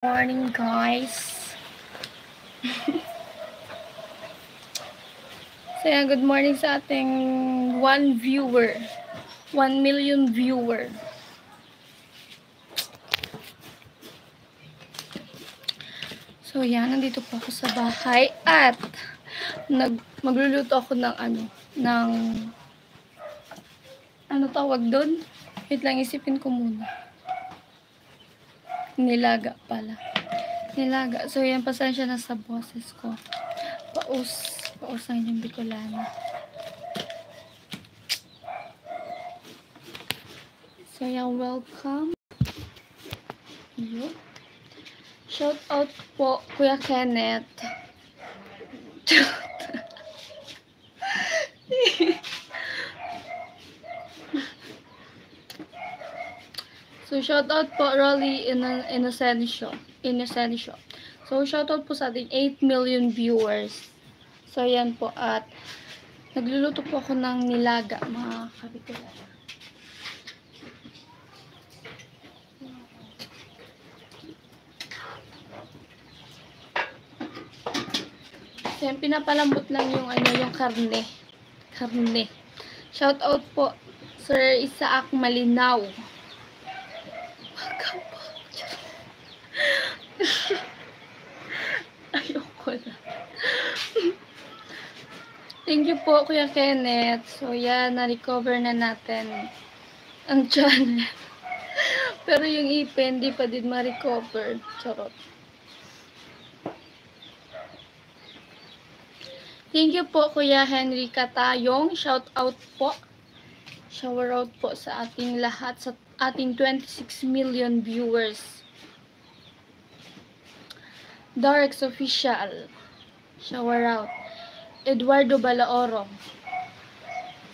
Morning, guys. So, yan, good morning sa ating 1 million viewer. So, yan, nandito po ako sa bahay at magluluto ako ng ano tawag doon? Wait lang, isipin ko muna. Nilaga pala. Nilaga. So, yan, pasensya na sa boses ko. Paus lang yung Bicolana. So, yan, welcome. Yun. Shout out po, Kuya Kenneth. So, shout out po, Rolly Inocencio. So, shout out po sa ating 8 million viewers. So, yan po. At, nagluluto po ako ng nilaga, mga kabikulan. So, yan, pinapalambot lang yung, yung karne. Shout out po, Sir Isaac Malinaw. Ayoko na. Thank you po, Kuya Kenneth. So, yan, na-recover na natin ang channel. Pero yung ipin, di pa din ma-recover. Charot. Thank you po, Kuya Henry Katayong. Shout out po. Shower out po sa ating lahat, sa ating 26 million viewers. Darks Official. Shower out. Eduardo Balaoro.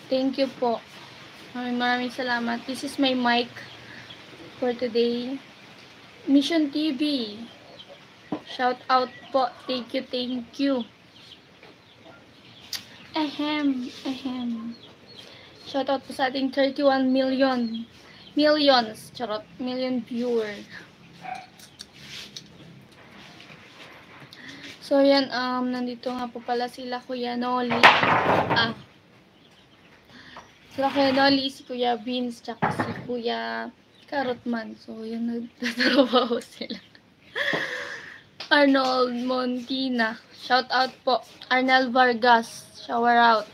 Thank you po. Maraming salamat. This is my mic for today. Mission TV. Shout out po. Thank you. Shout out po sa ating 31 million viewer. So yan, nandito nga po pala sila Kuya Noli. Sila Kuya Noli, si Kuya Vince, tsaka si Kuya Carrotman. So yan, nagtatrabaho sila. Arnold Montina. Shout out po. Arnel Vargas. Shower out.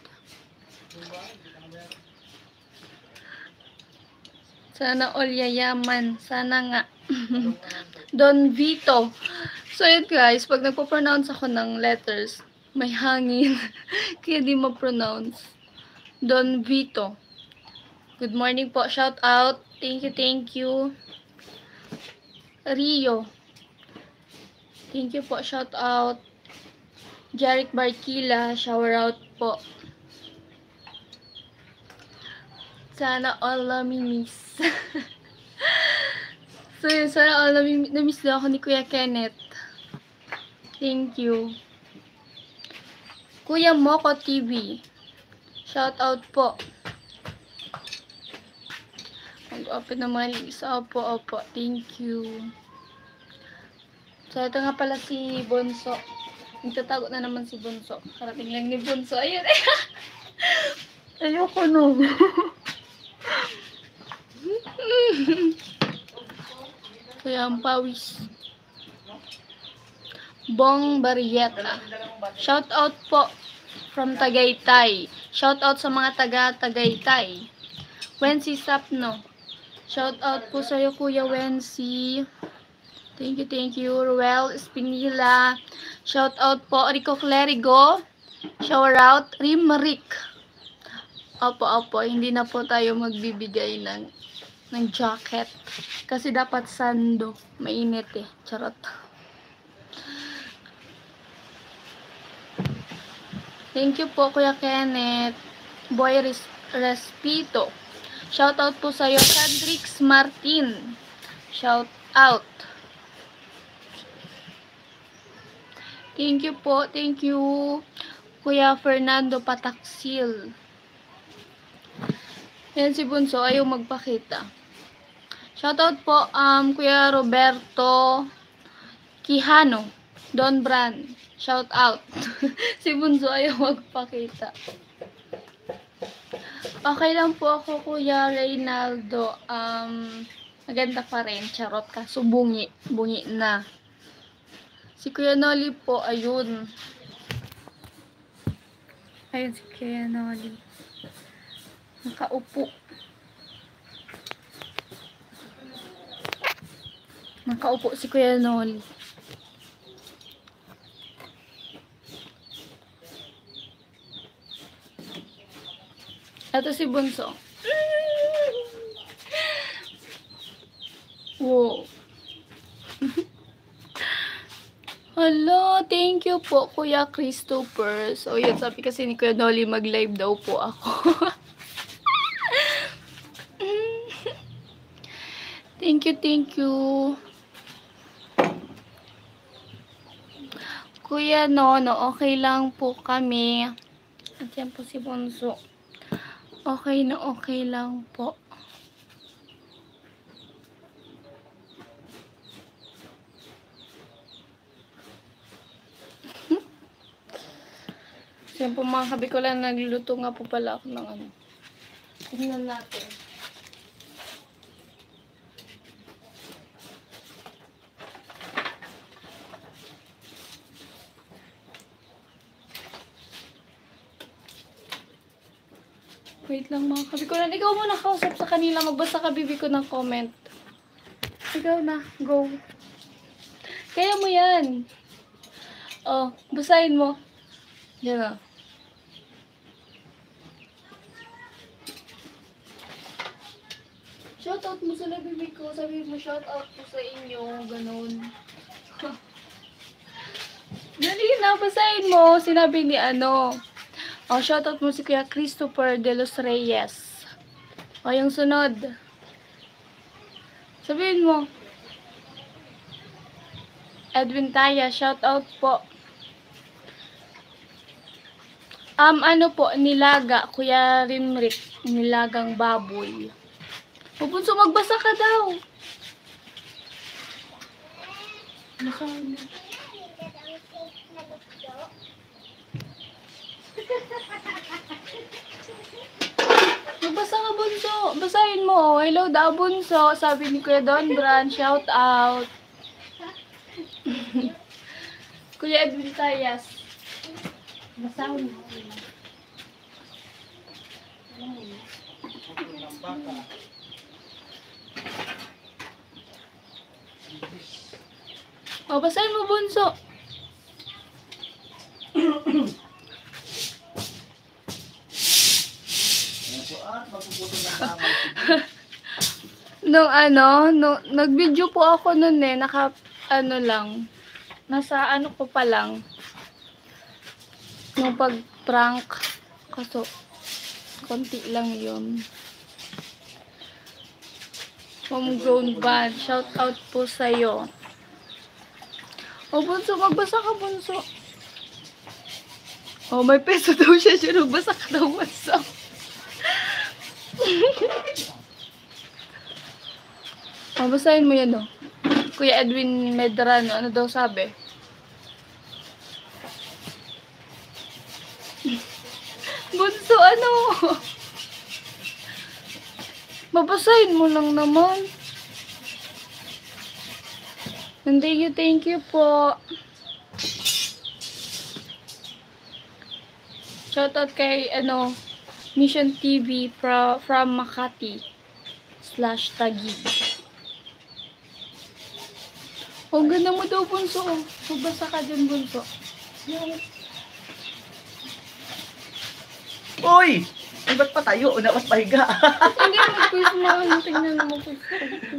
Sana all yayaman. Sana nga. Don Vito. So yun guys, pag nagpo-pronounce ako ng letters, may hangin. Kaya di ma-pronounce. Don Vito. Good morning po. Shout out. Thank you. Rio. Thank you po. Shout out. Jeric Barkila. Shower out po. Sana all namimiss. So yun, sana all namiss na ako ni Kuya Kenneth. Thank you. Kuya Moko TV. Shout out po. Mag-open naman isa. Opo. Thank you. So ito nga pala si Bonso. Nagtatago na naman si Bonso. Karating lang ni Bonso. Ayun. Ayoko no. Kaya ang pawis. Bong Barrieta. Shout out po from Tagaytay. Shout out sa mga taga-Tagaytay. Wency Sapno. Shout out po sa iyo, Kuya Wency. Thank you. Ruel Espinila. Shout out po, Rico Clerigo. Shower out, Rimrick. Opo. Hindi na po tayo magbibigay ng jacket. Kasi dapat sando. Mainit eh. Charot. Thank you po, Kuya Kenneth. Boy Respito. Shout out po sa iyo, Cedrix Martin. Shout out. Thank you po. Thank you, Kuya Fernando Pataksil. Yan si Bunso, ayaw magpakita. Shoutout po, Kuya Roberto Quijano, Don Brand, shout out. Si Bunso ayaw magpakita. Okay lang po ako, Kuya Reynaldo. Maganda pa rin, charot ka. So, bungi na. Si Kuya Noli po, ayun. Ayun si Kuya Noli. Nakaupo. Nakaupo si Kuya Noli. Ito si Bunso. Wow. Hello, thank you po, Kuya Christopher. So, yun, sabi kasi ni Kuya Noli, mag-live daw po ako. Thank you, thank you. Kuya Nono, okay lang po kami. At yan po si Bunso. Okay na okay lang po. Yan po mga kabikulan, nagluluto nga po pala ako ng ano. Tingnan natin. Wait lang mga kabikulan. Ikaw muna kausap sa kanila. Magbasa ka bibi ko ng comment. Ikaw na. Go. Kaya mo yan. Oh, basahin mo. Yan na. Shoutout mo sila, bibi ko. Sabi mo, shoutout po sa inyo. Ganon. Dali na, basahin mo. Sinabi ni ano. O, shoutout mo si Kuya Christopher de los Reyes. O, yung sunod. Sabihin mo. Edwin Taya, shoutout po. Ano po, nilaga, Kuya Rimrick, nilagang baboy. Pupunso, magbasa ka daw. Basahin mo. Magbasa ka, Bunso. Basahin mo. Hello daw, Bunso. Sabi ni Kuya Don Brand, shout out. Kuya Edwin Tayas. Basahin mo. O, basahin mo, Bunso. Nag-video po ako nun lang, nasa ko pa lang, nung pag-prank, kaso, konti lang yun. Homegrown band, shout out po sa'yo. O, Bunso, magbasa ka, Bunso. O, may peso daw siya, magbasa ka daw, Bunso. O, basahin mo yan, o. Kuya Edwin Medrano, ano daw sabi? Bunso, ano? Babasahin mo lang naman. Thank you po. Shoutout kay, Mission TV from Makati /Taguig. Oh, ganda mo daw, Bunso. Magbasa ka dyan, Bunso. Uy! Ay, ba't pa tayo? Dapat pahiga. Hindi mo, quiz mo. Tingnan mo.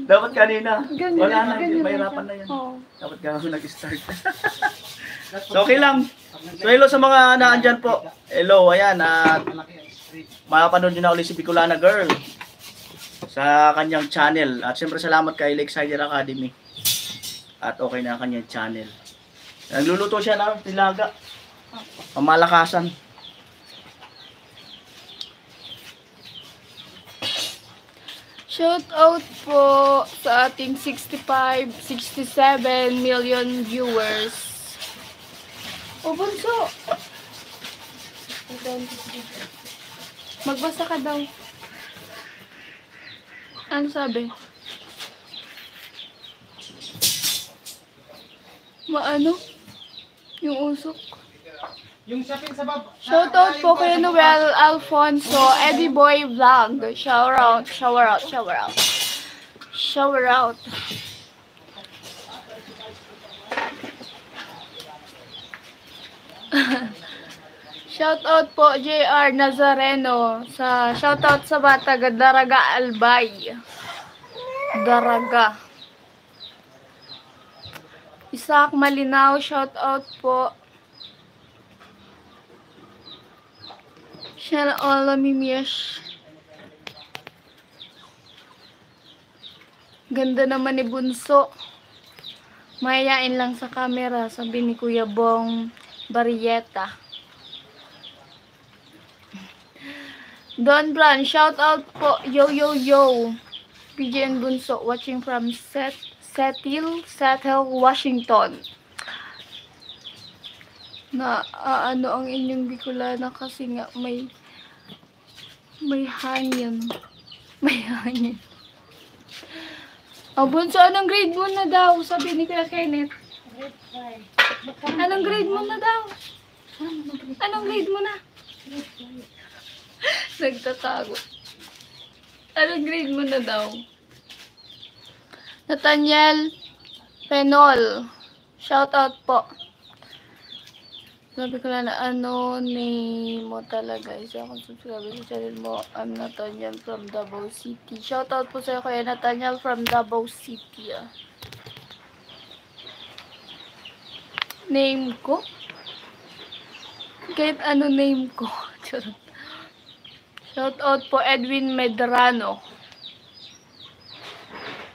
Dapat kanina. Ganyan, Wala na, ganyan mahirapan na yan. Oo. Dapat ka ako nag-start. So, okay lang. So, hello sa mga naandyan po. Hello, ayan. At makapanood nyo na ulit si Bicolana Girl sa kanyang channel. At siyempre, salamat kay Lakeside Academy. At okay na kanyang channel. Nagluluto siya ng tilaga. Pamalakasan. Shout out po sa ating 65, 67 million viewers. O bunso! Magbasa ka daw. Ano sabi? Maano? Yung usok. Yung sapin sa baba. Shoutout po kay Noel Alfonso, Eddie Boy Vlog. Shower out, shower out, shower out. Shower out. Shoutout po JR Nazareno sa shoutout sa bata Daraga Albay. Daraga. Isaac Malinaw, shoutout po. Shell Ola Mimish. Ganda naman ni Bunso. Mayayain lang sa camera, sabi ni Kuya Bong Barrieta. Don Bran, shout out po. Yo, yo, yo. PJ and Bunso, watching from Seattle, Washington. Na ano ang inyong Bicolana kasi nga may hangin. May hangin. Oh, Bunso, anong grade mo na daw? Sabi ni Kuya Kenneth. Anong grade mo na daw? Anong grade mo na? Nagtatago. Anong grade mo na daw? Nathaniel Penol. Shout out po. Sabi ko na ano name mo talaga. Isa akong subscriber sa channel mo. I'm Nathaniel from Davao City. Shout out po sa'yo kaya Nathaniel from Davao City. Name ko? Kahit ano name ko. Shout out po Edwin Medrano.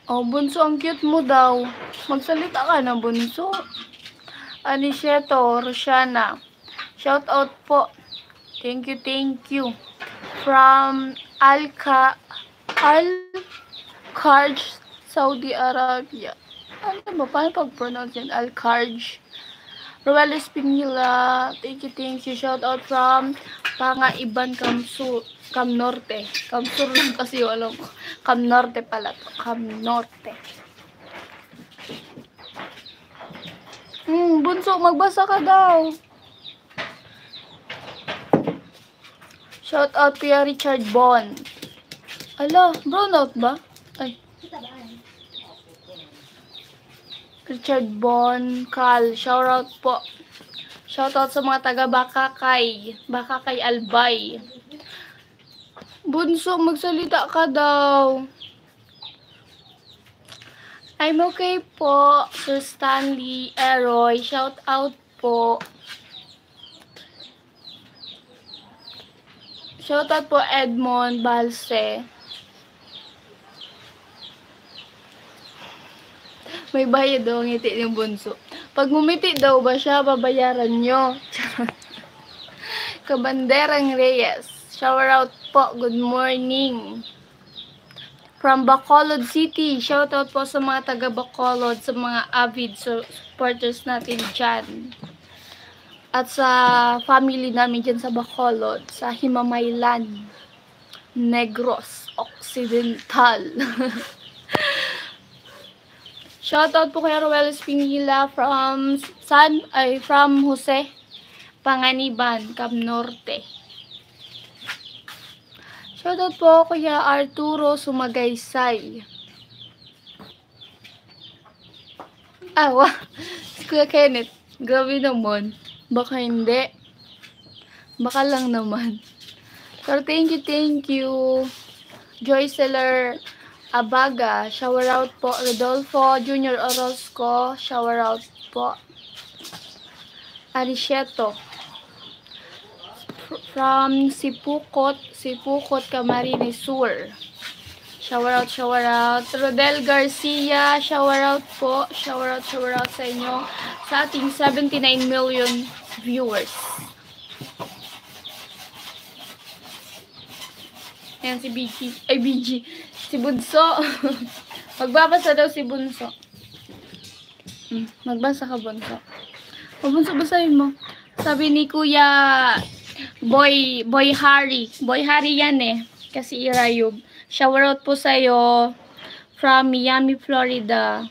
Oh, Bunso, ang cute mo daw. Magsalita ka na, Bunso. Anisheto, Rosiana. Shout out po. Thank you. From Al-Kharj, Saudi Arabia. Ano ba? Paano pag-pronounce yan? Al-Kharj. Roel Espinila. Thank you. Shout out from Pangaiban, Cam Norte. Kamsur lang kasi alam ko. Cam Norte pala to. Cam Norte. Bunso, magbasa ka daw. Shout out Kuya Richard Bon. Ala, brownout ba? Ay. Richard Bon, Cal. Shout out po. Shout out sa mga taga Bakakay Albay. Bunso, magsalita ka daw. I'm okay po, Sir Stanley Eroy. Shout out po. Shout out po Edmond Balse. May bayad daw ang ngiti ng Bunso. Pag ngumiti daw ba siya, babayaran nyo. Kabanderang Reyes. Shout out po. Good morning. From Bacolod City, shoutout po sa mga taga Bacolod, sa mga avid supporters natin dyan. At sa family namin dyan sa Bacolod, sa Himamaylan, Negros Occidental. Shoutout po kay Roel Espinila from Jose Panganiban, Cam Norte. Shoutout po Kuya Arturo Sumagaysay. Kuya Kenneth. Grabe naman. Baka hindi. Baka lang naman. Pero thank you. Joyceler Abaga. Shower out po. Rodolfo Junior Orozco. Shower out po. Arisheto. From Sipukot, Camarines Sur. Shower out. Rodel Garcia, shower out po. Shower out sa inyo. Sa ating 79 million viewers. Ayan si BG. Si Bunso. Magbabasa daw si Bunso. Magbasa ka, Bunso. O, Bunso, basahin mo. Sabi ni Kuya Boy Harry. Boy Harry yan eh. Kasi Irayub. Shoutout po sa'yo from Miami, Florida.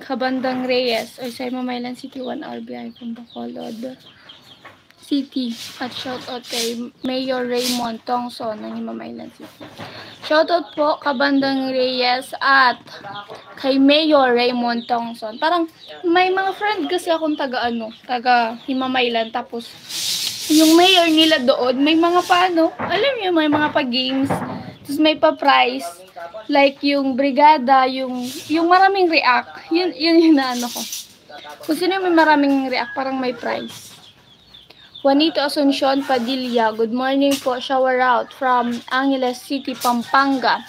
Kabandang Reyes. Or sa Mamaylan City, 1 hour behind from Bacolod City. At shoutout kay Mayor Raymond Tongson ng Mamaylan City. Shoutout po Kabandang Reyes at kay Mayor Raymond Tongson. Parang may mga friend kasi akong taga Himamaylan. Tapos yung mayor nila doon, may mga paano, alam niyo, may mga pa-games. Tapos may pa-prize. Like yung brigada, yung maraming react. Yun yung naano ko. Kung sino yung may maraming react, parang may prize. Juanito Asuncion Padilla, good morning po, shower out from Angeles City, Pampanga.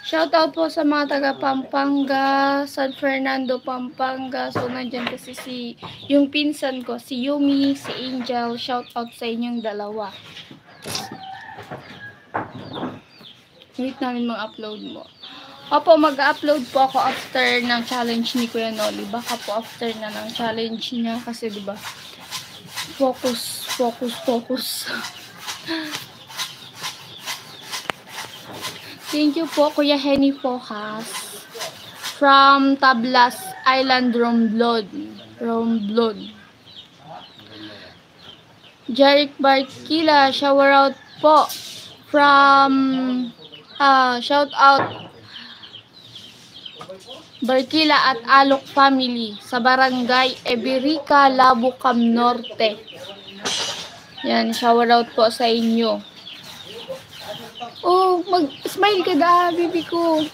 Shout out po sa mga taga Pampanga, San Fernando, Pampanga. So nandyan kasi yung pinsan ko, si Yumi, si Angel. Shout out sa inyong dalawa. Wait namin mag-upload mo. Opo, mag-upload po ako after ng challenge ni Kuya Noli. Baka po after na ng challenge niya kasi diba, focus. Thank you po, Kuya Henny Fojas. From Tablas Island, Romblon. Jeric Barkila, shower out po. From, shout out Barkila at Alok family sa Barangay Eberica, Labucam Norte. Yan, shower out po sa inyo. Oh, mag-smile ka da, baby ko.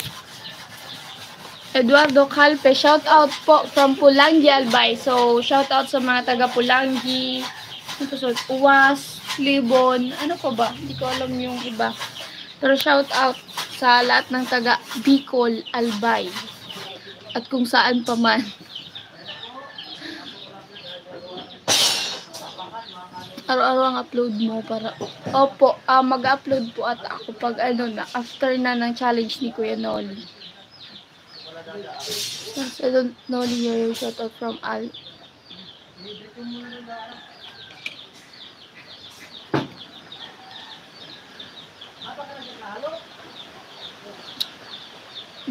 Eduardo Calpe, shout out po from Pulangi, Albay. So, shout out sa mga taga Pulangi, Uwas, Libon, ano pa ba? Hindi ko alam yung iba. Pero shout out sa lahat ng taga Bicol, Albay. At kung saan pa man. Araw-araw ang upload mo para... Opo, mag-upload po at ako pag after na ng challenge ni Kuya Noli. Noli, your shout out from Al.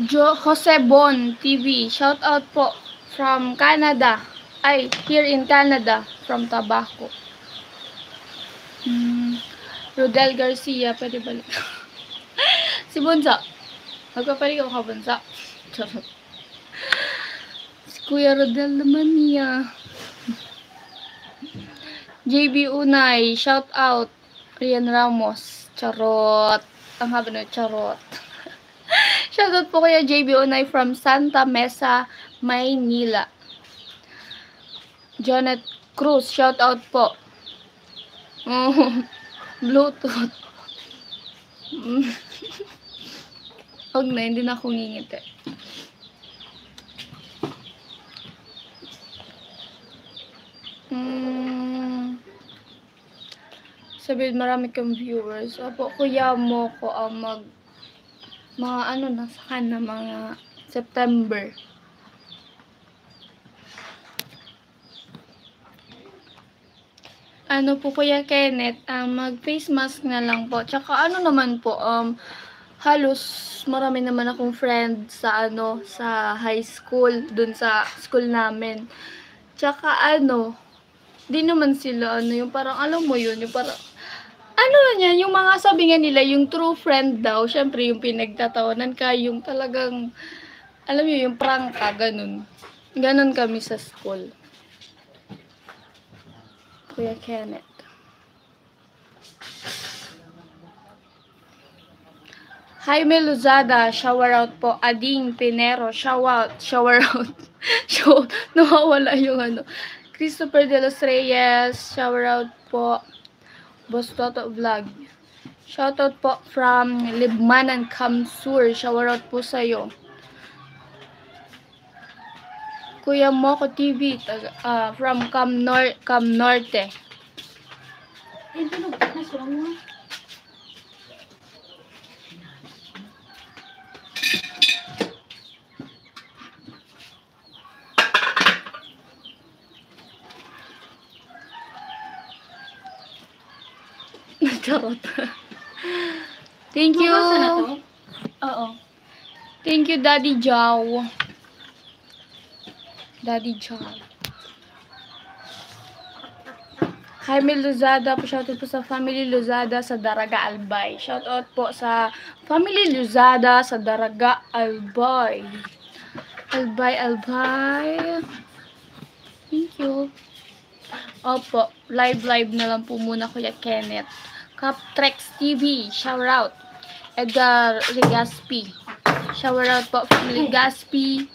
Jose Bon TV, shout out po from Canada. Ay, here in Canada, from Tabaco. Rodel Garcia, pwede balik. Si Bunso. Magpapalig ako ka, Bunso. Charot. Si Kuya Rodel naman niya. JB Unay, shout out. Rian Ramos. Charot. Ang haba na, charot. Shout out po kaya JB Unay from Santa Mesa, Maynila. Janet Cruz, shout out po. Bluetooth. Huwag na, hindi na akong ngingiti. Sabihin, marami kang viewers. Opo, kuya mo ko ang mga nasa na mga September. Ano po Kuya Kenneth, mag face mask na lang po. Tsaka naman po, halos marami naman akong friend sa sa high school, dun sa school namin. Tsaka di naman sila yung parang alam mo yun, yung parang yung mga sabi nga nila, yung true friend daw, syempre yung pinagtatawanan ka, yung talagang alam mo yung prank ka, ganun. Ganun kami sa school. Kuya Kenneth. Jaime Luzada, shower out po. Ading Pinero, shower out. Nawawala yung Christopher De Los Reyes, shower out po. Boss Toto Vlog. Shout out po from Libmanan, Kamsur. Shower out po sa'yo. Kuya Moko TV, from Cam Norte. Charot. Thank you. Mabasa na to? Oo. Thank you, Daddy Jow. Daddy Jow. Jaime Luzada po, shoutout po sa family Luzada sa Daraga Albay. Shoutout po sa family Luzada sa Daraga Albay. Albay. Thank you. Opo, live na lang po muna Kuya Kenneth. Captrex TV, shoutout. Edgar Regaspi. Shoutout po family Gaspi.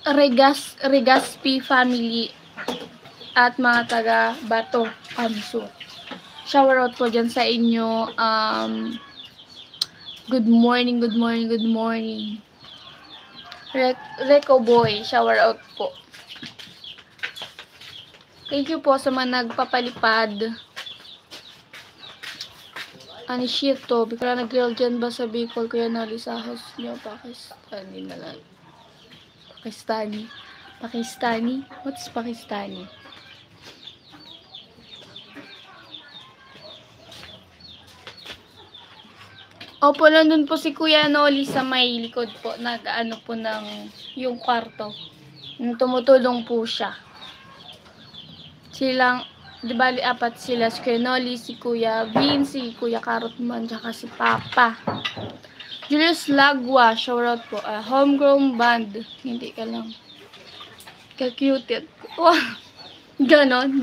Regaspi family at mga taga Bato, Kamso. Shoutout po dyan sa inyo. Good morning. Reco Boy, shoutout po. Thank you po sa mga nagpapalipad. Anishito, bigla nag-girl dyan ba sa Bicol? Kuya Noli Sahos nyo, Pakistani na lang. Pakistani? What's Pakistani? Opo, nandun po si Kuya Noli sa may likod po. Nag-ano po ng yung kwarto. Tumutulong po siya. Silang, di bali apat sila. Si Kuya Noli, si Kuya Vin, si Kuya Carotman, tsaka si Papa. Julius Lagwa, shoutout po. Homegrown band. Hindi ka lang. Ka-cute. Wow. Ganon.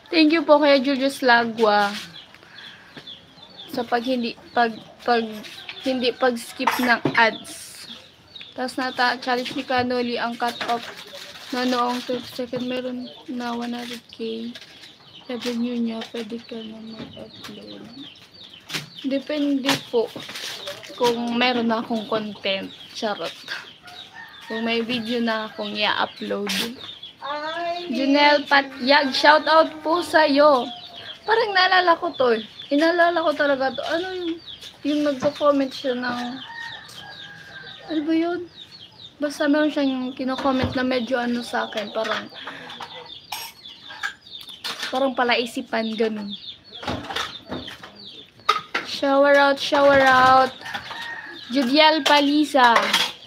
Thank you po kaya Julius Lagwa sa hindi pag-skip ng ads. Tapos challenge ni Kanoli ang cut-off na noong 30 second meron na 100k revenue niya, pwede ka na mag-upload. Depende po kung meron na akong content. Charot. Kung may video na akong i-upload. Junel Patyag, shoutout po sa'yo. Parang naalala ko to. Inaalala ko talaga to. Ano yung nagko-comment siya ng... Ano ba yun? Basta meron siyang kino-comment na medyo ano sa akin. Parang palaisipan, ganun. Shower out. Judiel Palisa.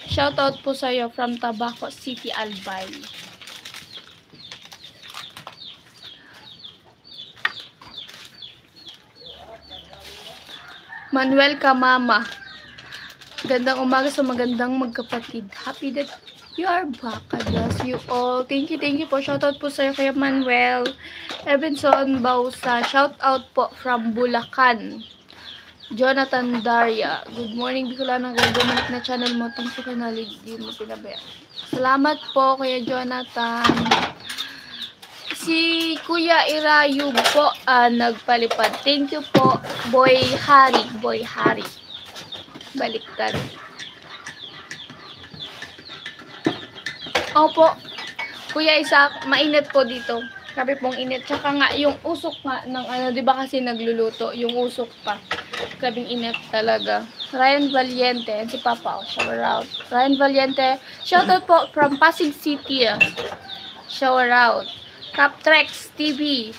Shoutout po sa'yo from Tabaco City, Albay. Manuel Kamama. Gandang umaga sa magandang magkapatid. Happy that you are back. God bless you all. Thank you po. Shoutout po sa'yo kay Manuel. Evanson Bausa. Shoutout po from Bulacan. Jonathan Daria. Good morning, Bicolana. Bumalik na channel mo. Tungkol ka na di mo pinabaya. Salamat po kaya Jonathan. Si Kuya Irayu po nagpalipad. Thank you po, Boy Hari. Baliktad. Opo, Kuya Isaac, mainit po dito. Sabi pong init. Tsaka nga, yung usok nga ng di ba kasi nagluluto, yung usok pa. Grabing init talaga. Ryan Valiente, and si Papa, shower out. Ryan Valiente, shoutout po from Pasig City. Shower out. Captrex TV.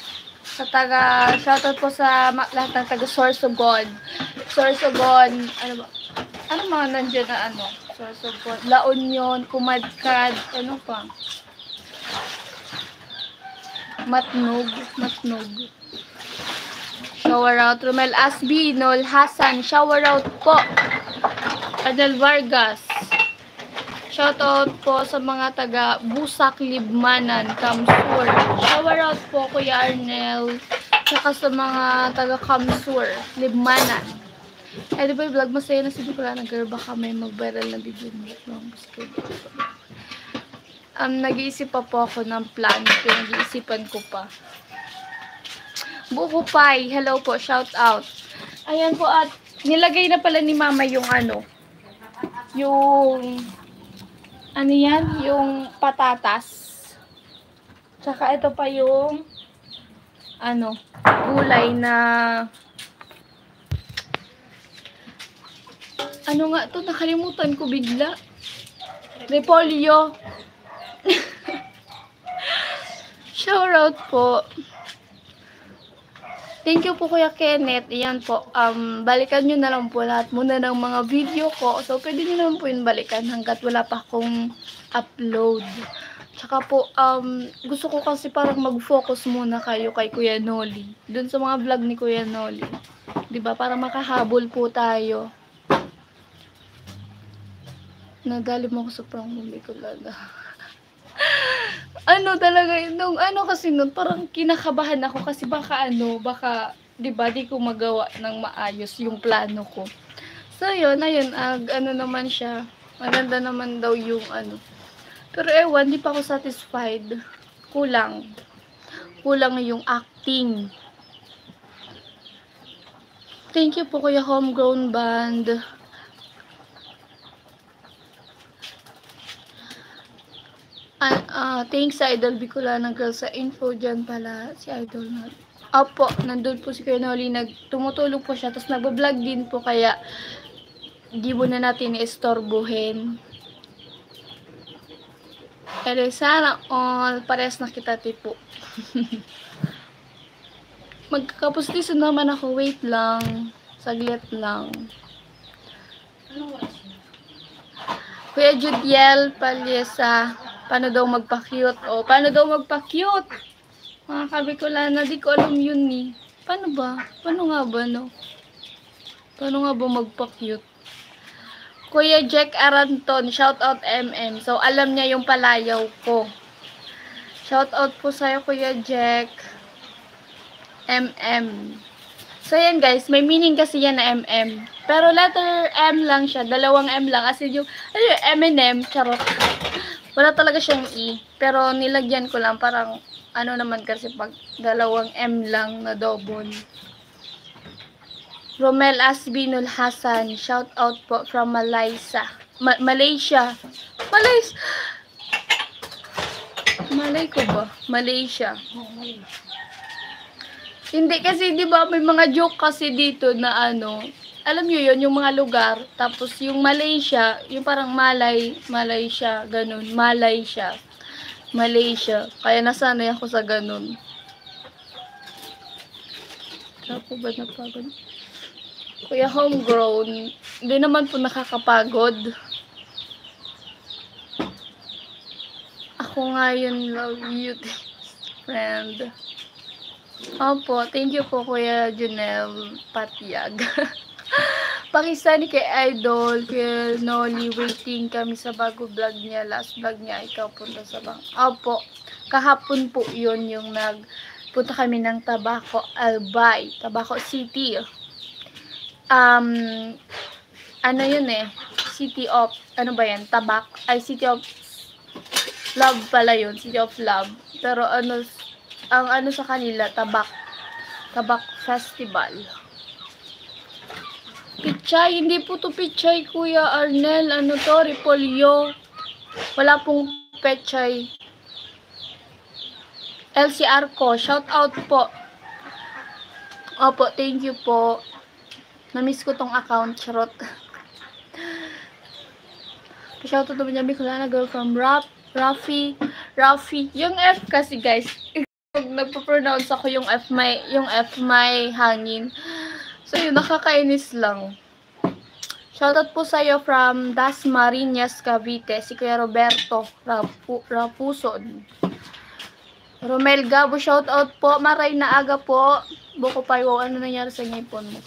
Shoutout po sa lahat ng taga Sorsogon. Sorsogon, ano mga nandiyan na Sorsogon, La Union, Kumadkad, ano pa? Matnog. Shower out. Romel Asbi, Noel Hassan, shower out po. Adel Vargas. Shoutout po sa mga taga Busak, Libmanan, Kamsur. Shower out po Kuya Arnel. Saka sa mga taga Kamsur, Libmanan. Di ba yung vlog masaya na si Bicolana Girl? Baka may mag-viral na video mo. Nag-iisip pa po ako ng plan. Pinag-iisipan ko pa. Buko Pai, hello po, shout out. Ayan po at nilagay na pala ni Mama yung yung patatas. Tsaka ito pa yung gulay na nga to, nakalimutan ko bigla. Repolyo. Shoutout po. Thank you po Kuya Kenneth. Iyan po. Balikan nyo na lang po lahat muna ng mga video ko. So, pwede nyo naman po yun balikan hanggat wala pa akong upload. Tsaka po, gusto ko kasi parang mag-focus muna kayo kay Kuya Noli. Dun sa mga vlog ni Kuya Noli. Diba? Para makahabol po tayo. Nadali mo ako sa prank movie ko lala. Ano talaga, kasi nun, parang kinakabahan ako kasi baka, di ba, di ko magawa ng maayos yung plano ko. So, yun, ayun, naman siya, maganda naman daw yung, pero ewan, di pa ako satisfied. Kulang yung acting. Thank you po Kuya Homegrown Band. Thanks sa Idol Bicolana Girl sa info dyan pala si Idol na. Opo, nandun po si Kuya Noli, tumutulong po siya, tapos nagbablog din po, kaya di mo na natin istorbuhin. Pero sana all, parehas na kita tipo. Magkakapustiso naman ako, wait lang, saglit lang. Kuya Judiel Palyesa, paano daw magpa-cute? O, paano daw magpa-cute? Mga kabicolana, di ko alam yun ni. Paano ba? Paano nga ba, no? Paano nga ba magpa-cute? Kuya Jack Aranton, shoutout MM. So, alam niya yung palayaw ko. Shoutout po sa'yo, Kuya Jack. MM. So, yan guys, may meaning kasi yan na MM. Pero letter M lang siya, dalawang M lang. As in yung, M&M, charot. Wala talaga siyang E. Pero nilagyan ko lang, parang, naman kasi pag dalawang M lang na double. Romel Asbinul Hassan, shout out po from Malaysia. Malaysia. Malay ko ba? Malaysia. Hindi kasi, di ba, may mga joke kasi dito na alam nyo yun, yung mga lugar, tapos yung Malaysia, yung parang Malaysia, ganun, Malaysia. Kaya nasanay ako sa ganun. Ako ba napagod? Kuya Homegrown, hindi naman po nakakapagod. Ako nga yun, love you, friend. Opo, thank you po Kuya Junel Patiag. Pakisani kay Idol, kay Noli, waiting kami sa bago vlog niya. Last vlog niya, ikaw punta sa bang. Opo, kahapon po yun yung punta kami ng Tabaco Albay, Tabaco City. Yun City of, City of Love pala yun, City of Love. Pero ang sa kanila, Tabak Festival. Pichay, hindi po to pichay, Kuya Arnel. Repolyo. Wala pong pechay. LCR ko, shout out po. Opo, thank you po. Na-miss ko tong account, charot. Shout out to Bicolana Girl from Rafi. Yung F kasi guys, pag nagpo-pronounce ako yung F may hangin. So yun, nakakainis lang. Shoutout po sa'yo from Dasmariñas, Cavite, si Kuya Roberto Rapuson. Romel Gabo, shoutout po. Maray na aga po. Buko pa ano nangyari sa ngipon mo?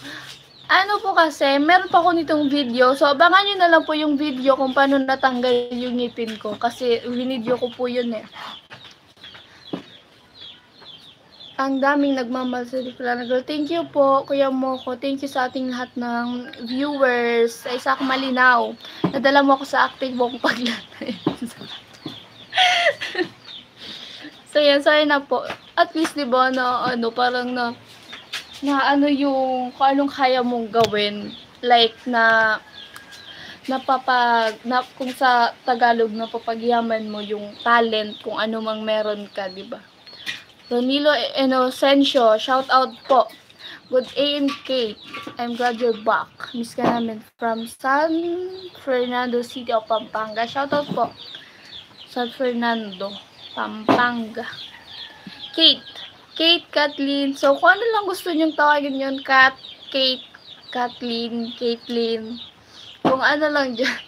Po kasi, meron pa ako nitong video. So, abangan nyo na lang po yung video kung paano natanggal yung ngipin ko. Kasi, video ko po yun Ang daming nagmamahal sa Bicolana Girl. Thank you po, Kuya Moko. Thank you sa ating lahat ng viewers. Sa Isaac Malinaw. Nadala mo ako sa active mong paglatay. So, yan. Sorry na po. At least, diba, parang yung kung anong kaya mong gawin. Like, kung sa Tagalog, napapagyaman mo yung talent, kung ano mang meron ka, diba? Ronilo Inocencio, shout out po. Good AMK. I'm glad you're back. Miss ka namin from San Fernando City of Pampanga. Shout out po. San Fernando, Pampanga. Kate. Kate, Kathleen. So, kung ano lang gusto nyong tawagin yun, Kat, Kate, Kathleen, Caitlyn. Kung ano lang dyan.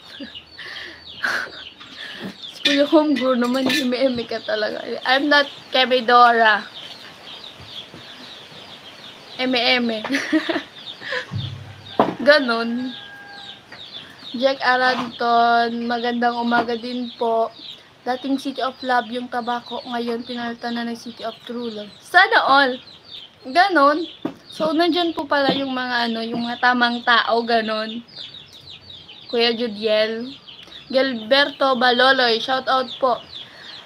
Kuya Homegrown naman, eme ka talaga. I'm not Kemidora. Eme. Ganon. Jack Aranton, magandang umaga din po. Dating City of Love yung tabako, ngayon pinalitan na ng City of True Love. Sana all. Ganon. So, nandyan po pala yung mga yung mga tamang tao, ganon. Kuya Judiel. Gilberto Baloloy, shout out po.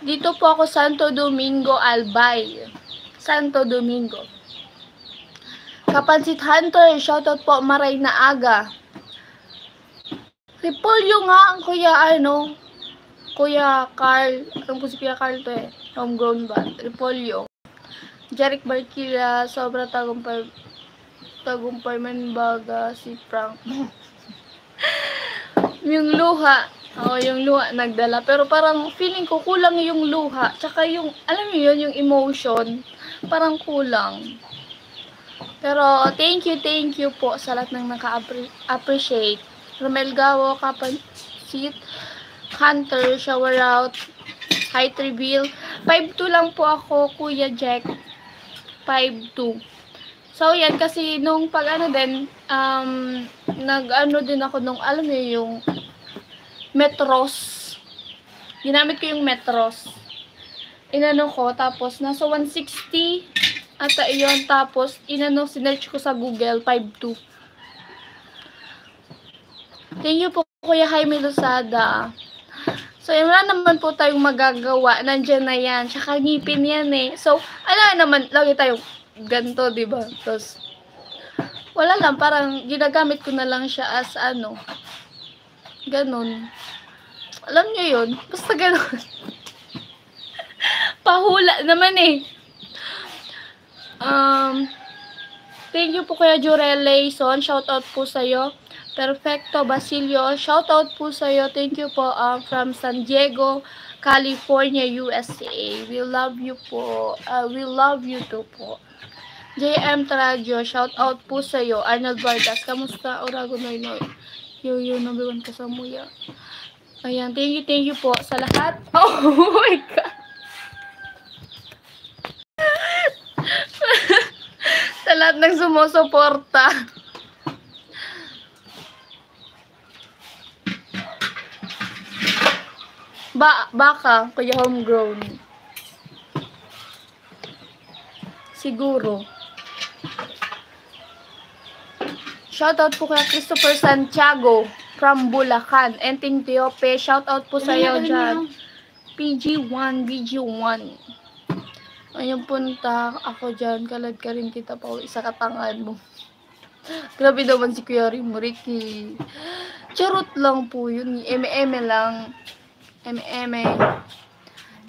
Dito po ako, Santo Domingo, Albay. Santo Domingo. Kapansit Hunter, shout out po, Maray na Aga. Repolyo nga ang Kuya Carl, alam ko si Kuya Carl to homegrown ba? Repolyo. Jeric Barkila, sobra tagumpay man baga si Frank. Yung luha, yung luha nagdala, pero parang feeling ko kulang yung luha, tsaka yung, alam niyo yun, yung emotion, parang kulang. Pero thank you po sa lahat ng naka-appreciate. Romel Gawo, Kapansit Hunter, shower out. Hi Tribil. 5'2 lang po ako, Kuya Jack. 5'2. So yan, kasi nung din, din ako nung, alam niyo yung Metros. Ginamit ko yung Metros. Inano ko, tapos nasa 160 at yun, tapos sinerch ko sa Google, 5'2. Thank you po, Kuya Jaime Lozada. So, wala naman po tayong magagawa. Nandiyan na yan. Tsaka ngipin yan So, naman, lagi tayong ganito, diba? Tapos, wala lang. Parang, ginagamit ko na lang siya as ganon. Alam nyo yun? Basta ganon. Pahula naman Thank you po, Kuya Jurel Layson. Shoutout po sa'yo. Perfecto Basilio, shoutout po sa'yo. Thank you po from San Diego, California, USA. We love you po. We love you too po. JM Tradio, shoutout po sa'yo. Arnold Vargas, kamusta? Orago Noy Noy. Yo, number 1 ka sa muya. Ayan, thank you po sa lahat. Oh my God. Sa lahat ng sumusuporta. Baka, Kuya Homegrown. Siguro. Shoutout po kay Christopher Santiago from Bulacan. Enting Tiope, shoutout po sa iyo dyan. BG1. Ayun, punta ako dyan. Kalad ka rin kita pa isa katangan mo. Grabe naman si Kuya Rimuriki. Charot lang po yun. Eme lang. Eme.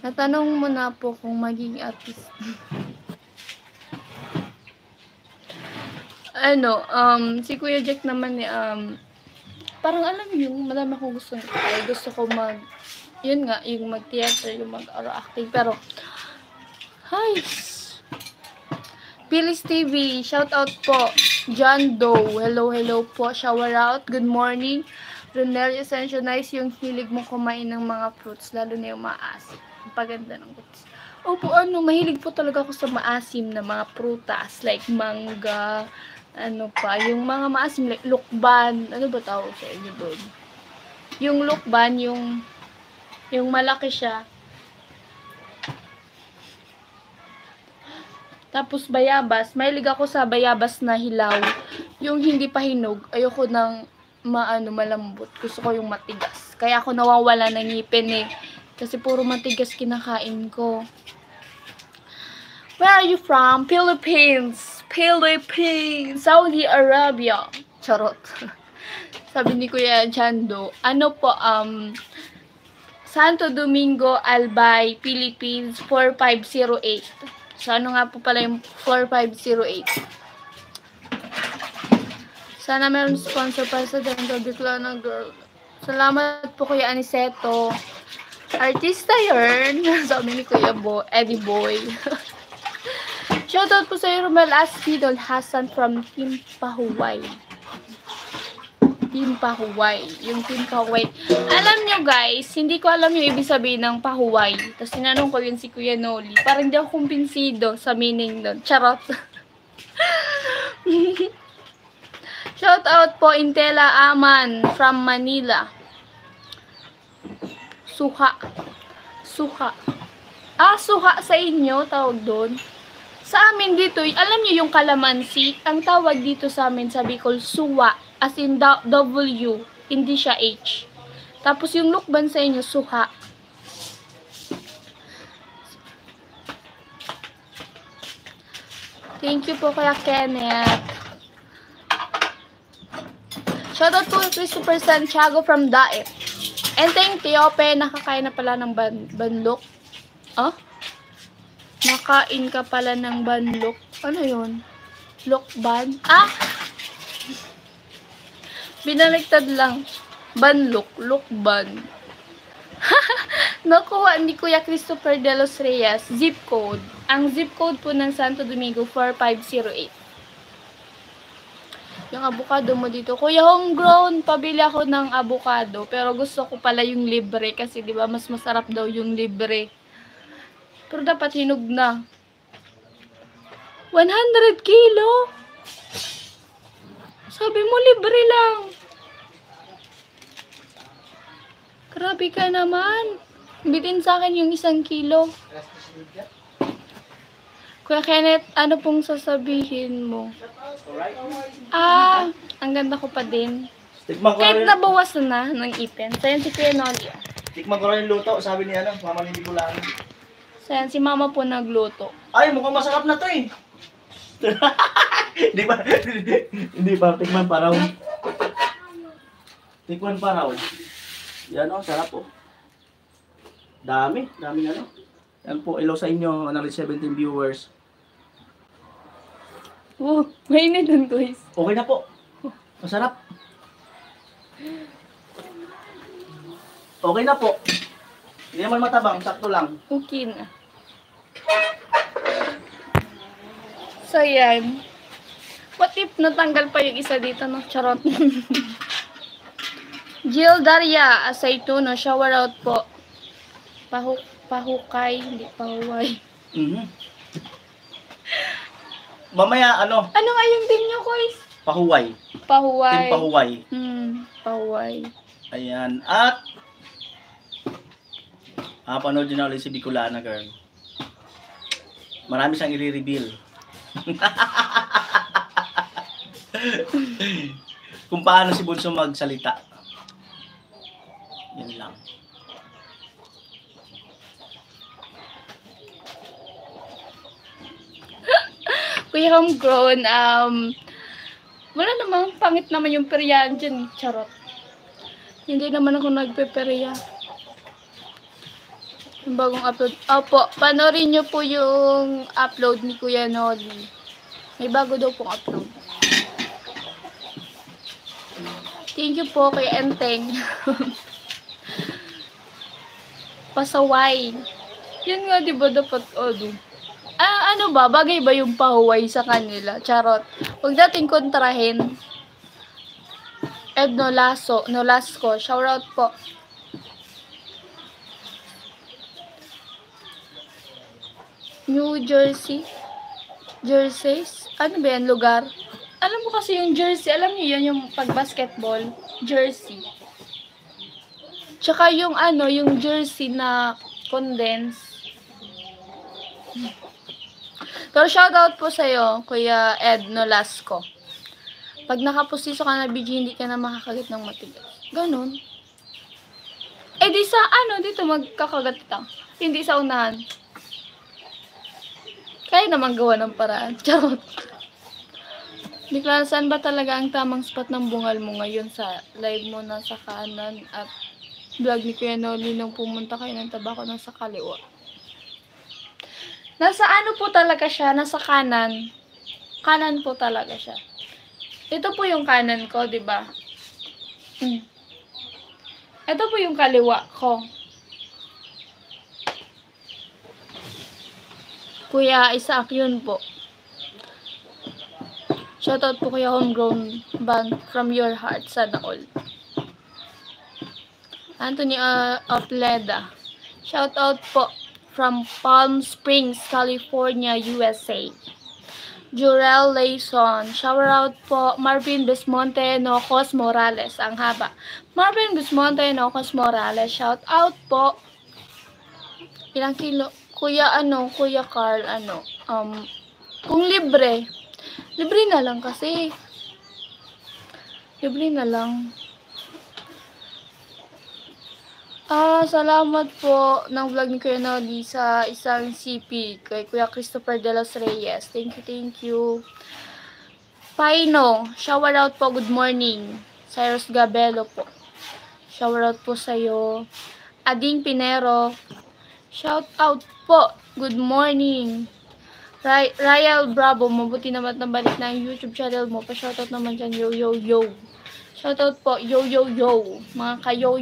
Natanong mo na po kung maging artist. Si Kuya Jack naman parang alam yung madami akong gusto ko yun nga, yung mag-theater, yung mag-acting, pero hi! Phyllis TV, shout out po. John Doe, hello po, shower out, good morning. Ronel Essential, nice yung hilig mo kumain ng mga fruits, lalo na yung maasim. Ang paganda ng fruits. Opo, mahilig po talaga ako sa maasim na mga prutas, like mangga, yung mga maasim, like lukban, ano ba tawag sa inyo doon? Yung lukban, yung malaki siya. Tapos bayabas, mahilig ako sa bayabas na hilaw. Yung hindi pa hinog, ayoko ng malambot. Gusto ko yung matigas. Kaya ako nawawala ng ngipin Kasi puro matigas kinakain ko. Where are you from? Philippines. Saudi Arabia. Charot. Sabi ni Kuya Chando. Santo Domingo, Albay, Philippines, 4508. So, nga po pala yung 4508? Sana meron sponsor para sa Dental Biclana Girl. Salamat po Kuya Aniceto. Artista yun. Sabi ni Kuya Eddie Boy. Shoutout po sa Romel Aspidol Hassan from Team Pahuway. Team Pahuway. Yung Team Pahuway. Alam nyo guys, hindi ko alam yung ibig sabihin ng Pahuway. Tapos tinanong ko yun si Kuya Noli. Parang hindi ako kumbinsido sa meaning doon. Charot. Shoutout po Intela Aman from Manila. Suha. Suha. Suha sa inyo, tawag doon. Sa amin dito, alam niyo yung kalamansi, ang tawag dito sa amin sa Bicol, suwa, as in W, hindi siya H. Tapos yung lukban sa inyo, suha. Thank you po kaya Kenneth. Shoutout po Christopher Santiago from Daet. And thank you, Ope, nakakain na pala ng banlok. Nakain ka pala ng banlok. Ano yun? Lokban? Binaliktad lang. Banlok. Lokban. Nakuha ni Kuya Christopher de los Reyes. Zip code. Ang zip code po ng Santo Domingo, 4508. Yung avocado mo dito. Kuya Homegrown, pabili ako ng avocado. Pero gusto ko pala yung libre. Kasi diba mas masarap daw yung libre. Pero dapat hinog na. 100 kilo. Sabi mo, libre lang. Grabe ka naman. Bitin sa akin yung 1 kilo. Kuya Kenneth, ano pong sasabihin mo? Ang ganda ko pa din. Kahit nabawas na ng ipin. So, yan si Kuya Noli. Tikman ko rin yung luto, sabi ni Mama ni Bicolano. So, yan, si Mama po nagluto. Ay, mukhang masarap na to eh. Hindi ba? Hindi pa, tikman pa raw. Tikman pa raw. Yan sarap Dami ano. Yan po, hello sa inyo, 17 viewers. Mainit dun, guys. Okay na po. Masarap. Okay na po. Hindi naman matabang, sakto lang. Okay na. So, yan. What if natanggal pa yung isa dito, no? Charot. Jill Daria, Asaytuno, shower out po. Pahukay, hindi pahuway. Mamaya, Ano nga yung din nyo, guys? Pahuway. Pahuway. Team Pahuway. Pahuway. Ayan. At, panood nyo na ulit si Bicolana Girl. Marami siyang i-reveal. Kung paano si Bunso magsalita. Yan lang. Kuya Homegrown, wala namang pangit naman yung peryahan dyan. Charot. Hindi naman ako nagpe-perya. Yung bagong upload. Opo, panoorin nyo po yung upload ni Kuya Noli. May bago daw pong upload. Thank you po kay Enteng. Pasaway. Yan nga, diba dapat, ano ba? Bagay ba yung pahuway sa kanila? Charot. Huwag natin kontrahin. Ed Nolasco. Shoutout po. New Jersey. Jerseys? Ano ba yan? Lugar? Alam mo kasi yung jersey. Alam niyo yan yung pag-basketball. Jersey. Tsaka yung yung jersey na condense. Pero shoutout po sa'yo, Kuya Ed Nolasco. Pag nakapustiso ka na BG, hindi ka na makakagat ng matigas. Ganon. Di sa dito magkakagat ka. Hindi sa unahan. Kaya naman gawa ng paraan. Charot. Di klaro, saan ba talaga ang tamang spot ng bungal mo ngayon sa live mo na sa kanan at vlog ni Kuya Noli nung pumunta kayo ng Tabako na sa kaliwa? Nasa po talaga siya? Nasa kanan. Kanan po talaga siya. Ito po yung kanan ko, di ba? Ito po yung kaliwa ko. Kuya Isaac, yun po. Shoutout po Kuya Homegrown Band from your heart. Sana all. Anthony Opleda. Shoutout po from Palm Springs, California, USA. Jurel Layson. Shoutout po Marvin Bismonte Nocos Morales. Ang haba. Marvin Bismonte Nocos Morales. Shoutout po. Ilang kilo? Kuya Carl, kung libre na lang kasi. Libre na lang. Salamat po ng vlog ni Kuya Nodi sa isang CP kay Kuya Christopher De Los Reyes. Thank you. Paino, shower out po, good morning. Cyrus Gabelo po. Shower out po sa'yo. Ading Pinero, shout out po, good morning. Ryan Bravo, mabuti naman nabalik na yung YouTube channel mo. Pa-shoutout naman dyan, yo. Shoutout po, yo. Mga ka-yo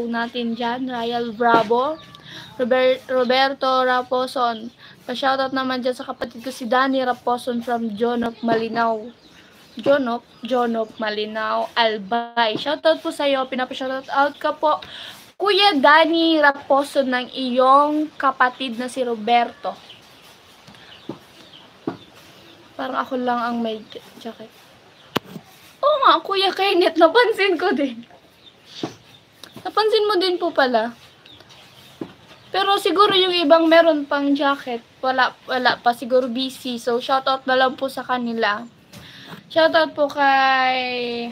natin dyan. Ryan Bravo. Roberto Raposon. Pa-shoutout naman dyan sa kapatid ko si Danny Raposon from Jonop, Malinaw. Jonop, Malinaw, Albay. Shoutout po sa'yo. Pinapa-shoutout out ka po, Kuya Danny Raposon, ng iyong kapatid na si Roberto. Parang ako lang ang may jacket. Oo nga, Kuya Kenneth, napansin ko din. Napansin mo din po pala. Pero siguro yung ibang meron pang jacket. Wala pa, siguro busy. So, shoutout na lang po sa kanila. Shoutout po kay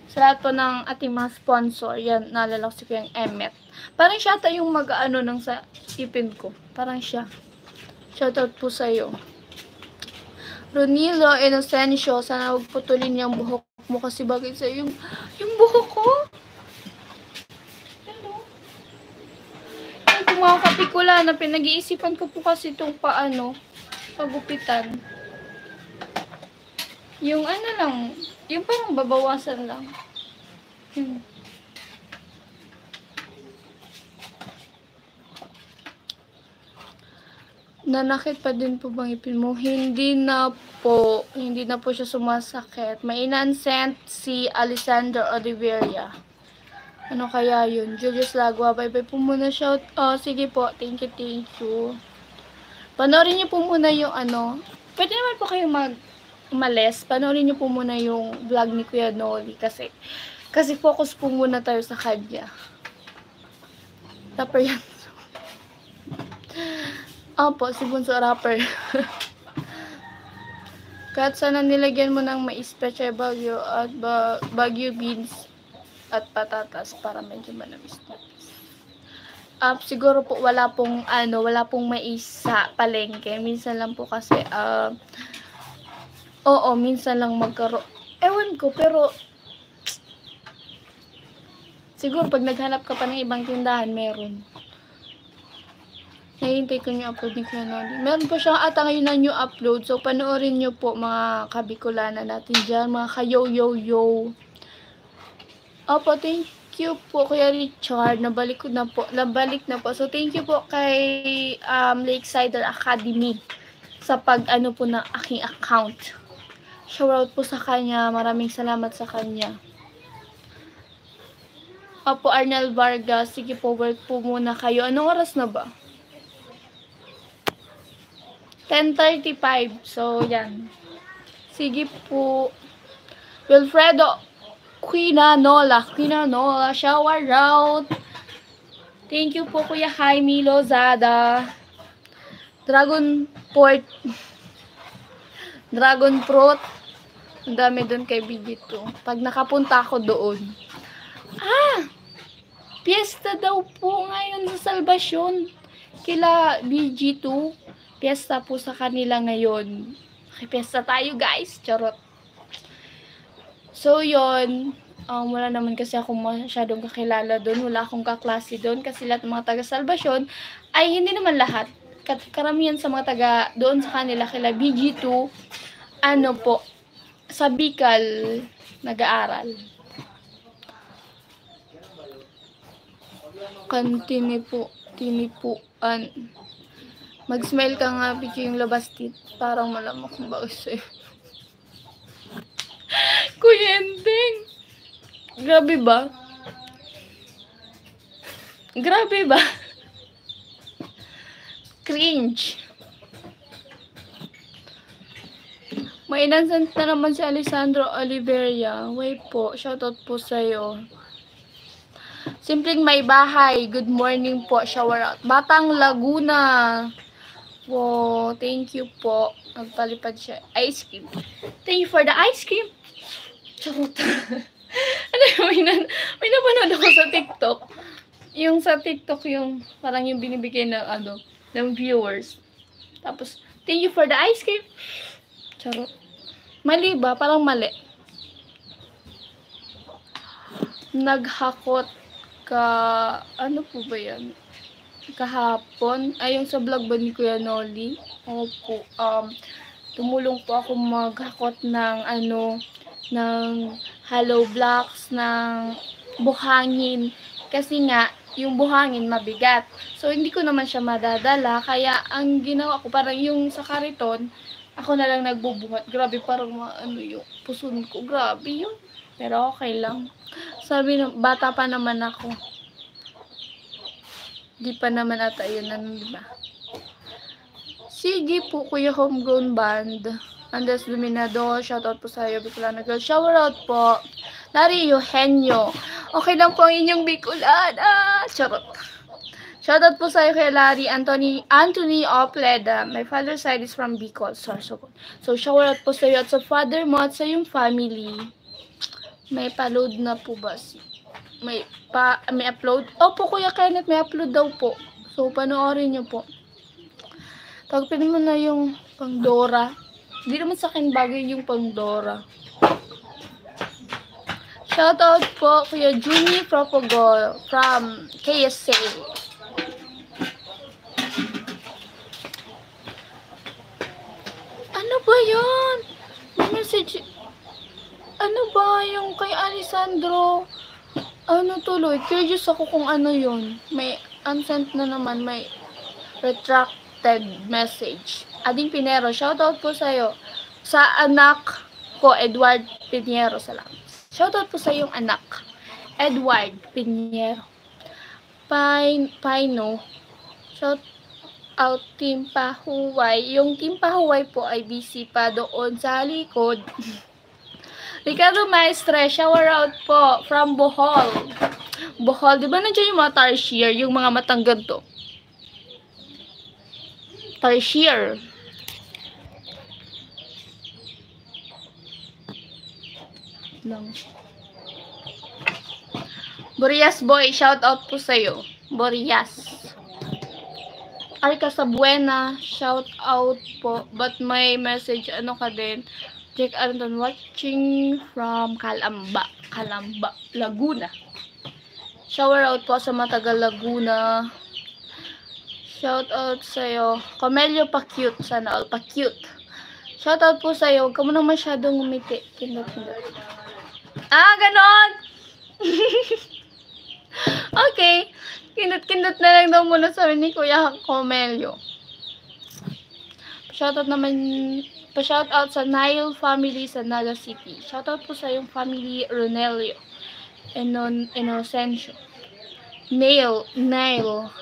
sa lahat po ng ating mga sponsor. Yan, naalala ko si Kuyang Emmet. Parang siya yung mag-ano nang sa ipin ko. Parang siya. Shoutout po sa'yo. Ronilo Inocencio, sana huwag putulin yung buhok mo kasi bagay sa yung buhok ko. Hello. Yung mga kapikula na pinag-iisipan ko po kasi itong pagupitan. Yung lang, yung parang babawasan lang. Nanakit pa din po bang ipin mo? Hindi na po siya sumasakit. May inansent si Alessandro Oliveria. Ano kaya yun? Julius Lagua, bye po muna, shout. Sige po, thank you. Panoorin niyo po muna yung pwede naman po kayo umalis. Panoorin niyo po muna yung vlog ni Kuya Noli kasi focus po muna tayo sa kanya. Rapper yan. Opo, si Bunso rapper. Kahit sana nilagyan mo ng mais, peche, bagyo at bagyo beans at patatas para medyo manamis. Siguro po wala pong mais sa palengke. Minsan lang po kasi minsan lang magkaroon. Ewan ko, pero siguro pag naghanap ka pa ng ibang tindahan, meron. Nahihintay ko yung upload ni Kuya Noli. Meron po siya ata ngayon na new upload. So, panoorin nyo po mga kabikulana natin dyan. Mga ka-yo. Opo, thank you po Kuya Richard. Nabalik na po. So, thank you po kay Lakesider Academy sa pag-ano po ng aking account. Shoutout po sa kanya. Maraming salamat sa kanya. Opo, Arnel Vargas. Sige po, work po muna kayo. Anong oras na ba? 10:35. So, yan. Sige po. Wilfredo Quinanola, shower out. Thank you po Kuya Jaime Lozada. Dragon Fruit. Ang dami doon kay BG2. Pag nakapunta ako doon. Piyesta daw po ngayon sa Salvasyon. Kila BG2. Piyesta po sa kanila ngayon. Piyesta tayo guys. Charot. So yon, wala naman kasi ako masyadong kakilala doon. Wala akong kaklase doon. Kasi lahat ng mga taga-Salvasyon ay hindi naman lahat. Karamihan sa mga taga doon sa kanila kila BG2 sa Bicol nag-aaral. Tinipuan. Mag-smile ka nga, video yung labas tit. Parang malamok kung bakit sa'yo. Kuya Ending. Grabe ba? Grabe ba? Cringe. May inansent na naman si Alessandro Oliveria. Wait po, shoutout po sa'yo. Simpleng may bahay. Good morning po, shower out. Batang Laguna. Wow, thank you po. Nagpalipad siya. Ice cream. Thank you for the ice cream. Charot. Ano yun? May napanood ako sa TikTok. Yung sa TikTok, yung parang yung binibigay ng ng viewers. Tapos, thank you for the ice cream. Charot. Mali ba? Parang mali. Naghakot ka... Ano po ba yan? Kahapon. Ay, yung sa vlog ba ni Kuya Noli? Opo. Tumulong po ako maghakot ng ng hollow blocks, ng buhangin. Kasi nga, yung buhangin mabigat. So, hindi ko naman siya madadala. Kaya, ang ginawa ko, parang yung sa kariton, ako na lang nagbubuhat. Grabe, parang yung puson ko. Grabe yun. Pero okay lang. Sabi, bata pa naman ako. Di pa naman ata yun, diba? Sige po, Kuya Homegrown Band. Andes Luminado, shoutout po sa'yo, Bicolana Girl. Shower out po. Larry Eugenio. Okay lang po ang inyong Bicolana. Charot. Shoutout po sa'yo kay Larry Anthony Opleda. My father's side is from Bicol, Sorsogon. So, shower out po sa'yo at sa father mo at sa iyong family. May pa-load na po ba? May upload? Opo, Kuya Kenneth, may upload daw po. So, panoorin nyo po. Tagpin mo na yung Pandora. Hindi naman sa akin bagay yung Pandora. Shoutout po Kuya Juni Propogol from KSA. Ano ba yun? May message. Ano ba yung kay Alessandro? Ano tuloy? Curious ako kung ano yun. May unsent na naman. May retracted message. Ading Pinero, shoutout po sa'yo. Sa anak ko, Edward Pinero. Salamat. Shoutout po sa iyong anak. Edward Pinero. Pino. Shout out Team Pahuway. Yung Team Pahuway po ay busy pa doon sa likod. Ricardo Maestre, shower out po from Bohol. Bohol, di ba nandiyan yung mga tarsier, yung mga matang ganito? Tarsier. Lang. Borias Boy, shout out po sa'yo. Borias. Arca Sabuena, shout out po. But may message, ano ka din? Jack Anton watching from Calamba, Laguna. Shower out po sa Matagal Laguna. Shout out sa'yo. Camelio pa-cute. Sana all pa-cute. Shout out po sa'yo. Huwag ka mo na masyadong umiti. Kindot. Ah, ganon! Okay. Kindot na lang daw muna sa ni Kuya Camelio. Shout out naman... Pa-shoutout sa Nile family sa Naga City. Shoutout po sa yung family Ronelio. Inocencio. Nail. Nael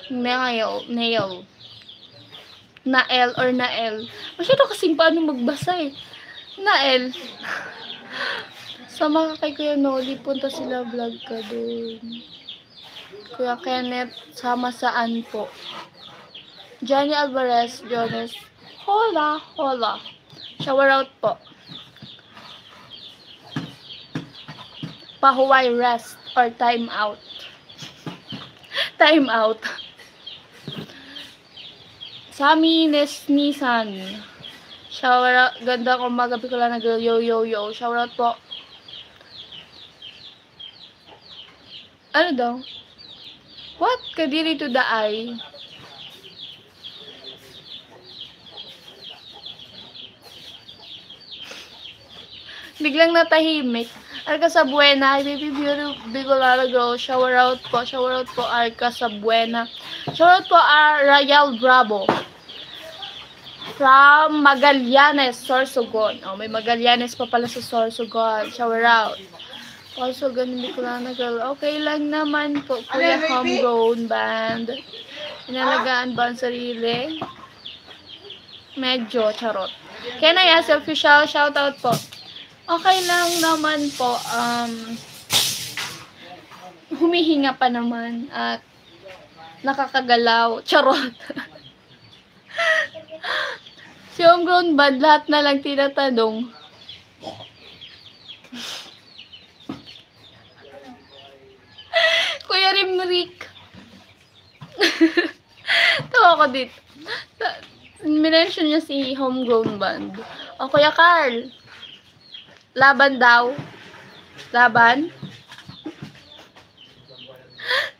or Nael. Masyado kasing paano magbasa eh. Nael. Sama ka kay Kuya Noli, punta sila vlog ka doon. Kuya Kenneth, sama saan po? Johnny Alvarez, Jonas. Hola. Shower out po. Pahuway rest or time out. Time out. Sami Nissan. Shower out. Ganda kong umaga, Bicolana Girl. Yo. Shower out po. Ano daw? What? Kadiri to the eye. Biglang natahimik. Arca Sabuena, baby beautiful Bicolana Girl. Shower out po, Arca Sabuena. Shower out po, Royal Bravo. From Magallanes, Sorsogon. Oh, may Magallanes pa pala sa Sorsogon. Shower out. Also, ganun Bicolana girl. Okay lang naman po, kuya, homegrown band. Inalagaan ba ang sarili? Medyo, charot. Can I ask official shoutout po? Okay lang naman po. Humihinga pa naman at nakakagalaw. Charot. Si homegrown band, lahat na lang tinatanong. Kuya Rimrick. Tawa ko dito. Minention niya si homegrown band. O, Kuya Carl. Laban daw. Laban?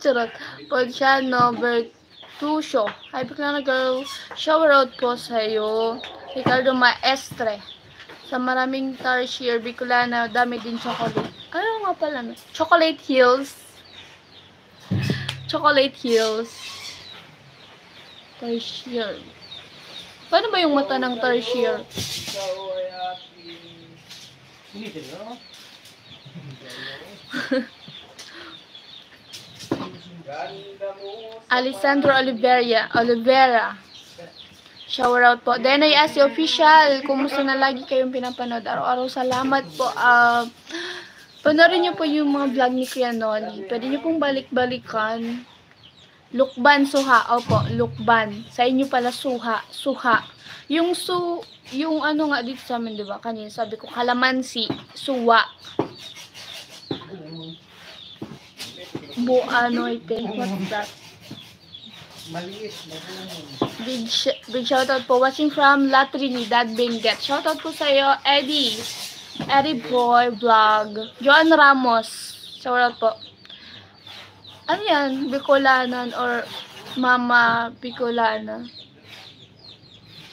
Charot. Ponciano Bertusio. Hi, Bicolana girl. Shower out po sa'yo. Ricardo Maestre. Sa maraming tarsier, Bicolana, dami din chocolate. Ano nga pala? Chocolate Hills. Chocolate Hills. Tarsier. Paano ba yung mata ng tarsier? Alessandro Olivera. Shower out po. Then I ask you official, kumusta na lagi kayong pinapanood? Araw-araw salamat po. Panorin niyo po yung mga vlog ni Kuya Noli. Pwede niyo pong balik-balikan. Lukban, suha. Opo, lukban. Sa inyo pala, suha. Suha. Yung ano nga dito sa amin, di ba? Kanina sabi ko, kalamansi. Suwa. Ano ito? What's that? Big shoutout po. Watching from La Trinidad, Benguet. Shoutout po sa'yo, Eddie. Eddie Boy Vlog. Joan Ramos. Shoutout po. Ano yan? Bicolanan or Mama Bicolana?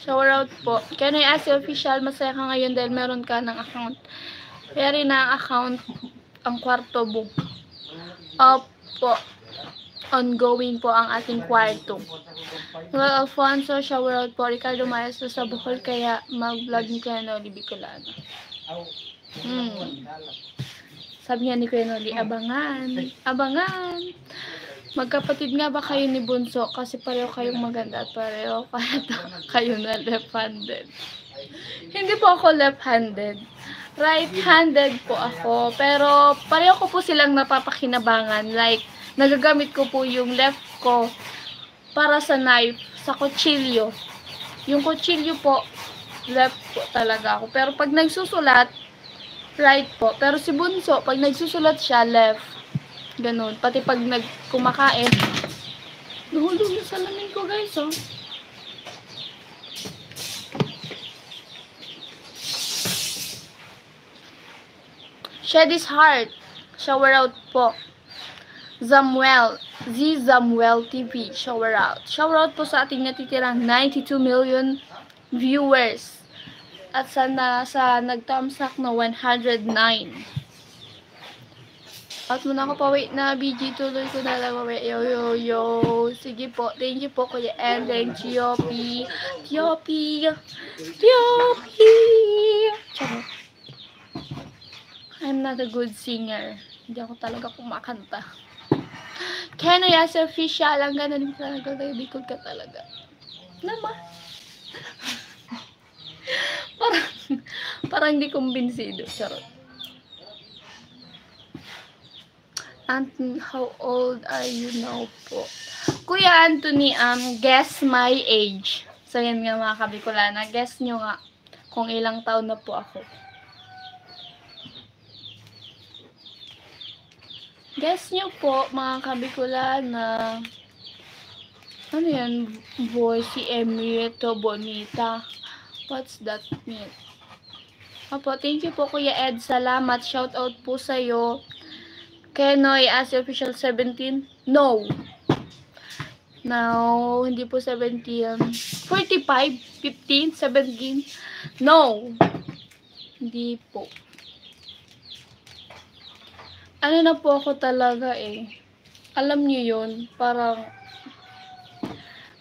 Shoutout po. Can I ask you official? Masaya ka ngayon dahil meron ka ng account. Kaya rin na account ang kwarto mo. Opo. Ongoing po ang ating kwarto. Well, Alfonso, shoutout po. Ricardo Maestro sa Bohol, kaya mag-vlog ni Kuya Noli Bicolana. Sabi nga ni Kuya Noli, abangan. Abangan. Magkapatid nga ba kayo ni Bunso? Kasi pareho kayong maganda at pareho kayo na left-handed. Hindi po ako left-handed. Right-handed po ako. Pero pareho ko po silang napapakinabangan. Like, nagagamit ko po yung left ko para sa knife, sa kutsilyo. Yung kutsilyo po, left po talaga ako. Pero pag nagsusulat, right po. Pero si Bunso, pag nagsusulat siya, left. Ganun. Pati pag kumakain, nahulog na salamin ko, guys, oh. Shed is heart. Shower out po. Zamuel TV, shower out. Shower out po sa ating natitirang 92 million viewers. At sana sa nag-thumbs up na 109. At muna ako pa, wait na, BG, tuloy ko na lang, wait, yo. Sige po, thank you po, Kuya Ending, Tiopi. Charot. I'm not a good singer. Hindi ako talaga kumakanta. Can I ask official? Ang ganda din talaga. Bicol ka talaga. Nama. parang hindi kumbinsido. Charot. Anthony, how old are you now po? Kuya Anthony, guess my age. So yan nga mga kabikolana. Guess nyo nga kung ilang taon na po ako. Guess nyo po, mga kabikolana. Ano yan? Boy, si Emilio Bonita. What's that mean? Opo, thank you po, Kuya Ed. Salamat. Shout out po sa'yo. Kenoy, as official 17? No. No, hindi po 17. 45? 15? 17? No. Hindi po. Ano na po ako talaga eh. Alam niyo yun, parang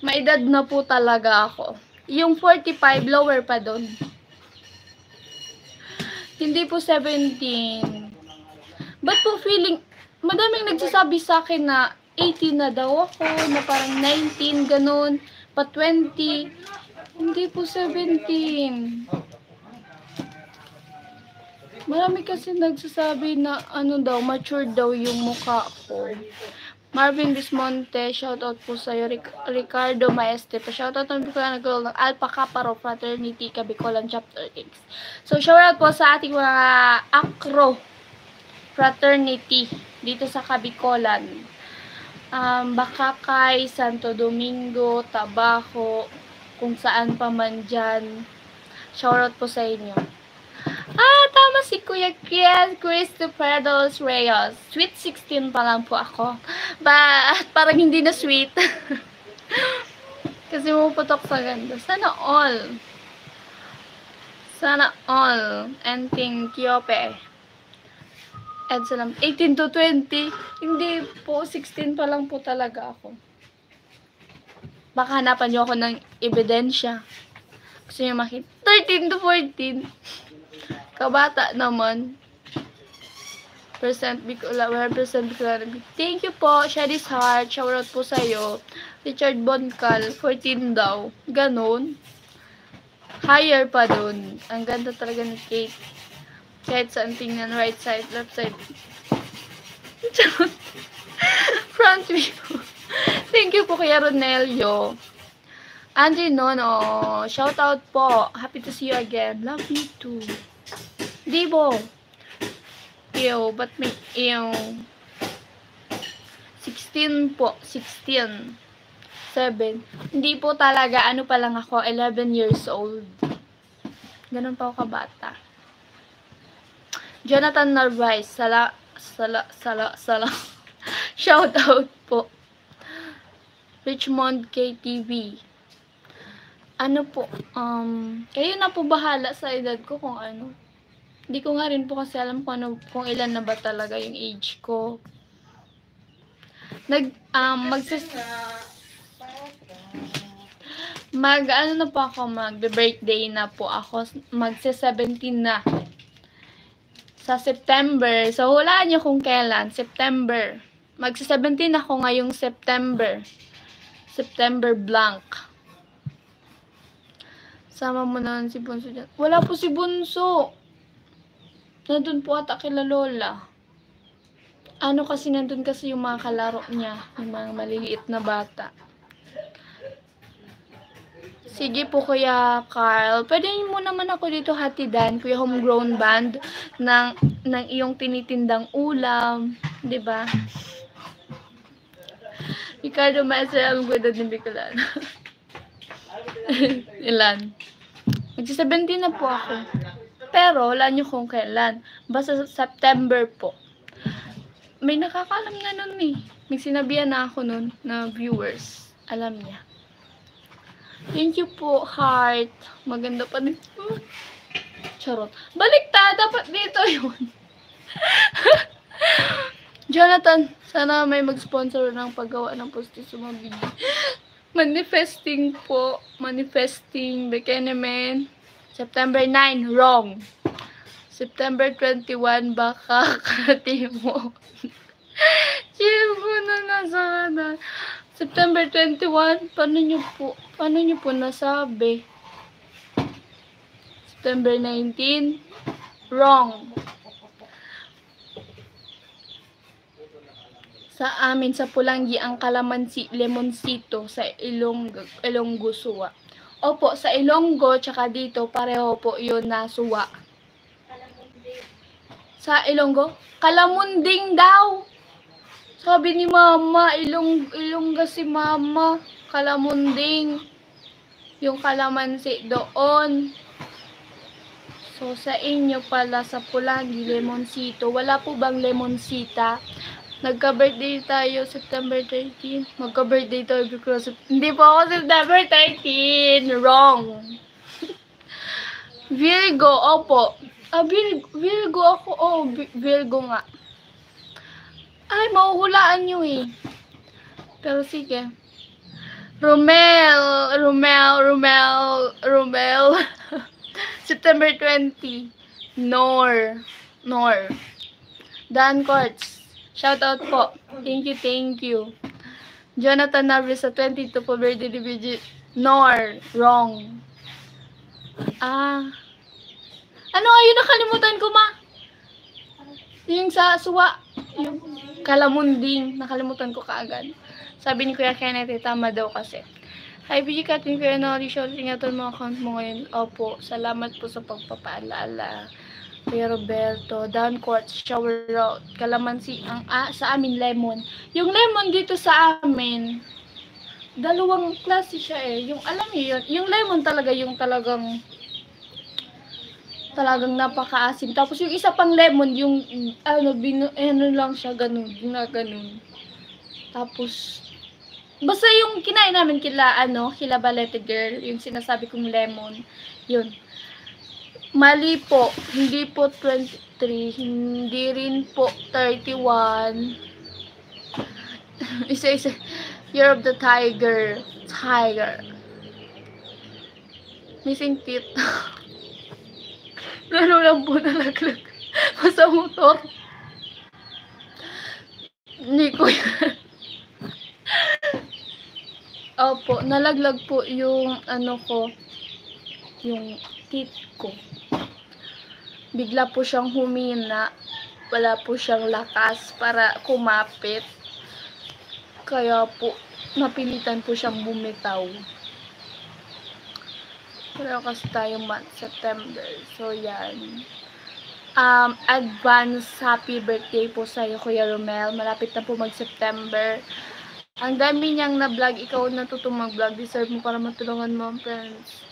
maedad na po talaga ako. Yung 45, lower pa doon. Hindi po 17. Ba't po feeling, madaming nagsasabi sa akin na 18 na daw ako, na parang 19, ganun, pa 20. Hindi po 17. Marami kasi nagsasabi na ano daw, mature daw yung mukha ko. Marvin Bismonte, shoutout po sa'yo. Ricardo Maestre, pa shoutout naman po na girl ng Alpha Kappa Rho Fraternity, Kabicolan Chapter X. So, shoutout po sa ating mga acro fraternity dito sa Kabicolan. Bakakay, Santo Domingo, Tabaco, kung saan pa man dyan. Shoutout po sa inyo. Tama si Kuya Christopher Dos Reyes. Sweet 16 pa lang po ako. Parang hindi na sweet. Kasi puputok sa ganda. Sana all. Sana all. And thank you, pe. And salam, 18 to 20. Hindi po, 16 pa lang po talaga ako. Baka hanapan niyo ako ng ebidensya. Gusto niyo makita. 13 to 14. Kabata naman. Percent Bicola, 100% Bicola. Thank you po, Shaddy's Heart. Shoutout po sa'yo. Richard Boncal, 14 daw. Ganon. Higher pa dun. Ang ganda talaga ni Kate. Kahit saan tingnan, right side, left side. Front view. Thank you po Kuya Ronelio. Andre Nono, shoutout po. Happy to see you again. Love you too. Dibo. Ew, ba't may ew? 16 po. 16. 7. Hindi po talaga, ano pa lang ako, 11 years old. Ganun pa ako kabata. Jonathan Narvaez, sala. Shoutout po. Richmond KTV. Ano po, kayo na po bahala sa edad ko kung ano. Hindi ko nga rin po kasi alam kung ano, kung ilan na ba talaga yung age ko. Ano na po ako, mag-birthday na po ako, magse-17 na. Sa September, so hulaan nyo kung kailan, September. Magse-17 ako ngayong September. September blank. Sama mo na si Bunso dyan. Wala po si Bunso. Nandun po ata kila Lola. Ano kasi nandun kasi yung mga kalaro niya. Yung mga maliliit na bata. Sige po Kuya Carl. Pwede mo naman ako dito hatidan, Kuya Homegrown Band, ng iyong tinitindang ulam. Diba? Ricardo Maestre, alam ko din Bicolan. Ilan? Magsi-17 na po ako. Pero, wala nyo kung kailan. Basta September po. May nakakalam na nun eh. May sinabihan na ako nun na viewers. Alam niya. Thank you po, heart. Maganda pa din. Charot. Baliktad. Dapat dito yun. Jonathan, sana may mag-sponsor ng paggawa ng postis sa mga video. Manifesting po. Manifesting. Bekenemen. September 9, wrong. September 21, baka katimo. Chibo na nasa kanan. September 21, paano nyo po nasabi? September 19, wrong. Sa amin, sa Pulanggi, ang kalamansi, lemoncito, sa Ilonggo, Suwa. Opo, sa Ilonggo, tsaka dito, pareho po yun na suwa. Sa Ilonggo? Kalamunding daw! Sabi ni Mama, Ilongga si Mama. Kalamunding. Yung kalamansi doon. So, sa inyo pala, sa Pulanggi, lemoncito. Wala po bang lemonsita? Nagka-birthday tayo September 13. Magka-birthday tayo because hindi po ako September 13. Wrong. Virgo, opo. Virgo ako. Oh, Virgo nga. Ay, mahuhulaan nyo eh. Pero sige. Romel. September 20. Nor. Dan Courts. Shoutout po. Thank you. Jonathan Narvis sa 22 po birthday ni BG. Nor. Wrong. Ano ayun, nakalimutan ko, ma? Yung sa suwa. Yung kalamunding. Nakalimutan ko kaagad. Sabi ni Kuya Kenneth, tama daw kasi. Hi, BG Katin, Kuya Nori. Shoutout, ingatan mo account mo ngayon. Opo. Salamat po sa pagpapaalala. Kuya Roberto, down court, shower out, kalamansi, sa amin lemon. Yung lemon dito sa amin, dalawang klase siya eh. Yung alam niyo yun, yung lemon talaga yung talagang napakaasim. Tapos yung isa pang lemon, yung ano lang siya, ganun. Tapos, basta yung kinain namin kila Balete Girl, yung sinasabi kong lemon, yun. Mali po, hindi po 23, hindi rin po 31. Isa. Year of the Tiger. Missing teeth. Lalo lang po nalaglag. Sa motor. Hindi ko yan. Opo, nalaglag po yung yung teeth ko. Bigla po siyang humina. Wala po siyang lakas para kumapit. Kaya po, napilitan po siyang bumitaw. Pero kasi tayo September. So, yan. Advance happy birthday po sa'yo, Kuya Romel. Malapit na po mag-September. Ang dami niyang na-vlog. Ikaw natutong mag-vlog. Deserve mo para matulungan mo ang friends.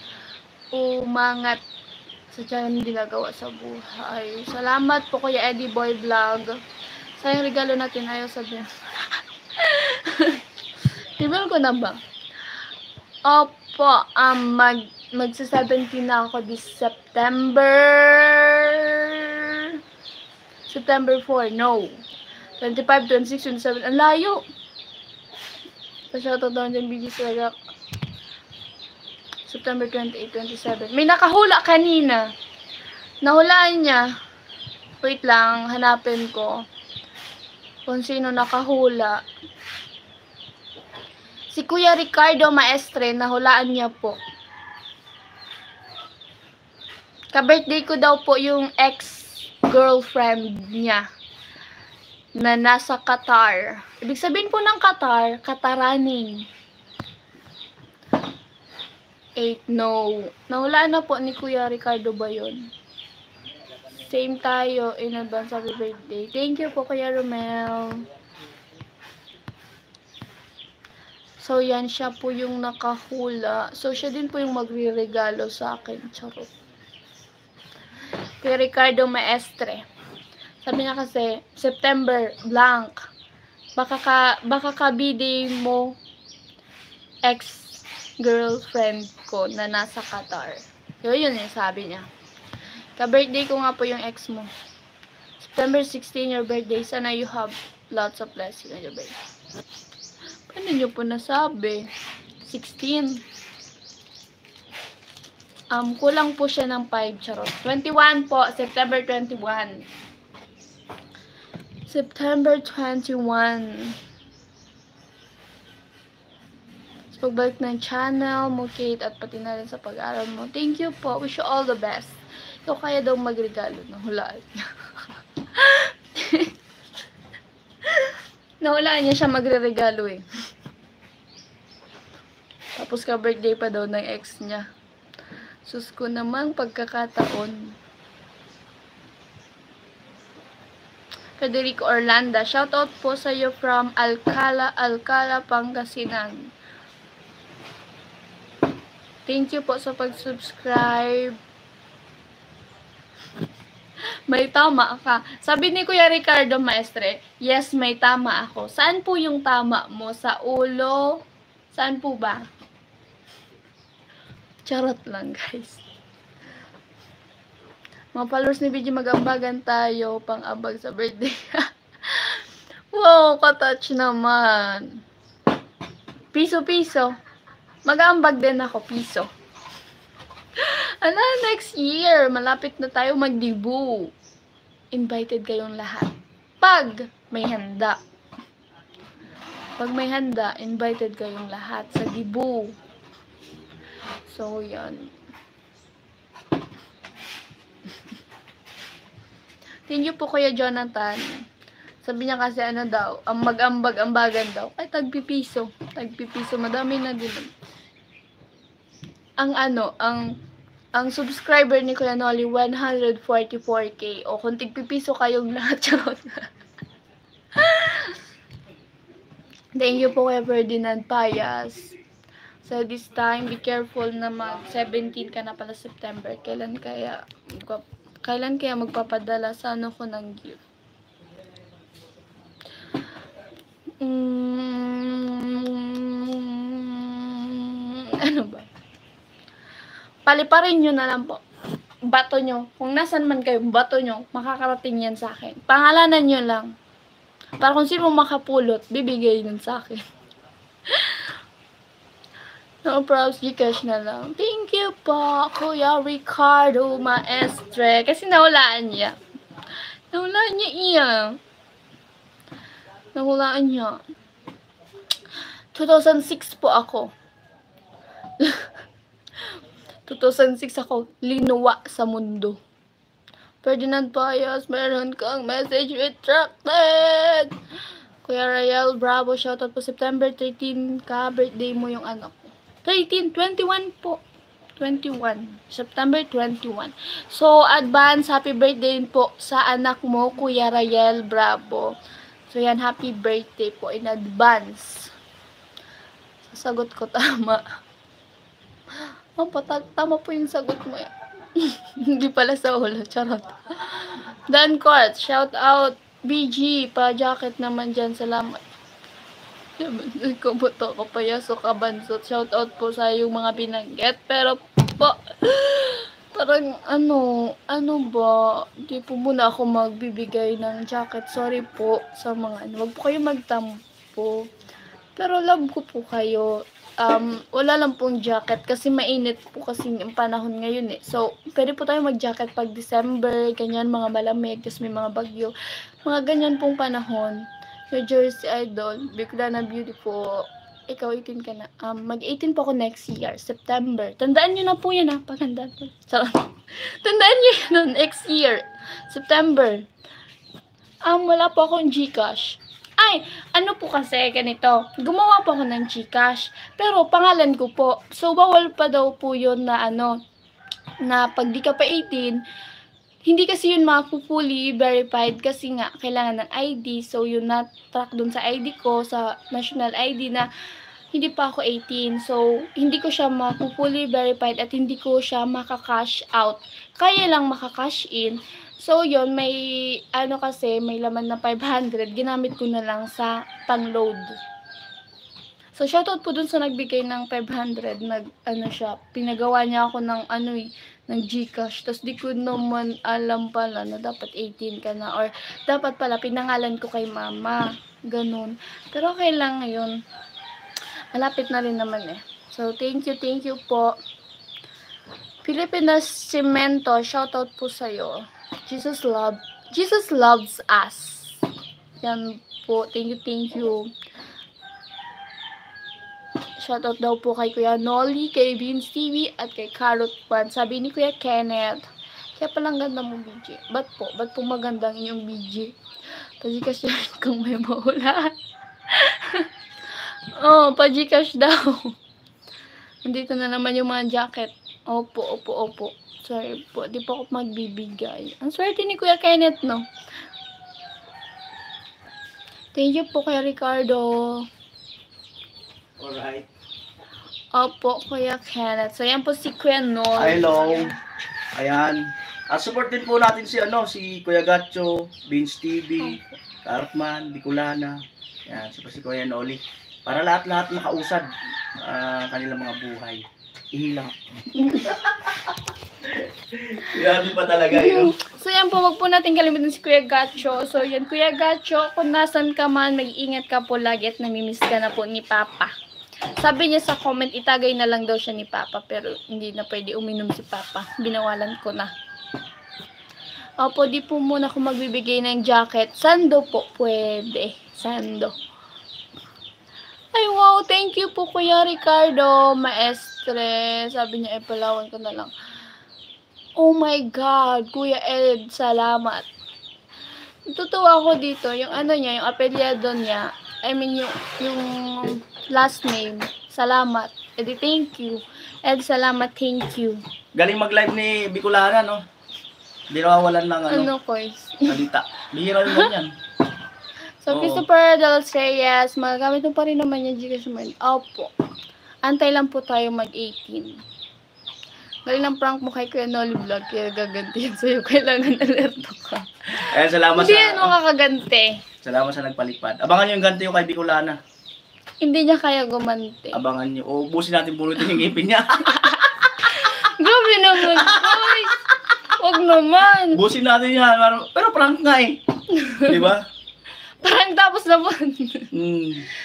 Umangat sa channel ginagawa sa buhay. Salamat po, Kuya Eddie Boy Vlog. Sayang regalo natin. Ayaw sabihin. Reveal ko na ba? Opo, magsa-17 na ako this September 4, no. 25, 26, 27, ang layo. Pa-shoutout down dyan, BG Swagak. September 28, 27. May nakahula kanina. Nahulaan niya. Wait lang, hanapin ko kung sino nakahula. Si Kuya Ricardo Maestre, nahulaan niya po. Ka-birthday ko daw po yung ex-girlfriend niya na nasa Qatar. Ibig sabihin po ng Qatar, Qataraning. 8, no. Nahulaan na po ni Kuya Ricardo ba yun? Same tayo in advance happy birthday. Thank you po, Kuya Romel. So, yan siya po yung nakahula. So, siya din po yung magre-regalo sa akin. Charot. Kuya Ricardo Maestre. Sabi niya kasi, September, blank. Baka ka-birthday mo ex-girlfriend ko na nasa Qatar. Yun yung sabi niya. Ka-birthday ko nga po yung ex mo. September 16, your birthday. Sana you have lots of blessings on your birthday. Paano nyo po nasabi? 16. Kulang po siya ng 5, charot. 21 po, September 21. September 21. Pagbalik ng channel mo, Kate, at pati na rin sa pag-aaral mo. Thank you po. Wish you all the best. Ikaw kaya daw magregalo ng hulaan niya. Nahulaan niya siya magre-regalo eh. Tapos ka-birthday pa daw ng ex niya. Sus ko namang pagkakataon. Federico Orlando. Shoutout po sa iyo from Alcala, Pangasinan. Thank you po sa pag-subscribe. May tama ka. Sabi ni Kuya Ricardo Maestre, yes, may tama ako. Saan po yung tama mo? Sa ulo? Saan po ba? Charot lang, guys. Mga followers ni BG, mag-ambagan tayo pang-abag sa birthday. Wow, katouch naman. Piso-piso. Mag-aambag din ako, piso. Ano, next year, malapit na tayo mag-debut. Invited kayong lahat. Pag may handa. Pag may handa, invited kayong lahat sa debut. So, yan. Thank you po, Kuya Jonathan. Sabi niya kasi ano daw, ang mag-ambag-ambagan daw. Ay, tagpipiso. Tagpipiso, madami na din. Ang subscriber ni Kuya Noli, 144k. O, kung tigpipiso kayong lahat, charot. Thank you po, Kuya Ferdinand Payas. So, this time, be careful na mag-17 ka na pala September. Kailan kaya magpapadala sa ano ko ng gift? Ano ba? Paliparin nyo na lang po. Bato nyo. Kung nasan man kayo, bato nyo. Makakarating yan sa akin. Pangalanan nyo lang. Para kung sino makapulot, bibigay nun sa akin. No props, Gcash na lang. Thank you po, Kuya Ricardo Maestre. Kasi nahulaan niya. Nahulaan niya iya. Nahulaan niya. 2006 po ako. 2006 ako, linuwa sa mundo. Ferdinand Payas, meron kang message retracted. Kuya Rael Bravo, shoutout po. September 13 ka, birthday mo yung anak ko. 21 po. 21. September 21. So, advance happy birthday po sa anak mo, Kuya Rael Bravo. So, yan, happy birthday po in advance. Sasagot ko tama. Oh, tama po yung sagot mo. Hindi pala sa ulo, charot. Dan Court, shout out. BG, pa-jacket naman dyan, salamat. Kubuto ko pa yaso kabansot. Shout out po sa yung mga binanggit. Pero po, parang ano ba, di po muna ako magbibigay ng jacket. Sorry po sa mga wag po kayo magtampo. Pero love ko po kayo. Wala lang pong jacket kasi mainit po kasi yung panahon ngayon eh. So, pwede po tayo mag-jacket pag December, ganyan, mga malamig, tapos may mga bagyo. Mga ganyan pong panahon. Your Jersey Idol, Bigla na Beautiful. Ikaw, 18 ka na. Mag-18 po ako next year, September. Tandaan nyo na po yan ha, pagandaan po. Tandaan nyo yan next year, September. Wala po akong Gcash. Ay, ano po kasi, ganito. Gumawa po ako ng Gcash. Pero, pangalan ko po. So, bawal pa daw po yun na na pag di ka pa 18, hindi kasi yun fully verified kasi nga, kailangan ng ID. So, yun na-track dun sa ID ko, sa national ID na hindi pa ako 18. So, hindi ko siya fully verified at hindi ko siya maka-cash out. Kaya lang maka-cash in. So, yun, may, kasi, may laman na 500. Ginamit ko na lang sa pang-load. So, shoutout po dun sa nagbigay ng 500. Pinagawa niya ako ng, ng Gcash. Tapos, di ko naman alam pala na dapat 18 ka na. Or, dapat pala, pinangalan ko kay mama. Ganun. Pero, okay lang ngayon. Malapit na rin naman eh. So, thank you po. Pilipinas Cemento, shoutout po sa'yo. Jesus loves us. Yan po. Thank you. Shoutout daw po kay Kuya Noli, kay Beans TV, at kay Carrot Pan. Sabi ni Kuya Kenneth, kaya palang ganda mo, BJ. Ba't po magandang inyong BJ? Pa-Gcash yan kung may maulan. Pa-Gcash daw. Nandito na naman yung mga jacket. Opo. Sorry po, di po ako magbibigay. Ang swerte ni Kuya Kenneth, no? Thank you po, Kuya Ricardo. Alright. Opo, Kuya Kenneth. So, yan po si Kuya Nol. Hello. Ayan. Support din po natin si Kuya Gacho, Beans TV, Cartman, Bicolana. Ayan, si Kuya Noli. Para lahat-lahat makausad kanilang mga buhay. Ihilang. Grabe pa talaga yun. So, yan po, wag po natin kalimutan si Kuya Gacho. So, yan, Kuya Gacho, kung nasan ka man, mag-iingat ka po lagi at namimiss ka na po ni Papa. Sabi niya sa comment, itagay na lang daw siya ni Papa, pero hindi na pwede uminom si Papa. Binawalan ko na. Opo, di po muna ako magbibigay ng jacket. Sando po, pwede. Sando. Ay, wow, thank you po, Kuya Ricardo, maestre. Sabi niya, palawan ko na lang. Oh my God, Kuya Ed, salamat. Natutuwa ako dito, yung ano niya, yung apelyado niya, I mean, yung last name, salamat. Edi, thank you. Ed, salamat, thank you. Galing mag-live ni Bicolana, no? Hindi nawawalan ng Ano, Koys? salita. Bihira rin yan. So, Oo. Christopher Del Reyes, magagamit mo pa rin naman yung Gcash mo. Opo. Antay lang po tayo mag-18. Galing ng prank mo kay Kuya Nolly Vlog, kaya gagantihan sa'yo. Kailangan alerto ka. Ayan, salamat Hindi sa... yan makakaganti. Salamat sa nagpalipad. Abangan nyo yung ganti yung kay Bicolana. Hindi niya kaya gumanti. Abangan nyo. O, ubusin natin bunutin yung ngipin niya. Grabe naman, guys. Huwag naman. Ubusin natin yan. Pero prank nga eh. Di ba? Parang tapos naman.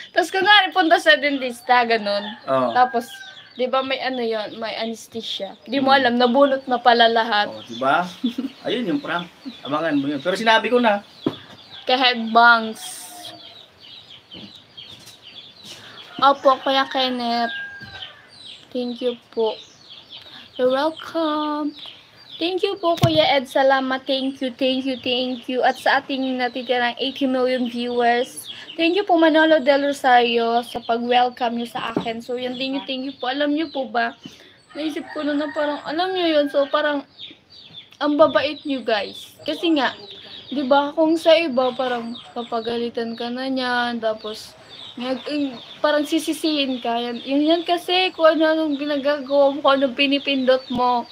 Tapos kunwari punta sa dentista, ganun. Oo. Tapos, di ba may ano yon, may anesthesia. Di mo alam, nabunot na pala lahat. Oh, di ba? Ayun yung prank. Abangan mo yun. Pero sinabi ko na. Ka-headbangs. Opo, Kuya Kenneth. Thank you po. You're welcome. Thank you po, Kuya Ed. Salamat. Thank you, thank you, thank you. At sa ating natitirang 80 million viewers, thank you po, Manolo Del Rosario, sa pag-welcome nyo sa akin. So, yan, thank you po. Alam nyo po ba, naisip ko na parang, alam nyo yun, so parang, ang babait nyo guys. Kasi nga, di ba, kung sa iba, parang papagalitan ka na niyan, tapos, parang sisisihin ka. Yan kasi, kung ano ginagagawa mo, kung anong pinipindot mo.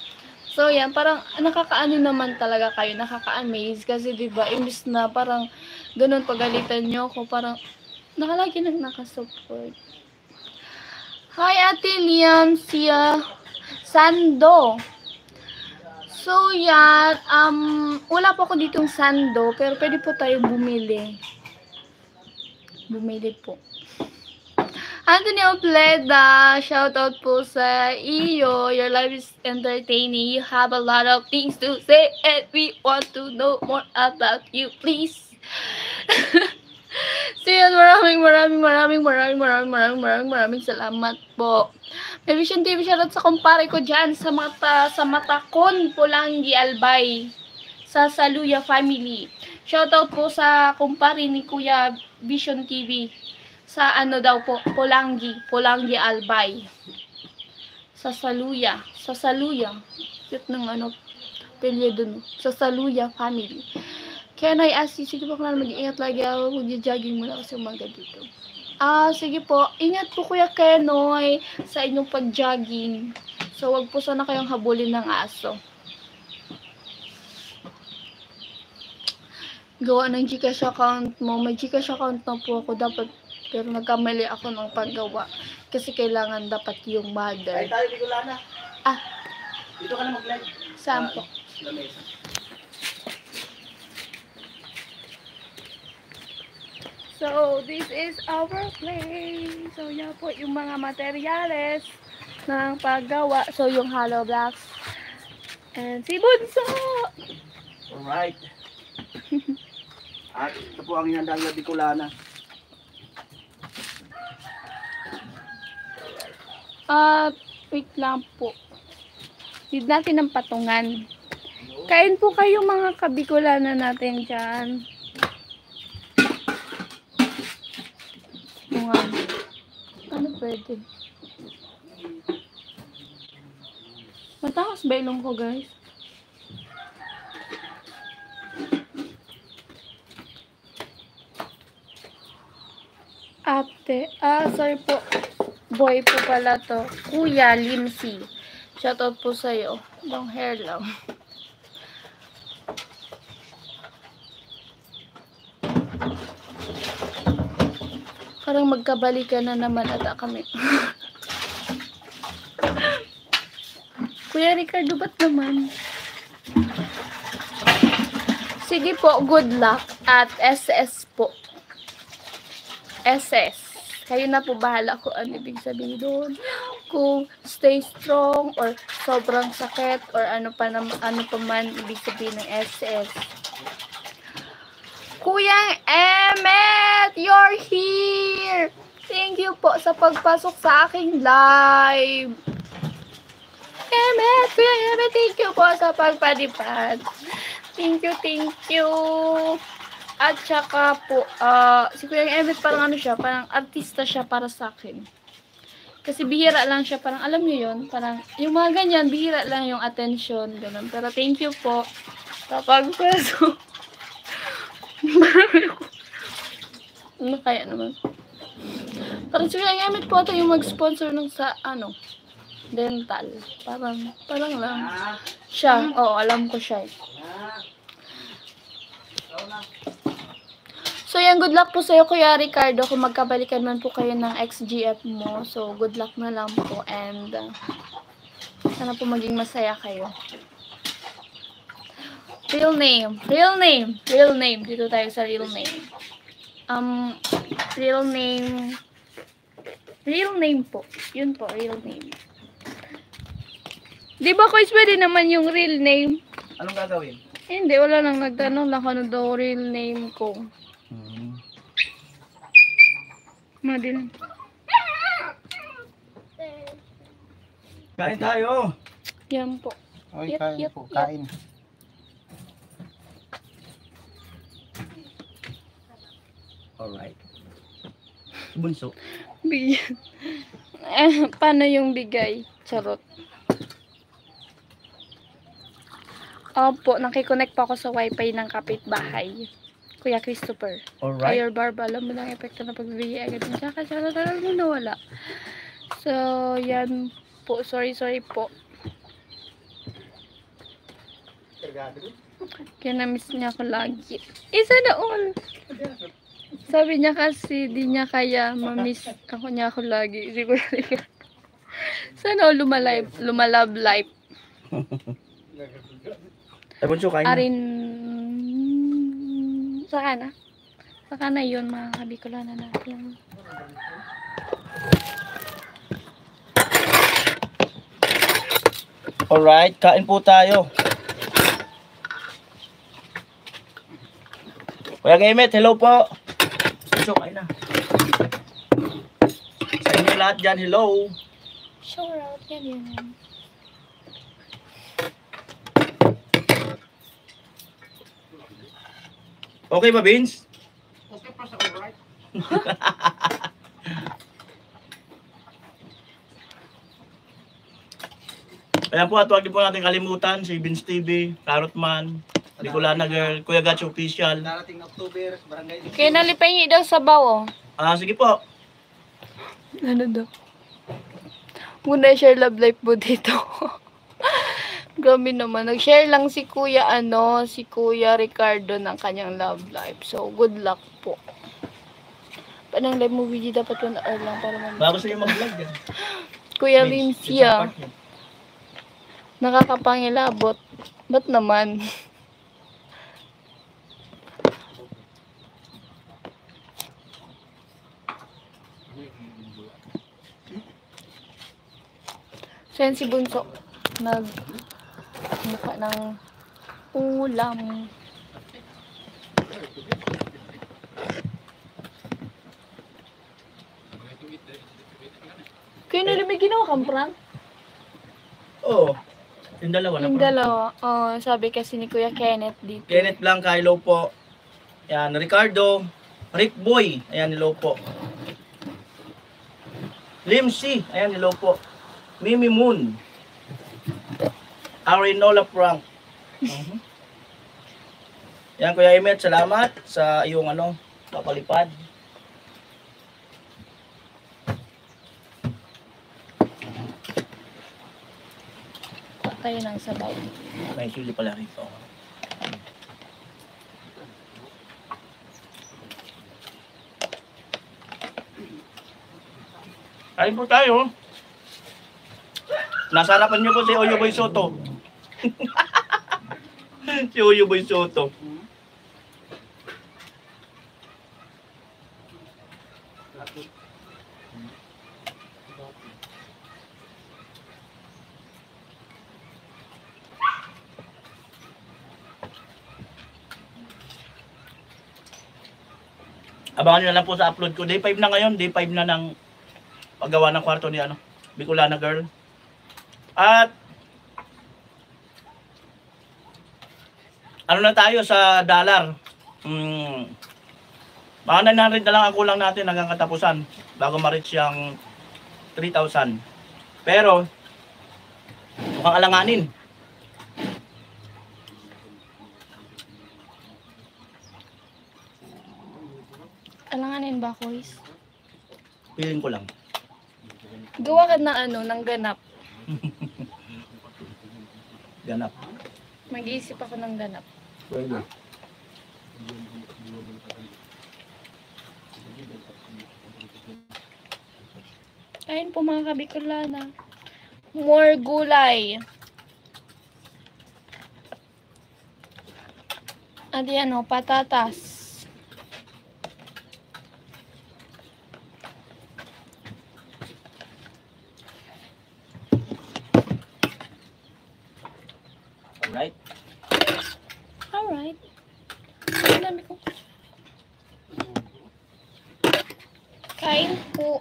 So, yan, parang nakakaano naman talaga kayo, nakaka-amaze. Kasi, di ba, imbis na parang ganun pagalitan nyo ako, parang nakalagi nang nakasupport. Hi, Ate Liam, siya Sando. So, yan, wala po ako ditong Sando, pero pwede po tayo bumili. Bumili po. Anthony Opleda, shout out po sa iyo. Your life is entertaining. You have a lot of things to say and we want to know more about you, please. So yan, maraming salamat po. May Vision TV, shoutout sa kumpare ko dyan sa Matakon, Pulangi, Albay. Sa Saluya family. Shoutout po sa kumpare ni Kuya Vision TV. Sa ano daw po, Pulangi Albay. Sa Saluya. Cute ng ano, pilye dun. Sa Saluya family. Can I ask you, sige po kung mag-iingat lagi ako, mag-jogging muna kasi umaga dito. Sige po, ingat po Kuya Kenoy sa inyong pag-jogging. So, wag po sana kayong habulin ng aso. Gawa ng Gcash account mo. May Gcash account na po ako dapat. Pero nagkamali ako ng paggawa. Kasi kailangan dapat yung mother. Ay, tayo Bicolana. Dito ka na mag-live. Saan po? Lamesa. So, this is our place. So, yan po yung mga materyales ng paggawa. So, yung hollow blocks. And si Bunso! Alright. At ito po ang hinandang na Bicolana. Wait lang po. Need natin ng patungan. Kain po kayo mga kabicolana natin dyan. Patungan. Ano pwede? Matakas ba ilong ko, guys? Ate, sorry po. Boy po pala to. Kuya Limsi. Shoutout po sa'yo. Long hair lang. Parang magkabalikan na naman ata kami. Kuya Ricardo, ba't naman? Sige po, good luck at SS po. SS. Kayo na po bahala kung ano ibig sabihin doon. Kung stay strong or sobrang sakit or ano pa man ibig sabihin ng SS. Kuyang Emmet, you're here! Thank you po sa pagpasok sa aking live. Emmet, Kuyang Emmet, thank you po sa pagpadipad. Thank you. At saka po, si Kuyang Emmet parang ano siya, parang artista siya para sa akin. Kasi bihira lang siya, parang alam niyo yun, parang yung mga ganyan, bihira lang yung attention, ganun. Pero thank you po sa pagpasok. Ano kaya naman? Parang si Kuyang Emmet po ito yung mag-sponsor ng sa, dental. Parang lang. Siya, alam ko siya. So, yan, good luck po sa'yo, Kuya Ricardo, kung magkabalikan man po kayo ng XGF mo. So, good luck na lang po, and sana po maging masaya kayo. Real name. Dito tayo sa real name. Real name po. Yun po, real name. Di ba, Kois, pwede naman yung real name? Anong gagawin? Hindi, wala nang nagtanong lang ano daw real name ko. Madin. Kain tayo. Yan po. Oy, Yep, kain yep, po, yep. kain. Alright. Bunso. Bigyan. Paano yung bigay? Charot. Opo, nakikonnect pa ako sa wifi ng kapitbahay. Kuya Christopher. Alright. Ayor Barba, alam mo ng epekto na pagbibigay agad ng tsaka talagang mo nawala. So, yan po. Sorry po. Kaya na-miss niya ako lagi. Isa na all. Sabi niya kasi, di niya kaya ma-miss ako lagi. Hindi ko sana all lumalab life. Ay, Bunso, kain na. Arin, saka na yun, mga kabikulan na natin. Alright, kain po tayo. Kuya Emmet, hello po. Bunso, kain na. Sa inyo lahat dyan, hello. Sure out yan yun. Okay ba, Vince? Okay pa sa alright. Ayan po, at huwag po natin kalimutan si Vince TV, Carrotman, Bicolana Girl, Kuya Gacho Official. Darating na October, barangay. Kaya nalipahingi daw sa bawo. Sige po. Ano daw? Muna share love life po dito. Grabe naman. Nag-share lang si Kuya Ricardo ng kanyang love life. So, good luck po. Panang live movie di dapat 1 hour lang para Bago sa'yo mag-vlog yan. Kuya Vince, Lindsay, sa part niya. nakakapangilabot. Ba't naman? So, yan si Bunso. Mukha ng ulam. Kaya nila may ginawa kang prank? Oo. Yung dalawa na Yung po. dalawa. Sabi kasi ni Kuya Kenneth dito. Kenneth Blanca, hello po. Ayan, Ricardo. Rick Boy, ayan, hello po. Limsi, ayan, hello po. Mimi Moon. Arinola Frank. Yan, Kuya Emmet, salamat sa iyong papalipad. Tayo ng sabaw. May sili pala rito. Kain po tayo. Nasa harapan niyo po si Oyo Boy Soto. Si Oyo Boy Soto. Abangan nyo na lang po sa upload ko. Day 5 na ngayon. Day 5 na ng paggawa ng kwarto ni ano, Bicolana Girl. At ano na tayo sa dollar? Mga 900 na lang ang kulang natin hanggang katapusan bago ma-reach yung 3,000. Pero mukhang alanganin. Alanganin ba, Kois? Feeling ko lang. Gawa ka ng ano, ng ganap. Ganap. Mag-iisip ako ng ganap. Pwede. Ayun po mga kabicolana. More gulay. At yan o, patatas. Alright? Alright. Ang dami ko. Kain po.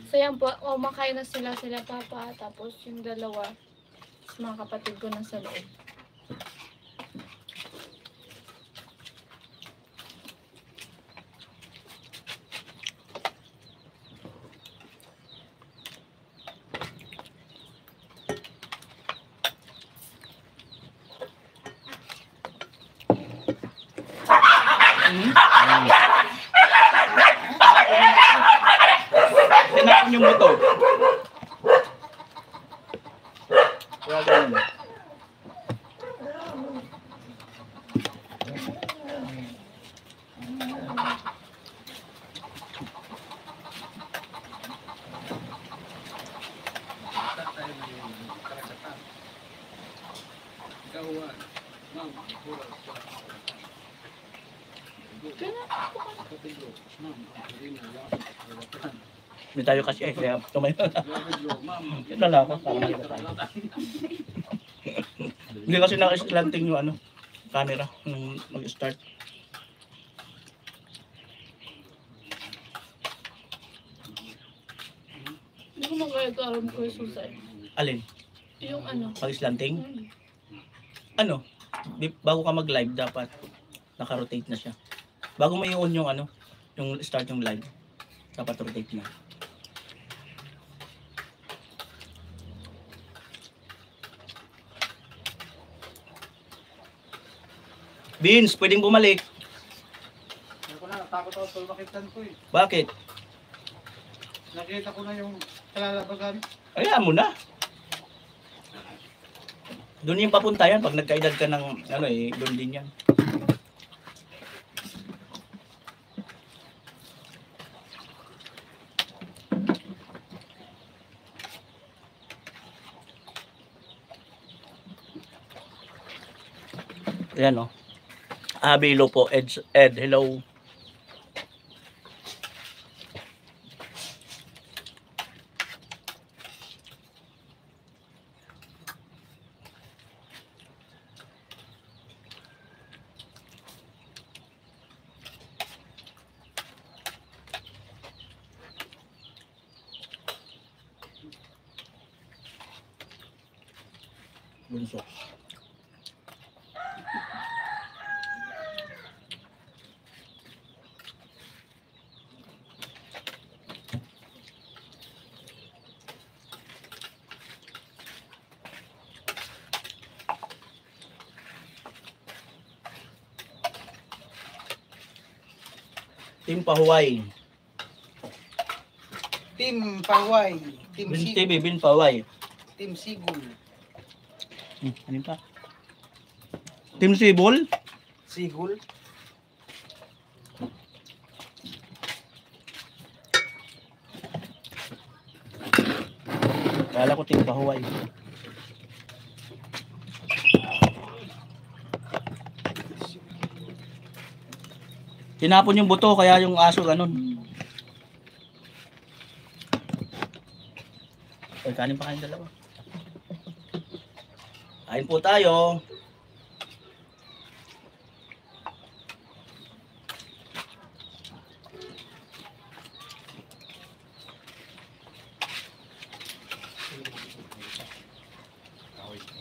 So yan po, makain na sila papa, tapos yung dalawa, mga kapatid ko na sa loob. Tinapon yung buto. Kaya ganun. Hindi tayo kasi kaya tumayo na. Ito na ako. Hindi kasi naka-slanting yung ano, camera nung mag-start. Hindi ko magkakaroon ko yung susay. Alin? Yung ano. Pag-slanting? Ano? Bago ka mag-live dapat naka-rotate na siya. Bago mo i-on yung ano, yung start yung live, dapat rotate na. Beans, pwedeng bumalik. Ako na, natakot ako sa makitan ko eh. Bakit? Nakita ko na yung kalalabagan. Ayan mo na. Doon yung papunta yan. Pag nagkaedad ka ng, ano eh, doon din yan. Ayan o. Hello po, Ed, hello. Bunso. Team Pahuway. Team Paway. Team Bin Sigul. TV, Bin Pahuway. Team Sigul. Ano pa? Team Sibol? Sigul. Kala ko Team Pahuway. Tinapon yung buto, kaya yung aso ganun. Ay, kanin pa kayong dalawa. Kain po tayo.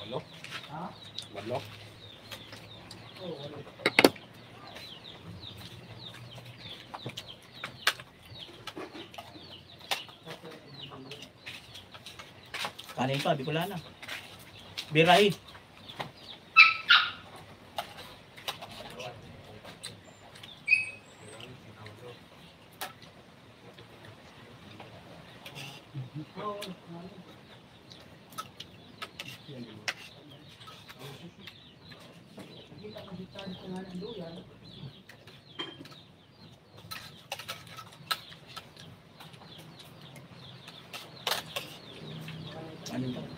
Walok? Ha? Walok? Kanin pa, Bicolana. Biray. Kanin pa.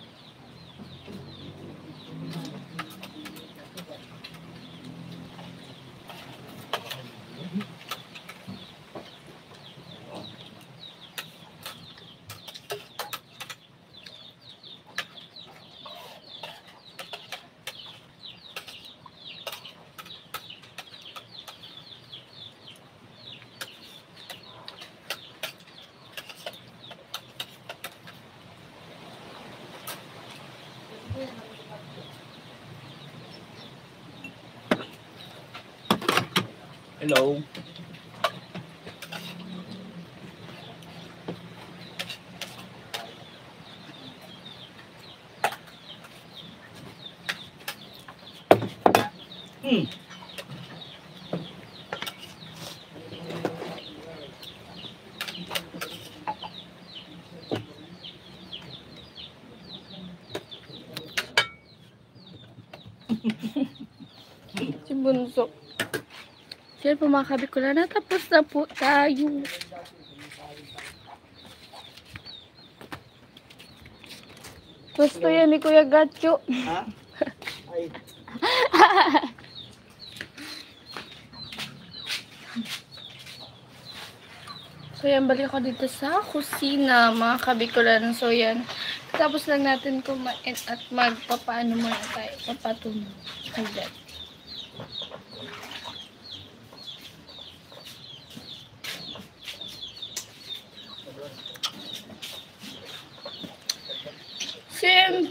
Hello. Hmm. Si Bunso. Yan po mga Kabicolana, tapos na po tayo. Gusto yan ni Kuya Gatcho. Ha? Ay. So yan, balik ako dito sa kusina mga Kabicolana. So yan, tapos lang natin kumain at magpapaano muna tayo. Papatunog. Agad.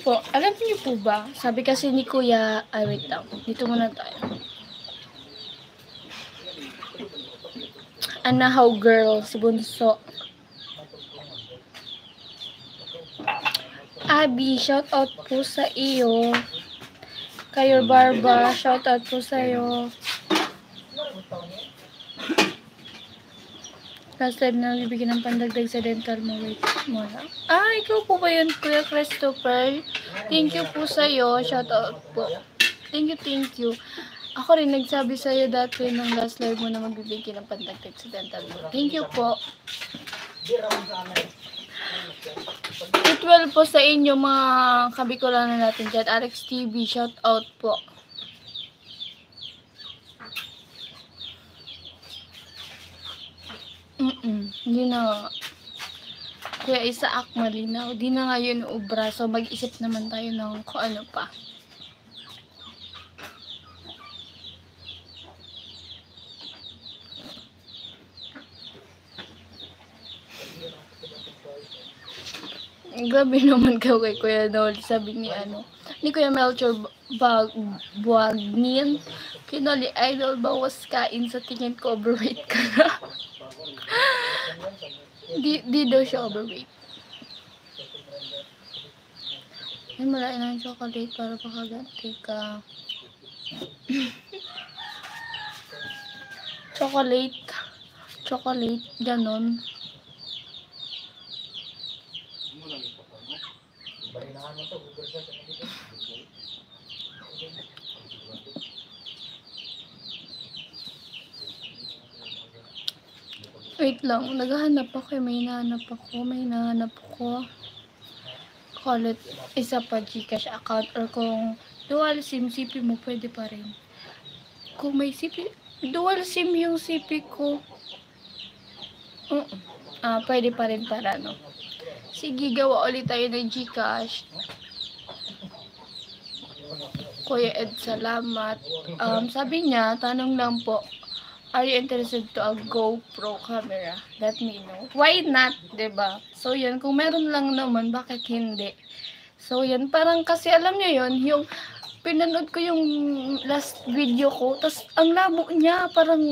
Po, alam niyo po ba? Sabi kasi ni Kuya, ay wait lang. Dito muna tayo. Anahaw girl, si Bunso. Abby, shout out po sa iyo. Kayo Barba, shout out po sa iyo. Last time na bibigyan ng pandagdag sa dental mo. Wait mo lang. Ah, ikaw po ba yun, Kuya Christopher? Thank you po sa'yo. Shout out po. Thank you. Ako rin nagsabi sa'yo dati nung last live mo na magbibigyan ng pandagdag sa dental mo. Thank you po. 12 po sa inyo mga Kabicolana natin dyan. Alex TV, shout out po. Hindi na. Kuya Isaac malinaw. Di na nga yun ubra. So mag-isip naman tayo ng kung ano pa. Grabe naman ka kay Kuya Noli. Sabi ni ni Kuya Melchor Buagnin. Kinoli idol bawas kain sa tingin ko overweight ka na. Di daw siya overweight. Ay, malain na yung chocolate para pakaganti ka. Chocolate, ganon. Wait lang, naghahanap ako. May hinahanap ako. Call it, isa pa Gcash account or kung dual SIM CP mo, pwede pa rin. Kung may CP, Dual SIM yung CP ko. Pwede pa rin para, no? Sige, gawa ulit tayo ng GCash. Kuya Ed, salamat. Sabi niya, tanong lang po, are you interested to a GoPro camera? Let me know. Why not, 'di ba? So, yun, kung meron lang naman, bakit hindi? So, yun, parang kasi alam niyo yun, yung pinanood ko yung last video ko, tas ang labo niya, parang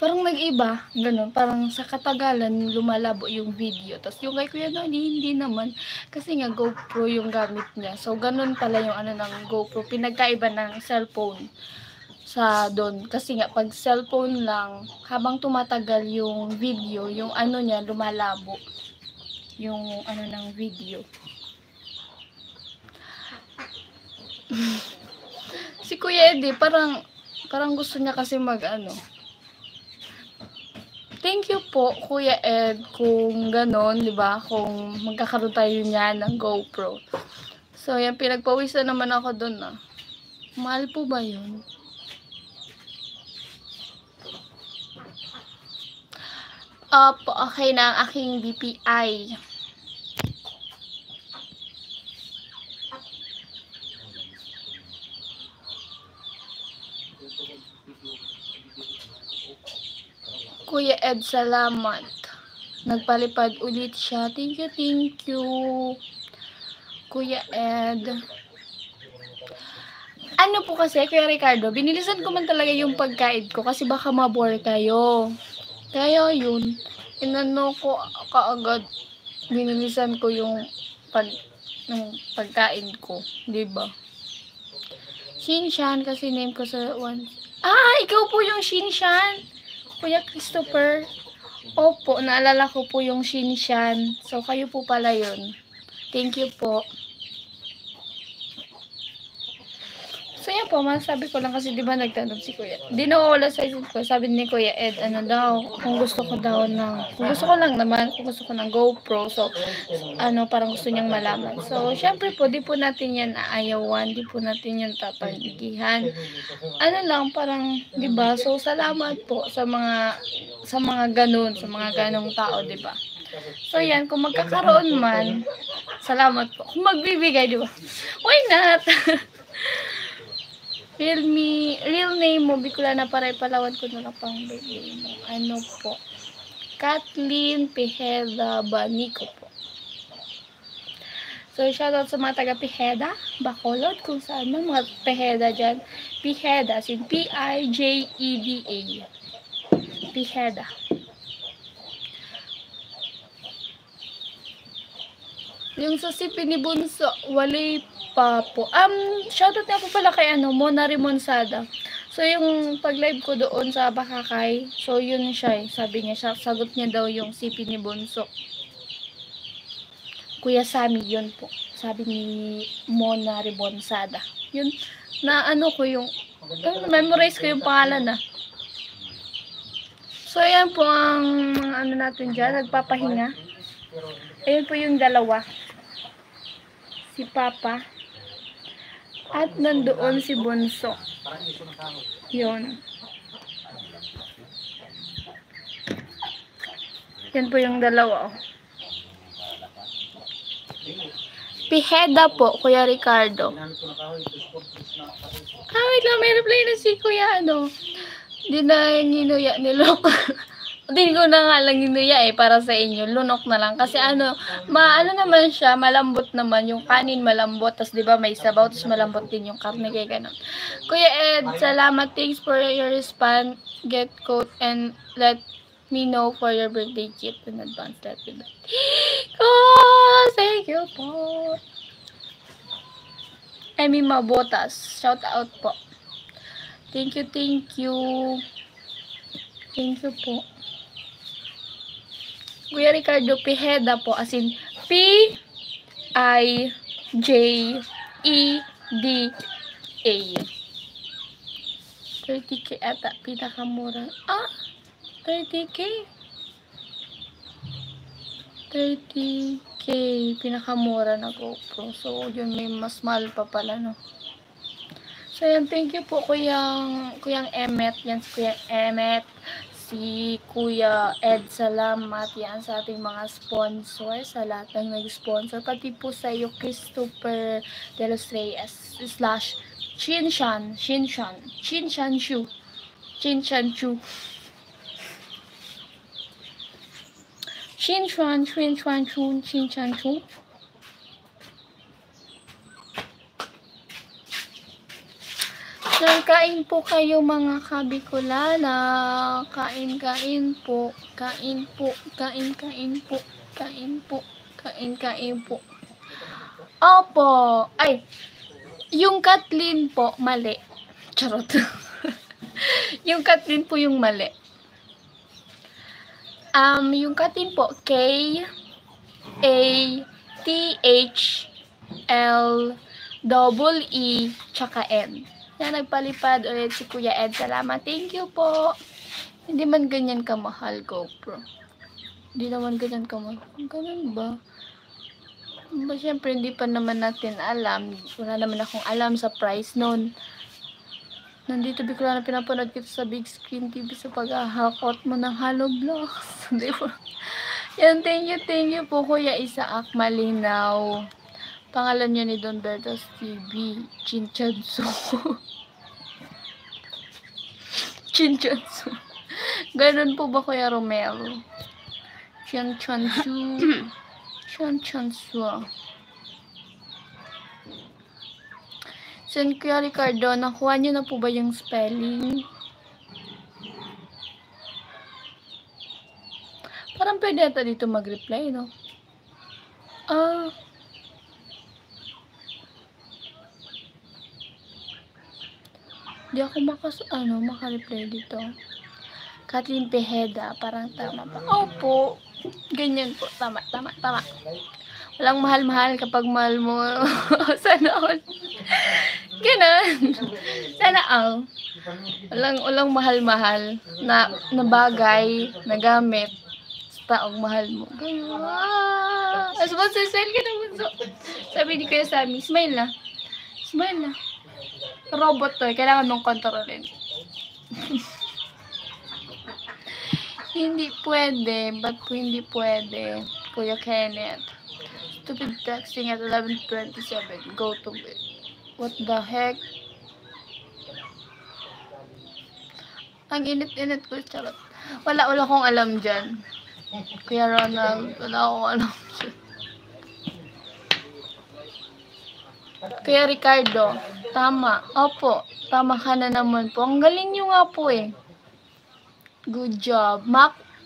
nag-iba, ganun, parang sa katagalan lumalabo yung video. Tapos yung kay Kuya Noni, hindi naman, kasi nga GoPro yung gamit niya. So ganun pala yung ano ng GoPro, pinagkaiba ng cellphone sa doon. Kasi nga pag cellphone lang, habang tumatagal yung video, yung ano niya lumalabo. Yung ano ng video. Si Kuya Eddie, parang gusto niya kasi Thank you po, Kuya Ed, kung ganon, di ba? Kung magkakaroon tayo niya ng GoPro. So, yan, pinagpawisan naman ako dun, ah. Mahal po ba yun? Okay na ang aking BPI. Kuya Ed, salamat. Nagpalipad ulit siya. Thank you. Kuya Ed. Ano po kasi, Kuya Ricardo, binilisan ko man talaga yung pagkain ko kasi baka mabore kayo. Kaya yun, inano ko kaagad, binilisan ko yung pagkain ko, diba? Shinshan, kasi name ko sa one. Ikaw po yung Shinshan! Kuya Christopher. Opo, naalala ko po yung Shinshan. So, kayo po pala yun. Thank you po. So, yan po, masabi ko lang kasi di ba nagtanong si Kuya. Di nawawala sa isip ko. Sabi ni Kuya Ed, ano daw, kung gusto ko lang naman, kung gusto ko ng GoPro. So, parang gusto niyang malaman. So, syempre po, di po natin yan aayawan, di po natin yan tatanggihan. Parang, di ba? So, salamat po sa mga ganong tao, di ba? So, yan, kung magkakaroon man, salamat po. Kung magbibigay, di ba? Why not? Real name mo, Bicolana Paray, Palawan ko na lang pang baby mo. Ano po? Kathleen Piheda Banico po. So, shoutout sa mga taga Piheda, Bacolod, kung saan man mga Piheda dyan. Piheda, sin P-I-J-E-D-A. Piheda. Yung sa sipi ni Bunso, walay pa po. Shoutout nga po pala kay Mona Rimonsada. So, yung pag-live ko doon sa Bakakay, so yun siya sabi niya, sagot niya daw yung sipi ni Bunso. Kuya Sammy, yun po. Sabi ni Mona Rimonsada. Yun, memorize ko yung pangalan So, yan po ang natin dyan, nagpapahinga. Ayun po yung dalawa. Si Papa. At nandoon si Bunso. Yun. Yan po yung dalawa. Piheda po, Kuya Ricardo. Wait lang, may reply na si Kuya, Hindi na ginuya niloko. Hindi ko na nga lang ginuya para sa inyo. Lunok na lang. Kasi naman siya, malambot naman. Yung kanin malambot. Tapos diba may sabaw. Tapos malambot din yung karne. Kaya ganun. Kuya Ed, salamat. Thanks for your response. Get code and let me know for your birthday gift in advance. Thank you po. Emmy Mabotas. Shout out po. Thank you. Thank you po. Kuya Ricardo Piheda po, as in P-I-J-E-D-A. 30K ata, pinakamura. 30K? 30K, pinakamura na GoPro. So, yun, may mas mahal pa pala, So, yan, thank you po, Kuyang Emmet. Yan, si Kuyang Emmet. Si Kuya Ed, salamat yan sa ating mga sponsor, sa lahat ng nag-sponsor. Pati po sa iyo, Christopher De Los Reyes / Chinshan Shu. So, kain po kayo mga kabikulana. Kain po. Kain po. Opo. Ay, yung Kathleen po, mali. Charot. Yung Kathleen po yung mali. Yung Kathleen po, K-A-T-H-L-E-E tsaka N. Na nagpalipad ulit si Kuya Ed. Salamat. Thank you po. Hindi man ganyan kamahal, GoPro. Hindi naman ganyan kamahal. Ganun ba? Siyempre, hindi pa naman natin alam. Wala naman akong alam sa price nun. Nandito bigla na pinapanood kita sa big screen TV sa paghahakot mo ng Halo Vlogs. Di ba? Yan, thank you po, Kuya Isaac Malinaw. Pangalan niya ni Don Bertos TV. Chinchansu. Chinchansu. Ganun po ba, Kuya Romero? Chinchansu. San Kuya Ricardo, nakuha niyo na po ba yung spelling? Parang pwede ata dito mag-reply, no? Di ako maka-reply dito. Kathleen Pejeda, parang tama pa. Opo. Ganyan po. Tama. Walang mahal-mahal kapag mahal mo. Sana all. Ganun. Sana all. Walang mahal-mahal na bagay, na gamit sa taong mahal mo. Ganun. Smile ka naman. Sabi ni Kuya Sammy, smile na. Robot to, kailangan mong kontrolin. Hindi pwede. Ba't po hindi pwede? Kuya Kenneth. Stupid texting at 11:27. Go to bed. What the heck? Ang init-init ko, charot. Wala akong alam dyan. Kuya Ronald, wala akong alam dyan. Kuya Ricardo, tama. Opo, tama ka na naman po. Ang galing nyo nga po eh. Good job.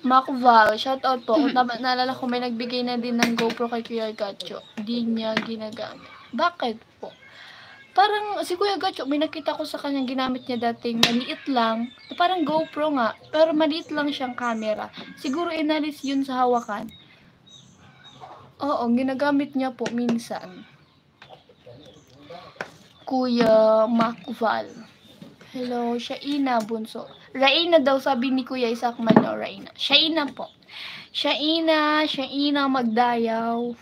Macval, shout out po. Kung tama, naalala ko may nagbigay na din ng GoPro kay Kuya Gacho. Di niya ginagamit. Bakit po? Parang si Kuya Gacho, may nakita ko sa kanyang ginamit niya dating maliit lang. Parang GoPro nga, pero maliit lang siyang camera. Siguro inalis yun sa hawakan. Oo, ginagamit niya po minsan. Kuya Macval. Hello, Shaina Bunso. Raina daw sabi ni Kuya Isaac Mano, Raina. Shaina po. Shaina Magdayaw.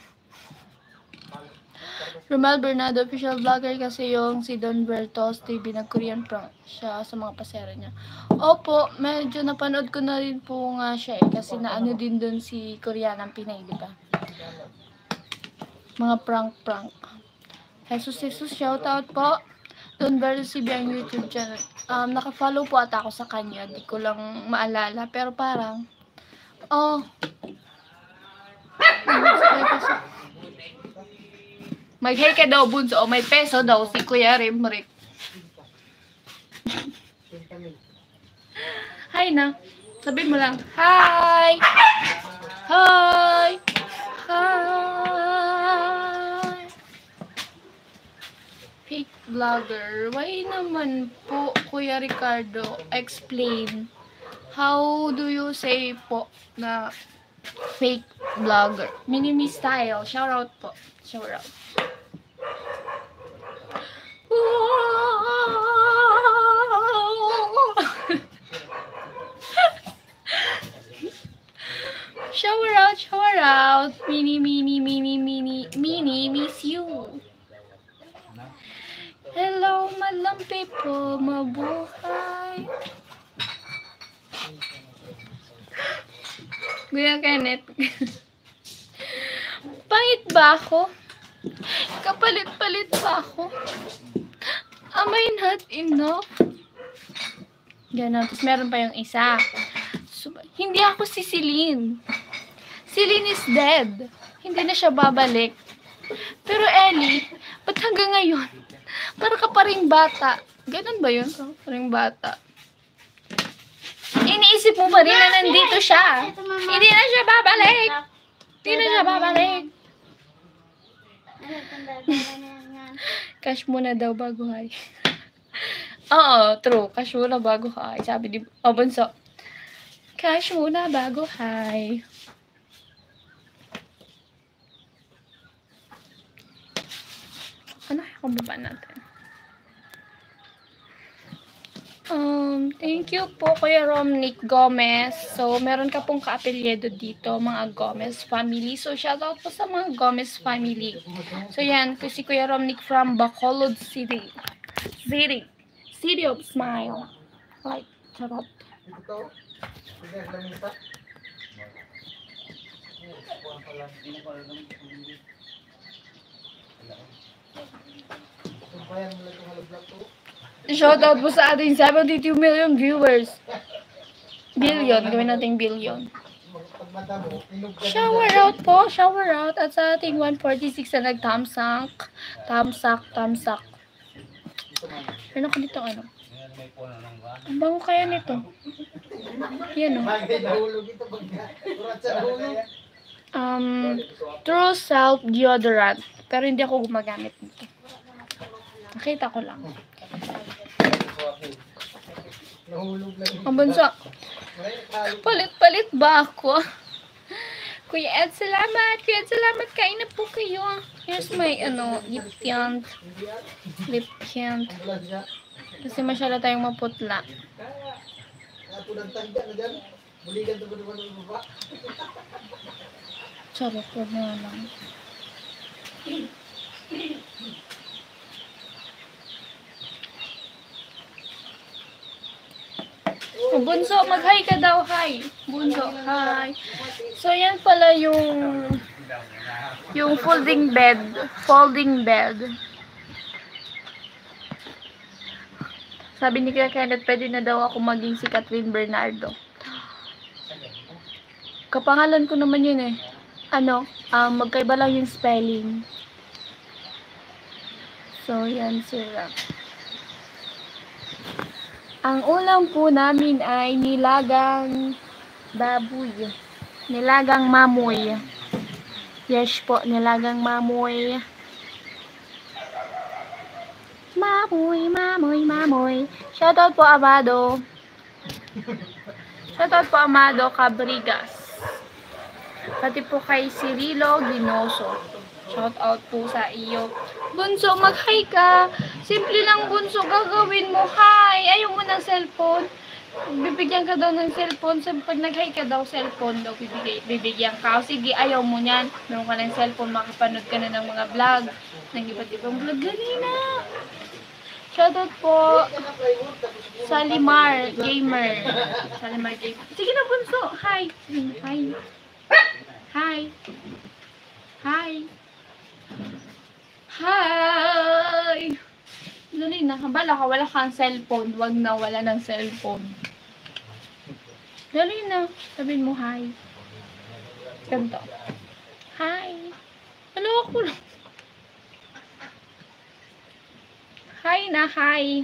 Romel Bernardo, official vlogger kasi yung si Don Bertos TV, nag-Korean prank siya sa mga pasero niya. Opo, medyo napanood ko na rin po nga siya eh, kasi naano din dun si Koreanang Pinay, di ba? Mga prank. Jesus, shoutout po. Don Bertos TV ang YouTube channel. Naka-follow po ata ako sa kanya. Di ko lang maalala. Pero parang, mag-hey ka daw, Bunso. May peso daw si Kuya Rimrick. Hi na. Sabihin mo lang, hi! Fake vlogger. Why naman po, Kuya Ricardo? Explain. How do you say po na fake vlogger? Minimi style. Shout out po. Shout out. Shower out. Mini, miss you. Hello, Madam kampi po, mabuhay. Kuya Kenneth. Pangit ba ako? Kapalit-palit ba ako? Am I not enough? Ganon. Tapos meron pa yung isa. So, hindi ako si Celine. Celine is dead. Hindi na siya babalik. Pero Ellie, ba't hanggang ngayon? Para ka pa ring bata. Ganon ba yun? Pa ring bata. Iniisip mo pa rin na nandito siya. Hindi na siya babalik. Hindi na siya babalik. Cash muna daw bago hay. Oo, true. Cash muna bago hay. Sabi ni Bunso. Cash muna bago hay. Ano kung baba natin? Thank you po Kuya Romnick Gomez. So, meron ka pong ka-apelyedo dito, mga Gomez family. So, shoutout po sa mga Gomez family. So, yan, si Kuya Romnick from Bacolod City. City of Smile. Like, charot. Ito. Sige, lamisa. Sumpayan mo lang itong halablak to. Shoutout po sa ating 72 million viewers. Billion. Gawin natin billion. Pag madamo, inog ka Shower out po. Shower out. At sa ating 146 na nag-thumbsuck. Thumbsuck. Ano ko dito ano? Ang bango kaya nito. Yan o. bagay nahulog ito. Kurat sa nahulog. True Self Deodorant. Pero hindi ako gumagamit nito. Nakita ko lang. Nahulog lang. Ang bunso. Palit-palit ba ako? Kuya Ed, salamat. Kuya Ed, salamat. Kain na po kayo. Here's my, lip tint. Lip tint. Wala siya. Kasi masyado tayong maputla. Ato ng tanda na dyan. Buligan ito ba naman ng baba? Charot, wag na lang. Oh, Bunso, mag-hi ka daw, hi. Bunso, hi. So, yan pala yung folding bed. Folding bed. Sabi ni Kuya Kenneth, pwede na daw ako maging si Catherine Bernardo. Kapangalan ko naman yun eh. Magkaiba lang yung spelling. So, yan sila. Ang ulam po namin ay nilagang baboy. Nilagang mamoy. Yes po, nilagang mamoy. Mamoy. Shoutout po, Amado. Shoutout po, Amado Cabrigas. Pati po kay Cirilo Ginoso. Shoutout po sa iyo. Bunso, mag-hi ka. Simple lang, Bunso, gagawin mo. Hi! Ayaw mo ng cellphone. Bibigyan ka daw ng cellphone. So, pag nag-hi ka daw, cellphone daw bibigyan ka. O, sige, ayaw mo niyan. Meron ka ng cellphone, makapanood ka na ng mga vlog. Ng iba't ibang vlog. Ganina! Shoutout po sa Limar Gamer. Sige na, Bunso. Hi. Hi. Dali na. Bala ka, wala kang cellphone. Wag na, wala ng cellphone. Dali na. Sabihin mo, hi. Ganto. Hi. Ano ako lang? Hi na, hi.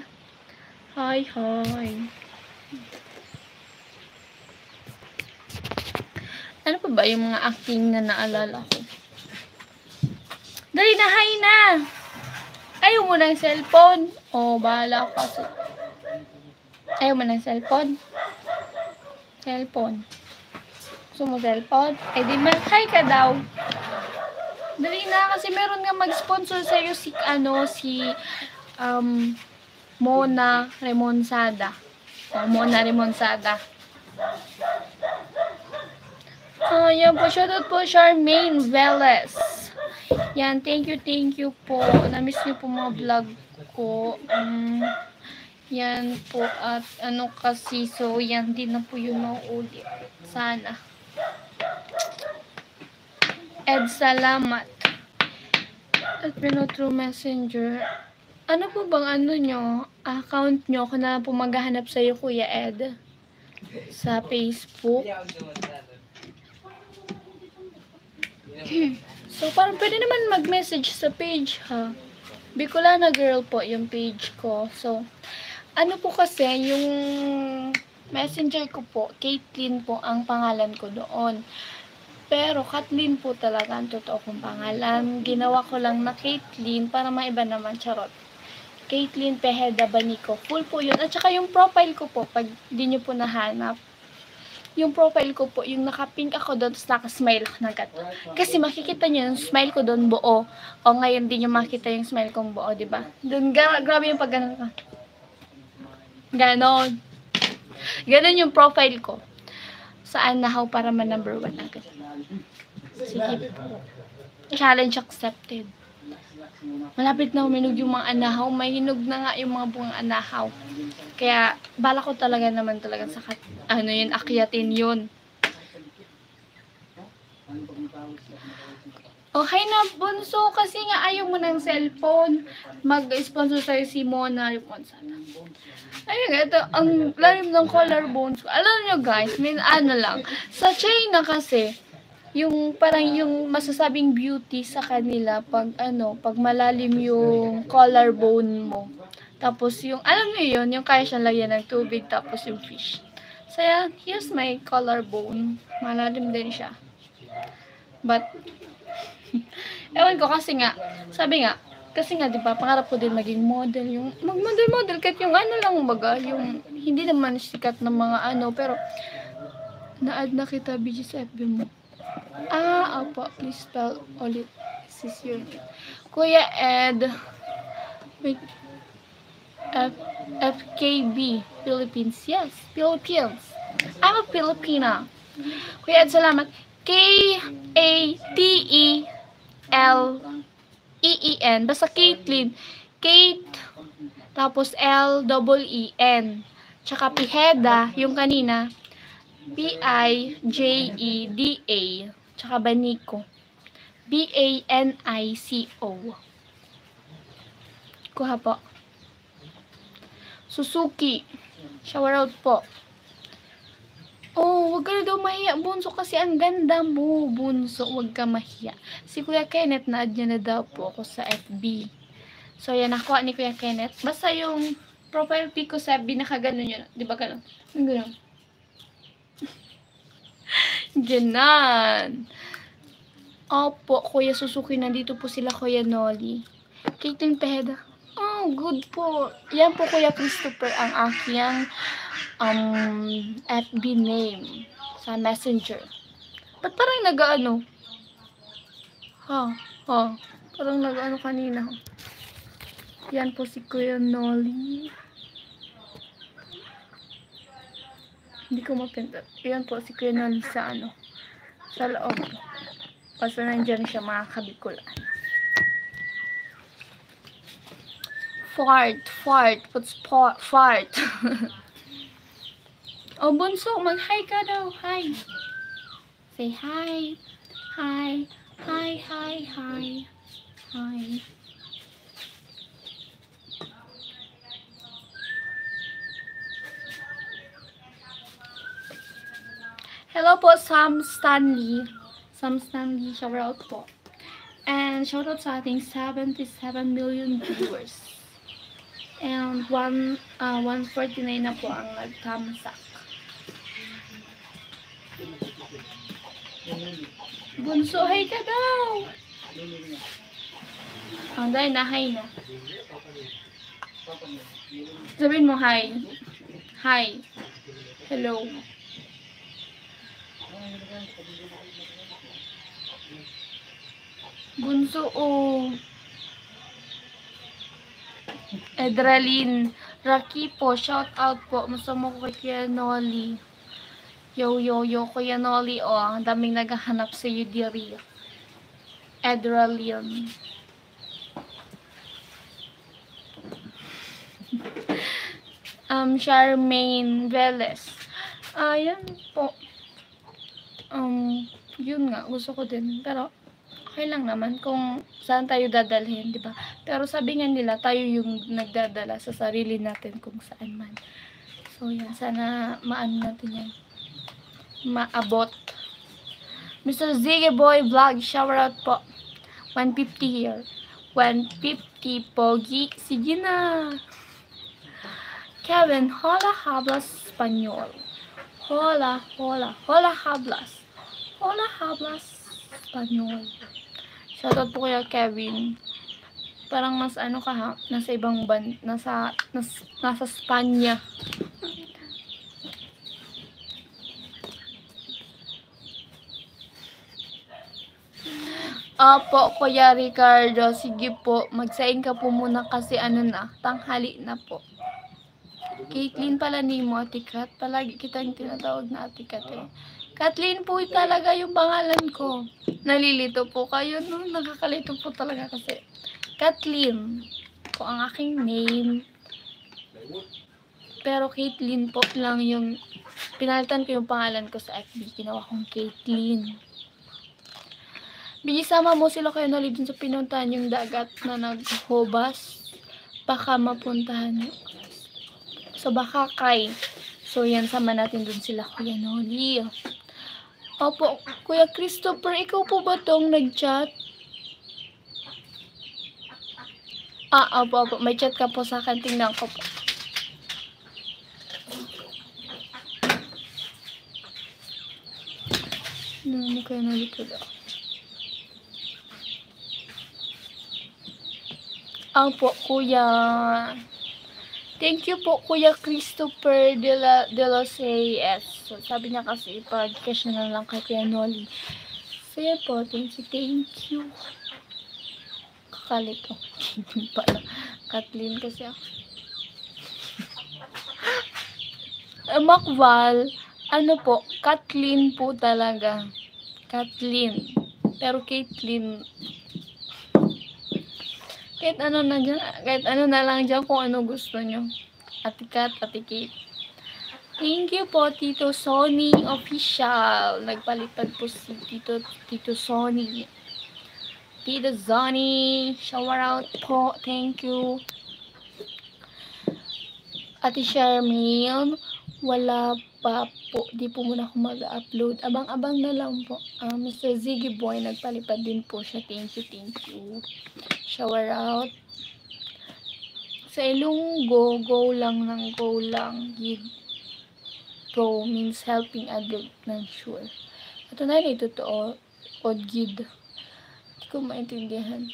Hi. Ano pa ba yung mga acting na naalala ko? Dali na, hi na! Ayaw mo ng cellphone? O, bahala ka. Ayaw mo ng cellphone? Gusto mo cellphone? Eh, di mag-hi ka daw. Dali na, kasi meron nga mag-sponsor sa'yo si Mona Remonsada. Mona Remonsada. Yan po, shoutout po Charmaine Velez. Yan, thank you po. Na-miss niyo po mga vlog ko. Yan po, at ano kasi, so yan, din na po yung mauulit. Sana. Ed, salamat. At through Messenger. Ano po bang ano nyo, account nyo, kung na po maghahanap sa'yo, Kuya Ed? Sa Facebook. So, parang pwede naman mag-message sa page, ha? Bicolana Girl po yung page ko. So, ano po kasi, yung messenger ko po, Caitlyn po ang pangalan ko doon. Pero, Kathleen po talaga ang totoo kong pangalan. Ginawa ko lang na Caitlyn para maiba naman, charot. Caitlyn Pejeda Banico. Full po yun. At saka yung profile ko po, pag di nyo po nahanap, yung profile ko po, yung nakapink ako doon, tapos nakasmile ako na gato. Kasi makikita nyo yung smile ko doon buo. O ngayon din yung makita yung smile kong buo, diba? Doon, grabe yung pag ganon ka. Ganon. Ganon yung profile ko. Saan nahaw para ma-number 1 agad. Sige po. Challenge accepted. Malapit na huminog yung mga anahaw. May hinog na nga yung mga bungang anahaw. Kaya, bala ko talaga naman talaga sa akyatin yun. Okay na, Bunso, kasi nga ayaw mo ng cellphone. Mag-sponsor sa'yo si Mona. Ayun, ito, ang lalim ng collarbones. Alam nyo guys, may ano lang. Sa China kasi, yung parang yung masasabing beauty sa kanila pag pag malalim yung collarbone mo. Tapos yung, alam niyo yun, yung kaya siyang lagyan ng tubig, tapos yung fish. So yan, here's my collarbone. Malalim din siya. But, ewan ko kasi nga, sabi nga, kasi nga, di ba, pangarap ko din maging model. Yung, mag-model, kahit yung ano lang, baga, yung, hindi naman sikat ng mga pero, na-add na kita, BG sa FB mo. Opo, please spell ulit. This is your name. Kuya Ed, wait, FKB, Philippines. Yes, Philippines. I'm a Filipina. Kuya Ed, salamat. K-A-T-E-L-E-E-N. Basta Caitlyn. Kate, tapos L-E-E-N. Tsaka Pejeda, yung kanina. B-I-J-E-D-A. Tsaka Banico. B-A-N-I-C-O. Kuha po. Suzuki. Shower out po. Oh, wag ka na daw mahiya, Bunso, kasi ang ganda mo, Bunso. Wag ka mahiya. Si Kuya Kenneth, na-add niya na daw po ako sa FB. So, yan, nakuha ni Kuya Kenneth. Basta yung profile pic ko sa FB, nakaganon yun. Di ba ganon? Ganon. Ganon. Opo, Kuya Suzuki, nandito po sila, Kuya Nolly. Caitlyn Pejeda. Oh, good po. Yan po, Kuya Christopher, ang aking FB name sa Messenger. Ba't parang nag-ano? Parang nag-ano kanina. Yan po si Kuya Nolly. Hindi ko mapindot. Yan po si Kuya Nolly sa sa loob. Kasi nandyan siya, mga kabikulan. Fart. What's fart? Oh, Bunso, mag-hi ka daw. Hi. Say hi. Hi. Hi. Hello po, Sam Stanley. Shout out po. And shout out sa ating 77 million viewers. And 149 na po ang nagtamsak. Bunso, hi ka daw! Ang dahil na, hi na. Sabihin mo, hi. Hi. Hello. Bunso, Edralyn Rakipo, shout out po. Masama ko kay Kuya Nolly. Yo, Kuya Nolly, ang daming naghahanap sa iyo, dearie. Edralion. Charmaine Velez. Ayan po. Yun nga, gusto ko din. Pero, okay lang naman kung saan tayo dadalhin, di ba? Pero sabi nga nila, tayo yung nagdadala sa sarili natin kung saan man. So, yan. Sana maano natin yan. Maabot. Mr. Ziggy Boy Vlog, shower out po. 150 here. 150 Pogi. Sige na. Kevin, hola hablas español. Hola hablas. Hola hablas español. Shoutout po kaya Kevin. Parang mas ano ka ha, nasa ibang nasa Spanya. Opo, Kuya Ricardo. Sige po, magsaing ka po muna kasi ano na, tanghali na po. Caitlyn pala ni mo, Ate Kat. Palagi kitang tinatawag na Ate Kat eh. Kathleen po talaga yung pangalan ko. Nalilito po kayo, no? Nakakalito po talaga kasi. Kathleen po ang aking name. Pero Caitlyn po lang yung, pinalitan ko yung pangalan ko sa FB. Ginawa kong Caitlyn. Bigisama mo sila kayo nali dun sa pinuntahan yung dagat na naghubas. Baka mapuntahan nyo. So, Bakakay. So, yan, sama natin dun sila, Kuya Noli. Opo, Kuya Christopher, ikaw po ba tong nag-chat? Opo, may chat ka po sa akin, tingnan ko po. Ano Kuya Noli po daw? Opo, Kuya. Thank you po, Kuya Christopher de los A.S. So, sabi niya kasi, pag-cash na lang kay Kuya Noli. So, yan po. Thank you. Kakalito. Hindi pala. Kathleen kasi ako. Makwal, ano po, Kathleen po talaga. Kathleen. Pero Caitlyn, kahit ano na lang dyan kung ano gusto nyo. Ate Kat, Ate Kate. Thank you po, Tito Sonny Official. Nagpalipad po si Tito Sonny. Tito Sonny, shower out po. Thank you. Ate Charmaine, wala pa po. Di po muna ako mag-upload. Abang-abang na lang po. Mr. Ziggy Boy, nagpalipad din po siya. Thank you. Shower out. Sa Ilonggo, go lang. Gid. Go means helping adult ng sure. Ito na rin totoo. Od gid. Hindi ko maintindihan.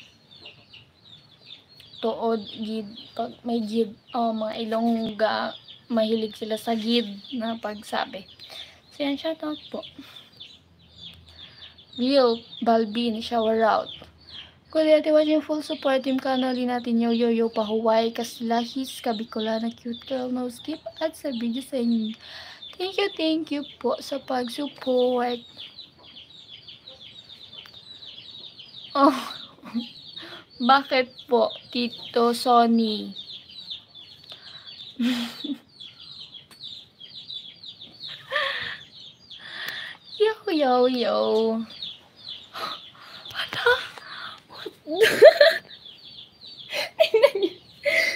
Tood, gid. Pag may gid. Mga Ilongga, mahilig sila sa gid na pagsabi. So yan, shoutout po. Real Balbin, shower out. Kuya Ate, watching full support team kanali natin yo pahuway kaslahis kabicolana cute girl no skip at sa video sa inyo. Thank you po sa pag-support. Bakit po, Tito Sonny? Yo.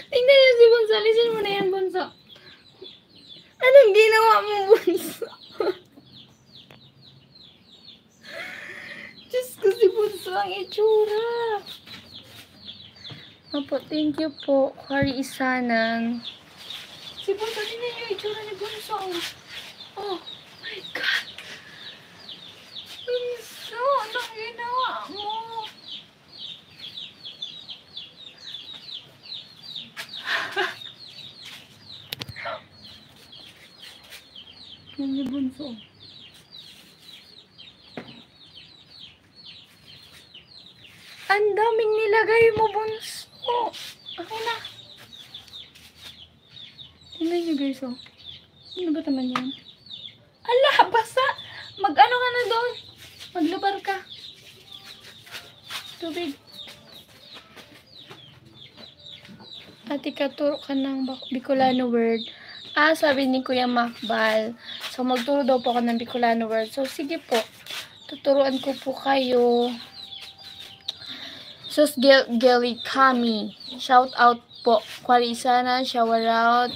Tingnan niyo si Bunso. Alisin mo na yan, Bunso. Anong ginawa mo, Bunso? Diyos ko, si Bunso ang itsura. Opo, thank you po. Kari Isanang. Si Bunso, tingnan niyo yung itsura ni Bunso. Oh my God. Bunso, anong ginawa mo? Yung Bunso. Ang daming nilagay mo, Bunso. Okay na. Tingnan nyo guys, oh. Ano ba naman yan? Ala, basa! Mag-ano ka na doon? Maglubar ka. Tubig. Ate, katuro ka ng Bicolano word. Sabi ni Kuya Macbal. So, magturo daw po ako ng Bicolano word. So, sige po. Tuturuan ko po kayo. Sus Geli Kami. Shout out po. Kwarisana, shower out.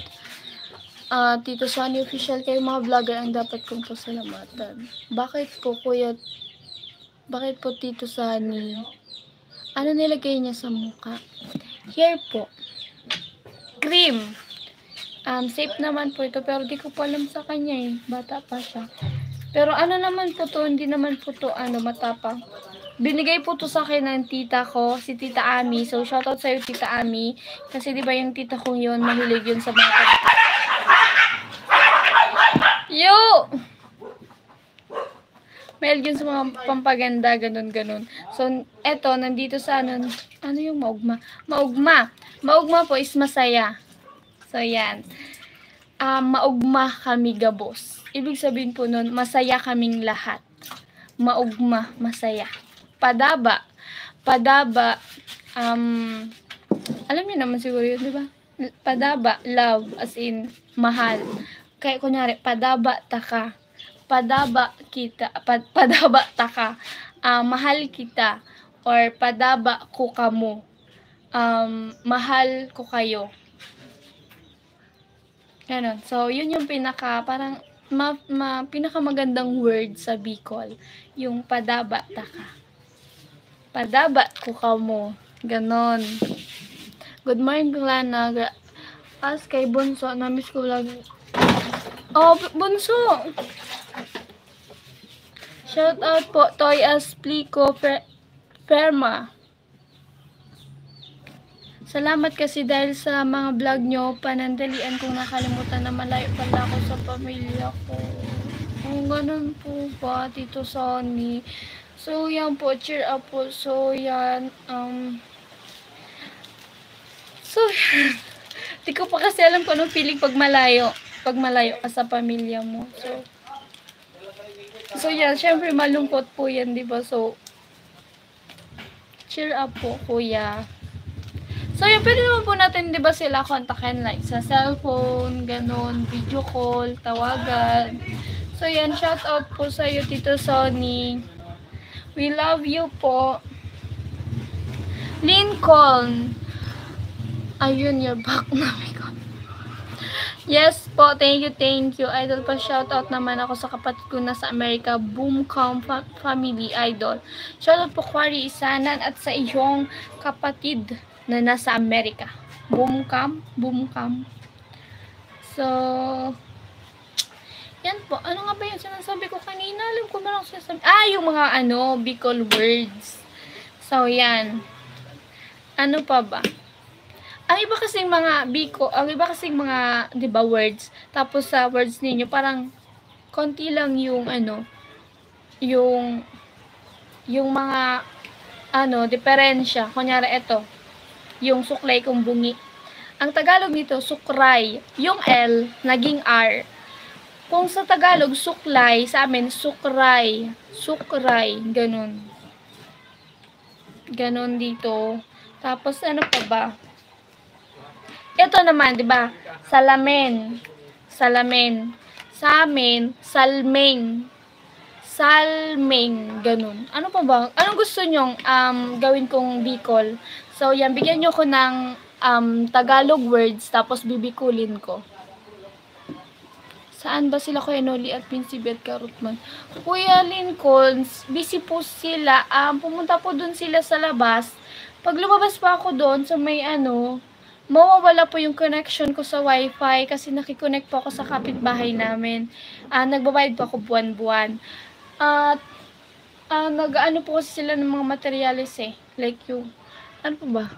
Tito Sunny Official, kayo mga vlogger ang dapat kong pasalamatan. Bakit po, Kuya? Bakit po, Tito Sunny? Ano nilagay niya sa mukha? Here po. Cream. Safe naman po ito, pero di ko po alam sa kanya eh. Bata pa siya. Pero ano naman po to, hindi naman po to, matapang. Binigay po to sa akin ng tita ko, si Tita Ami. So, shoutout sa'yo, Tita Ami. Kasi di ba yung tita kong yun, mahilig yun sa mga... Yo! Mahilig yun sa mga pampaganda, ganun. So, eto, nandito sa ano yung maugma? Maugma po is masaya. So, yan. Maugma kami gabos. Ibig sabihin po nun, masaya kaming lahat. Maugma, masaya. Padaba, alam niyo naman siguro yun, di ba? Padaba, love, as in, mahal. Kaya kunyari, padaba taka. Padaba kita, padaba taka. Mahal kita. Or padaba ko kamo. Mahal ko kayo. Ganon. So, yun yung parang, pinakamagandang word sa Bicol. Yung padaba taka. Padaba ko kamo. Ganon. Good morning, Lana. Kay Bunso. Namiss ko lang. Oh, Bunso! Shout out po, Toy Asplico Perma. Salamat kasi dahil sa mga vlog nyo, panandalian kong nakalimutan na malayo pala ako sa pamilya ko. Ganun po ba, Tito Sonny? So, yan po, cheer up po. So, yan, di ko pa kasi alam kung anong feeling pag malayo ka sa pamilya mo. So yan, syempre malungkot po yan, di ba? So, cheer up po, kuya. So, yan, pwede naman po natin, di ba, sila kontakin, like, sa cellphone, ganon, video call, tawagan. So, yan, shout out po sa iyo, Tito Sonny. We love you po. Lincoln. Ayun, you're back na, my God. Yes po, thank you. Idol pa, shoutout naman ako sa kapatid ko na sa Amerika, Boomcom Family Idol. Shoutout po, Kwari Isanan, at sa iyong kapatid na nasa Amerika. Boomcom. So, yan po. Ano nga ba yung sinasabi ko kanina? Alam ko ba lang sinasabi? Yung mga Bicol words. So, yan. Ano pa ba? Ang iba kasing mga di ba, words. Tapos sa words ninyo, parang konti lang yung yung mga diferensya. Kunyari ito, yung suklay kong bungi. Ang Tagalog nito, sukray. Yung L, naging R. Kung sa Tagalog, suklay, sa amin, sukray. Sukray, ganun. Ganun dito. Tapos, ano pa ba? Ito naman, di ba? Salamin. Sa amin, salming. Salming, ganun. Ano pa ba? Anong gusto nyong gawin kong Bicol? So, yan, bigyan nyo ko ng Tagalog words, tapos bibikulin ko. Saan ba sila, Kuya Noli at Pinsibet Karutman? Kuya Lincoln, busy po sila. Pumunta po dun sila sa labas. Pag lumabas pa ako doon, so may mawawala po yung connection ko sa wifi kasi nakikonnect po ako sa kapitbahay namin. Nagbabayad po ako buwan-buwan. At nag-ano po kasi sila ng mga materials Like yung, ano po ba?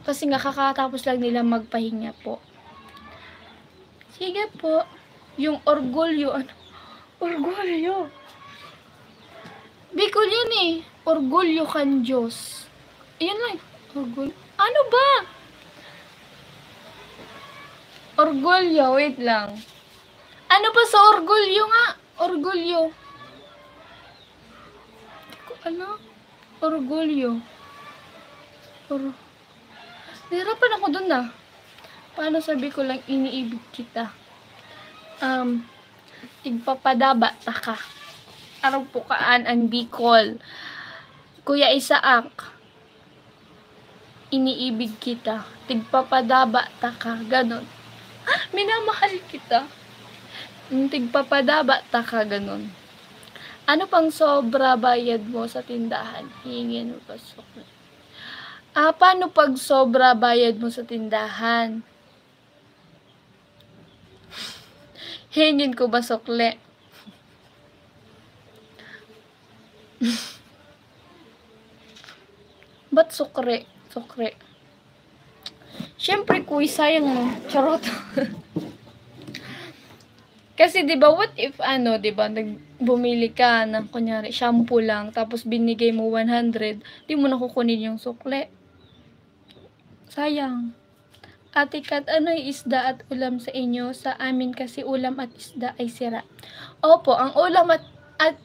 Kasi nga kakatapos lang nila magpahinga po. Sige po. Yung orgulyo. Orgulyo. Bicol yan Orgulyo kan Diyos. Ayan lang. Orgulyo. Ano ba? Orgulyo, wait lang. Ano pa sa orgulyo nga? Orgulyo. Hindi ko alam. Orgulyo. Pero, nahirapan ako dun ah. Paano sabi ko lang iniibig kita? Tigpapadaba taka. Araw pukaan ang Bicol. Kuya Isaak, iniibig kita. Tigpapadaba taka. Ganon. Minamahal kita. Tigpapadaba taka. Ganon. Ano pang sobra bayad mo sa tindahan? Hingin mo pa sukle. Paano pag sobra bayad mo sa tindahan? Hingin ko ba sukle? Ba't sukre? Sukre. Siyempre, kuy, sayang mo. Charot. Kasi, di ba, what if, di ba, bumili ka ng, kunyari, shampoo lang, tapos binigay mo 100, di mo nakukunin yung sukle. Sayang. Ate Kat, ano'y isda at ulam sa inyo? Sa amin kasi ulam at isda ay sira. Opo, ang ulam at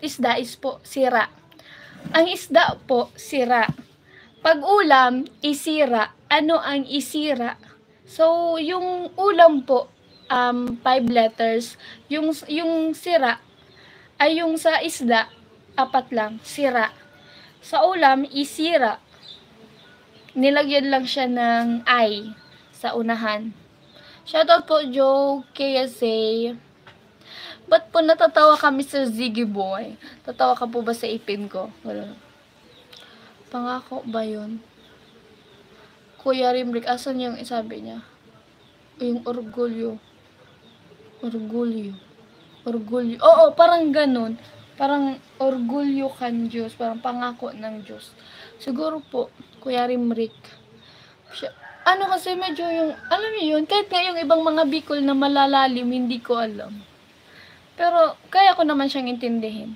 isda is po sira. Ang isda po, sira. Pag ulam, isira. Ano ang isira? So, yung ulam po, 5 letters. Yung sira, ay yung sa isda, 4 lang, sira. Sa ulam, isira. Nilagyan lang siya ng I sa unahan. Shoutout po, Joe KSA. Ba't po natatawa ka, Mr. Ziggy Boy? Tatawa ka po ba sa ipin ko? Wala. Pangako ba yun? Kuya Rimrick, asan yung isabi niya? Yung orgulyo. Orgulyo. Orgulyo. Oo, parang ganun. Parang orgulyo kan Diyos. Parang pangako ng Diyos. Siguro po, Kuya Rimrick. Kasi medyo yung, alam niyo yun, kahit nga yung ibang mga Bicol na malalalim, hindi ko alam. Pero, kaya ko naman siyang intindihin.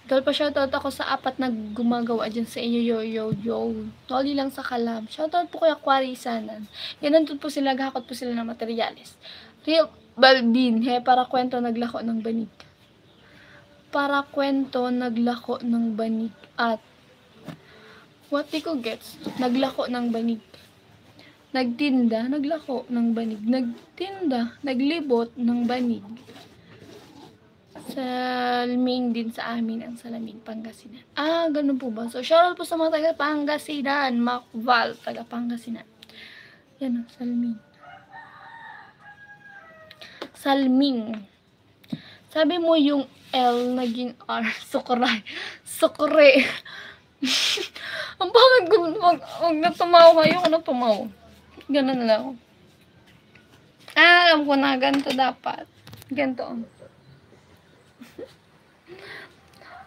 Dahil pa shoutout ako sa 4 na gumagawa dyan sa inyo, yo. Toli lang sa Kalam. Shoutout po kay Aquarisanan. Yan, nandun po sila, gahakot po sila ng materyales. Real Balbin, para kwento naglako ng banig. Para kwento naglako ng banig. At, what di ko gets? Naglako ng banig. Nagtinda, naglako ng banig. Nagtinda, naglibot ng banig. Salming din sa amin ang Salaming, Pangasinan. Ganun po ba? So, shoutout po sa mga taga Pangasinan. Macval, taga Pangasinan. Yan, Salming. Salming. Sabi mo yung L naging R. Sukray. Sukre. Ang bakit wag na tumawa kayo. Ano tumawa? Ganun lang. Alam ko na. Ganito dapat. Ganito.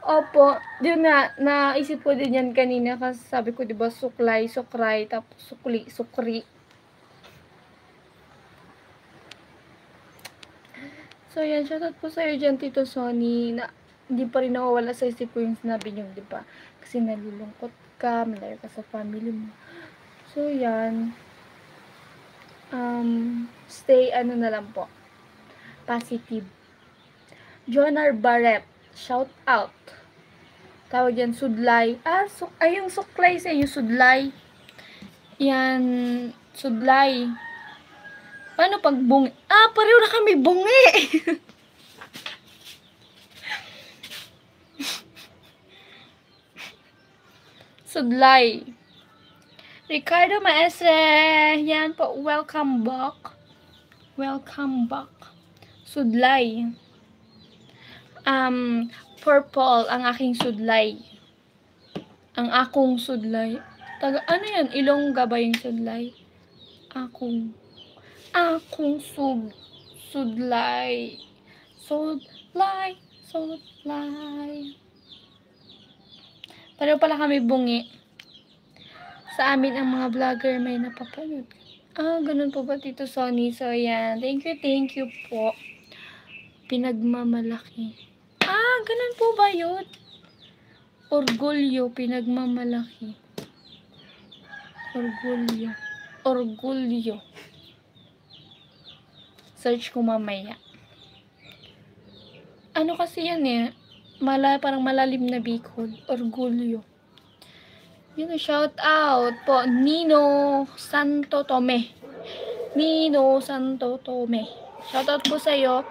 Opo, yun na, naisip ko din yan kanina kasi sabi ko, diba, suklay, sukray, tapos sukli, sukri. So, yan, shoutout po sa'yo dyan, Tito Sonny, na hindi pa rin nawawala sa isip ko yung sinabi niyo, diba? Kasi nalulungkot ka, malayo ka sa family mo. So, yan. Stay, na lang po. Positive. Jonar Barret. Shout out. Tawag yan, sudlay. Yung suklay sa inyo, sudlay. Yan, sudlay. Paano pag bungi? Pareho na kami bungi. Sudlay. Ricardo Maestre. Yan po, welcome back. Welcome back. Sudlay. Purple, ang aking sudlay. Ang akong sudlay. Ano yan? Ilongga ba yung sudlay? Akong sudlay. Sudlay. Pareho pala kami bungi. Sa amin ang mga vlogger may napapanood. Ganun po ba, Tito Sonny? So, yan. Thank you po. Pinagmamalaki. Ganun po ba yun? Orgulyo, pinagmamalaki. Orgulyo. Search ko mamaya. Kasi yan parang malalim na Bicol. Orgulyo. Yun, shout out po, Nino Santo Tome. Nino Santo Tome. Shout out po sa'yo.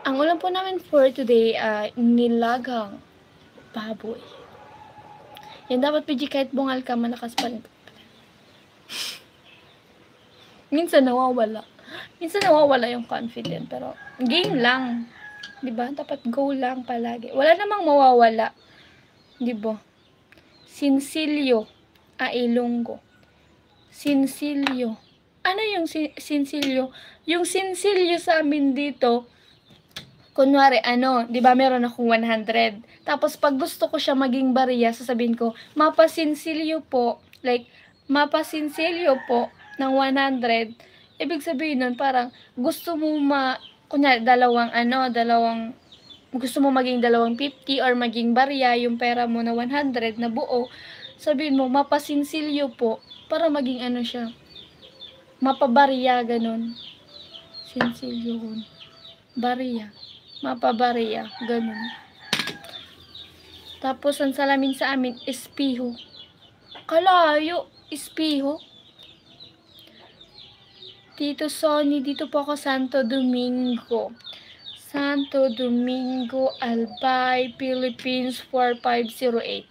Ang ulam po namin for today ay nilagang baboy. Yan dapat PG kahit bungal ka, malakas pa rin. Minsan nawawala. Minsan nawawala yung confident. Pero game lang. Diba? Dapat go lang palagi. Wala namang mawawala. Diba? Sinsilyo. Ilonggo. Sinsilyo. Ano yung sinsilyo? Yung sinsilyo sa amin dito, kunwari, di ba meron akong 100. Tapos, pag gusto ko siya maging bariya, sasabihin ko, mapasinsilyo po, like, mapasinsilyo po ng 100. Ibig sabihin nun, parang, gusto mo kunyari, gusto mo maging 250 or maging bariya, yung pera mo na 100 na buo, sabihin mo, mapasinsilyo po, para maging siya, mapabariya, ganun. Sinsilyo, bariya. Mapabariya, ganun. Tapos, ang salamin sa amin, espiho. Kalayo, espiho. Tito Sonny, dito po ako, Santo Domingo. Santo Domingo, Albay, Philippines, 4508.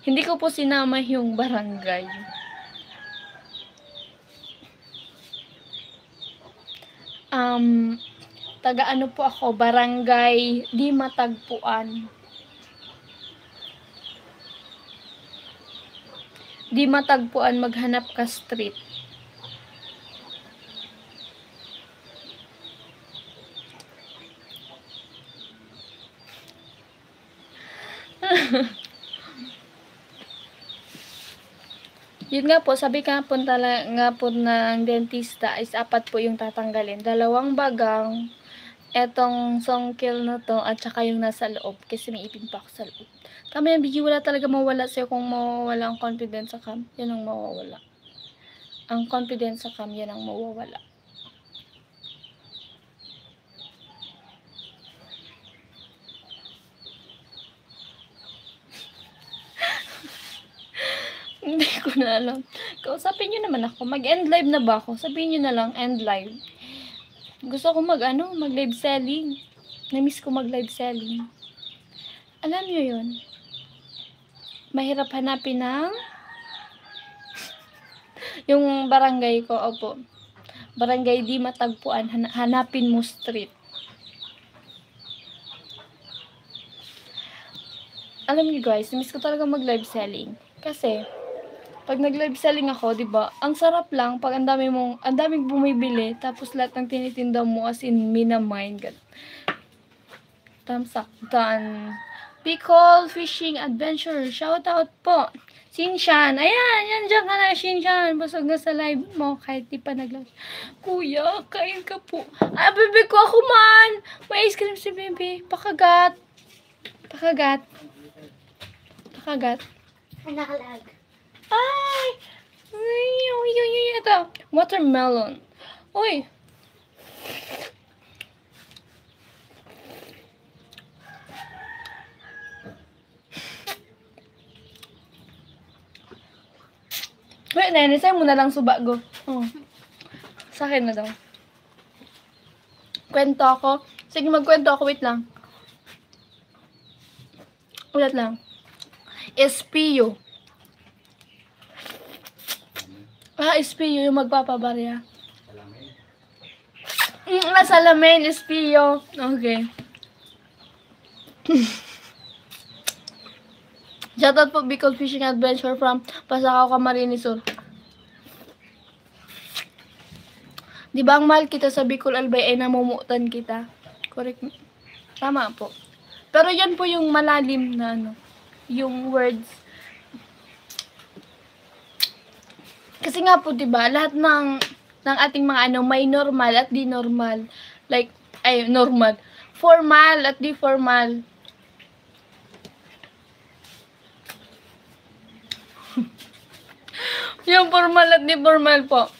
Hindi ko po sinama yung barangay. Taga po ako, barangay Di Matagpuan. Di Matagpuan, maghanap ka street. Yun nga po, sabi nga po ng dentista is 4 po yung tatanggalin. 2 bagang, etong songkil na to, at saka yung nasa loob. Kasi may ipin pa ako sa loob. Tama yan, bigi, wala talaga mawala sa'yo kung mawawala ang confidence sa cam. Yan ang mawawala. Ang confidence sa cam, yan ang mawawala. Hindi ko na alam. Kausapin nyo naman ako. Mag-end live na ba ako? Sabihin nyo na lang, end live. Gusto ko mag-live selling. Na-miss ko mag-live selling. Alam nyo yun? Mahirap hanapin ng yung barangay ko, opo. Barangay Di Matagpuan, hanapin mo street. Alam niyo guys, miss ko talaga mag-live selling. Kasi, pag nag-live selling ako, 'di ba? Ang sarap lang pag ang daming bumibili, tapos lahat ng tinitinda mo as in minamind. Thumbs up, done. Bicol Fishing Adventure, shout out po. Sinshan, ayan, yan dyan ka na, Sinshan. Busog na sa live mo, kahit di pa nag-live. Kuya, kain ka po. Ay, bebe ko ako man. May ice cream si bebe. Pakagat. Pakagat. Pakagat. Nakalag. Ay! Uy, ito. Watermelon. Uy. Wait, nanisay mo na lang suba go. Oh. Sa akin na daw. Kwento ako. Sige, magkwento ako. Wait lang. Ulat lang. Espiyo. Espiyo yung magpapabarya. Salamin, espiyo. Okay. Shoutout po Bicol Fishing Adventure from Pasakaw, Camarines Sur. Di ba ang mahal kita sa Bicol Albay ay namumutan kita? Correct. Tama po. Pero yan po yung malalim na yung words. Kasi nga po, 'di ba, lahat ng ating mga may normal at di normal. Like normal, formal at di formal. Yung formal at di formal po.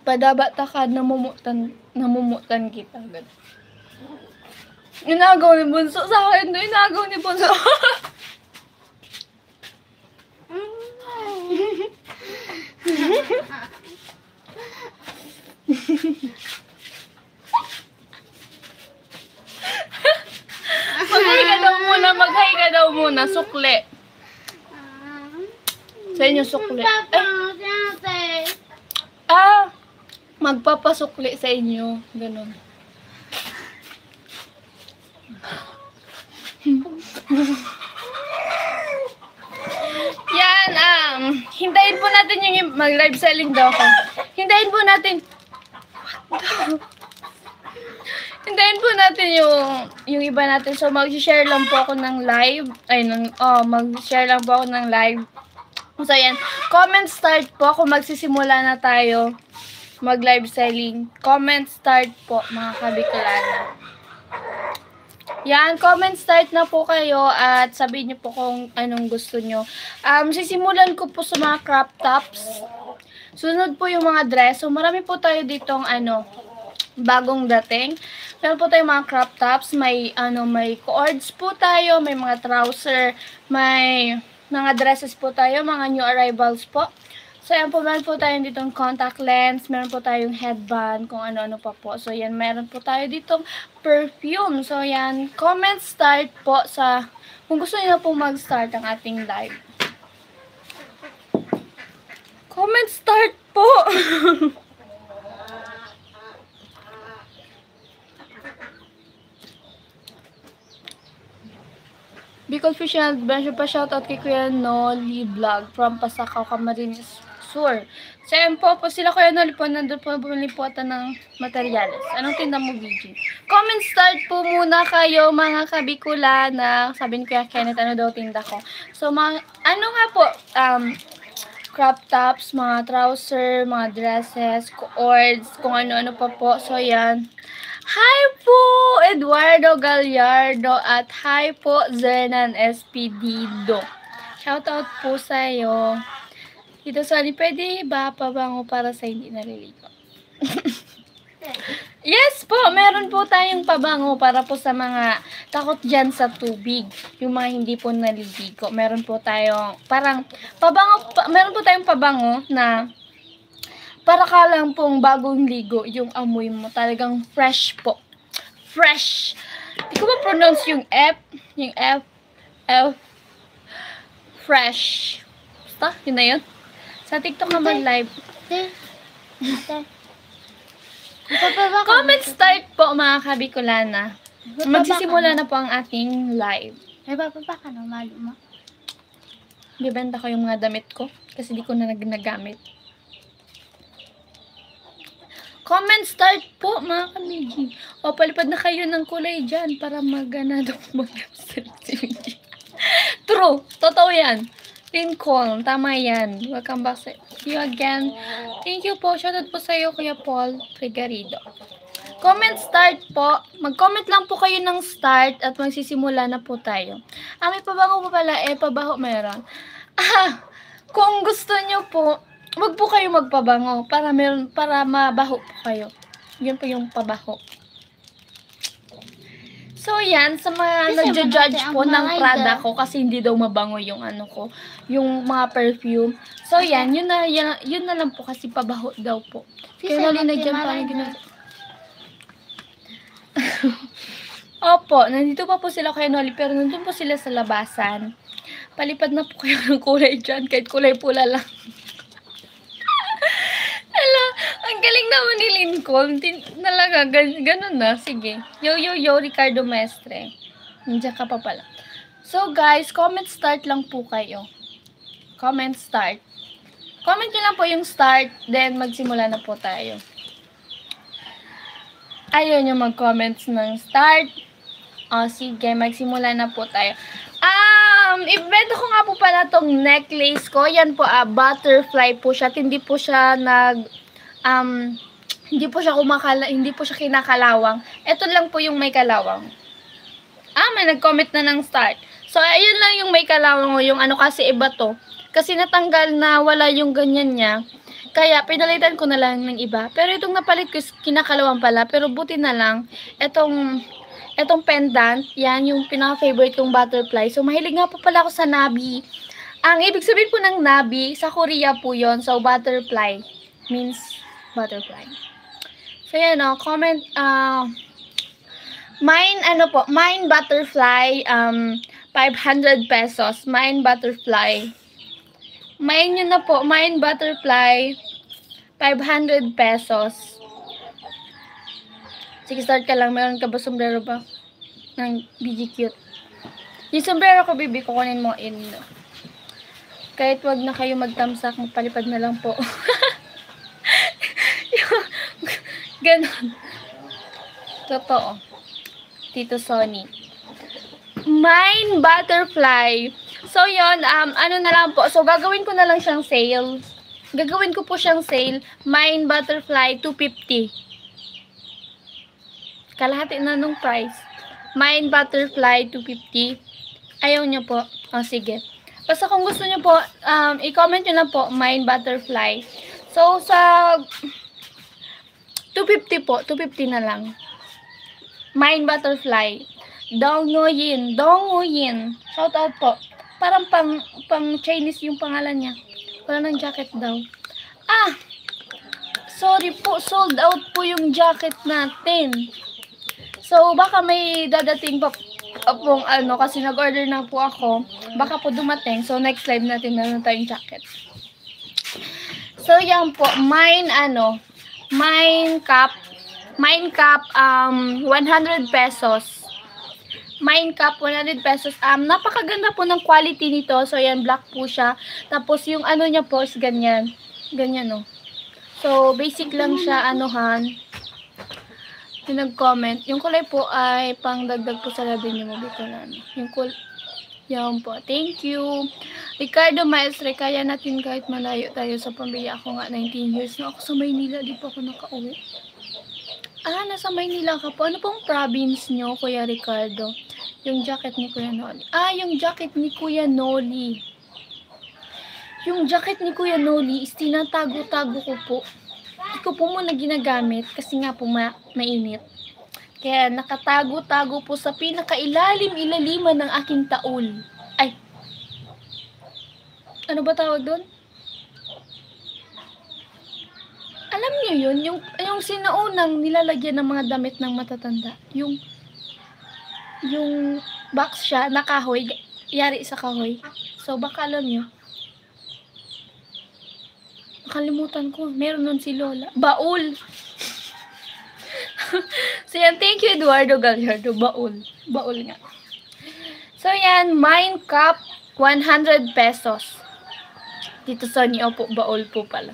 Padaba takad namumutan namumutan kita. Ganun. Inagaw ni Bunso sa akin. Inagaw ni Bunso. Mag-hi ka daw muna, sukli. Sa inyo sukli. Magpapasukli sa inyo. Ganun. Yan, hintayin po natin yung mag-live selling daw ako. Hintayin po natin. Hintayin po natin yung iba natin. So, mag-share lang po ako ng live. Mag-share lang po ako ng live. So, yan. Comment start po. Kung magsisimula na tayo mag-live selling. Comment start po, mga kabikulana. Yan, comment start na po kayo at sabihin niyo po kung anong gusto nyo. Sisimulan ko po sa mga crop tops. Sunod po yung mga dress. So, marami po tayo ditong bagong dating. Meron po tayong mga crop tops, may cords po tayo, may mga trouser, may mga dresses po tayo, mga new arrivals po. So, yan po, meron po tayong ditong contact lens, meron po tayong headband, kung ano-ano pa po. So, yan, meron po tayo ditong perfume. So, yan, comment start po kung gusto niyo na po mag-start ang ating live. Comment start po! Bicol Official Adventure pa shoutout kay Kuya Noli Vlog from Pasakaw, Camarines Sur. So, yan po sila Kuya Noli po, nandun po bumili po ata ng materyales. Anong tinda mo, BG? Comment start po muna kayo, mga kabikulana. Sabi ni Kuya Kenneth, ano daw tinda ko. So, crop tops, mga trouser, mga dresses, cords, kung ano-ano pa po. So, yan. Hi po, Eduardo Gallardo at hi po, Zernan Espedido. Shoutout po sa'yo. Dito Sally, pwede ba pabango para sa hindi naliligo? Yes po, meron po tayong pabango para po sa mga takot dyan sa tubig. Yung mga hindi po naliligo. Meron po tayong meron po tayong pabango na para ka lang pong bagong ligo, yung amoy mo talagang fresh po. Fresh. Hindi ko ma-pronounce yung F. Yung F. Fresh. Basta, yun na yun. Sa TikTok naman live. Comment start po, mga kabikulana. Magsisimula na po ang ating live. Ay, bababa ka na, malo mo. Bibenta ko yung mga damit ko kasi di ko na nagamit. Comment start po, mga kamigi. O, palipad na kayo ng kulay dyan para magana True. Totoo yan. Lincoln. Tama yan. Welcome back sa you again. Thank you po. Shoutout po sa iyo, Kuya Paul Fregarido. Comment start po. Mag-comment lang po kayo ng start at magsisimula na po tayo. May pabango po pala. Pabaho meron. Kung gusto nyo po, wag po kayo magpabango para mabaho po kayo. Yun po yung pabaho. So, yan. Sa mga nagja-judge po ng Prada ko kasi hindi daw mabango yung ko, yung mga perfume. So, yan. Yun na lang po kasi pabaho daw po. Kaya nalina dyan parang ginawa. Opo, nandito pa po sila kay Noli pero nandun po sila sa labasan. Palipad na po kayo ng kulay dyan kahit kulay pula lang. Ang galing naman ni Lincoln. Talaga, ganun na. Sige. Yo, Ricardo Mestre. Nandiyan ka pa pala. So, guys, comment start lang po kayo. Comment start. Comment nyo lang po yung start, then magsimula na po tayo. Ayaw nyo mag-comments ng start. O, sige, magsimula na po tayo. Ibenta ko nga po pala tong necklace ko. Yan po, butterfly po siya. Hindi po siya hindi po siya kinakalawang. Ito lang po yung may kalawang. May nag-comment na ng start. So, ayun lang yung may kalawang o yung kasi iba to. Kasi natanggal na wala yung ganyan niya. Kaya, pinalitan ko na lang ng iba. Pero itong napalit ko is kinakalawang pala. Pero buti na lang, etong pendant, yan yung pinaka-favorite kong butterfly. So, mahilig nga po pala ako sa nabi. Ang ibig sabihin po ng nabi, sa Korea po yon. So, butterfly means butterfly. So, yan o. Comment, mine butterfly, 500 pesos. Mine butterfly. Mine yun na po. Mine butterfly, 500 pesos. Sige, start ka lang. Meron ka ba sombrero ba? Ng BG Cute. Yung sombrero ko, bibi, kukunin mo in. Kahit wag na kayo magtamsak, magpalipad na lang po. Ganon. Totoo. Tito Sonny. Mine butterfly. So, yon ano na lang po. So, gagawin ko na lang siyang sale. Gagawin ko po siyang sale. Mine butterfly, 250. Kalahati na nung price. Mine butterfly, 250. Ayaw niya po. O, sige. Basta kung gusto niyo po, i-comment niyo na po, mine butterfly. So, sa 250 po. 250 na lang. Mine butterfly. Dongoyin. Dongoyin. Shout out po. Parang pang Chinese yung pangalan niya. Wala ng jacket daw. Ah! Sorry po. Sold out po yung jacket natin. So, baka may dadating pa pong ano, kasi nag-order na po ako. Baka po dumating. So, next live natin na tayong jacket. So, yan po. Mine cup. Mine cup, 100 pesos. Mine cup, 100 pesos. Napakaganda po ng quality nito. So, yan, black po siya. Tapos, yung ano niya po is ganyan. Ganyan, no. So, basic lang siya, anuhan. Yung nag-comment. Yung kulay po ay pangdagdag po sa labi niyo. Yung kulay. Yan po. Thank you. Ricardo Maestre, kaya natin kahit malayo tayo sa pamilya. Ako nga, 19 years na ako sa Maynila. Di pa ako nakauwi. Nasa Maynila ka po. Ano pong province nyo, Kuya Ricardo? Yung jacket ni Kuya Noli. Yung jacket ni Kuya Noli. Yung jacket ni Kuya Noli is tinatago-tago ko po. Hindi ko po muna ginagamit kasi nga po mainit. Kaya nakatago-tago po sa pinakailalim-ilaliman ng aking taol. Ay. Ano ba tawag doon? Alam niyo yun? Yung sinaunang nilalagyan ng mga damit ng matatanda. Yung box siya na kahoy. Yari sa kahoy. So, baka alam niyo. Nakalimutan ko. Meron nun si Lola. Baul. So, yan. Thank you, Eduardo Gallardo. Baul. Baul nga. So, yan. Mine cup, 100 pesos. Dito sa niyo po. Baul po pala.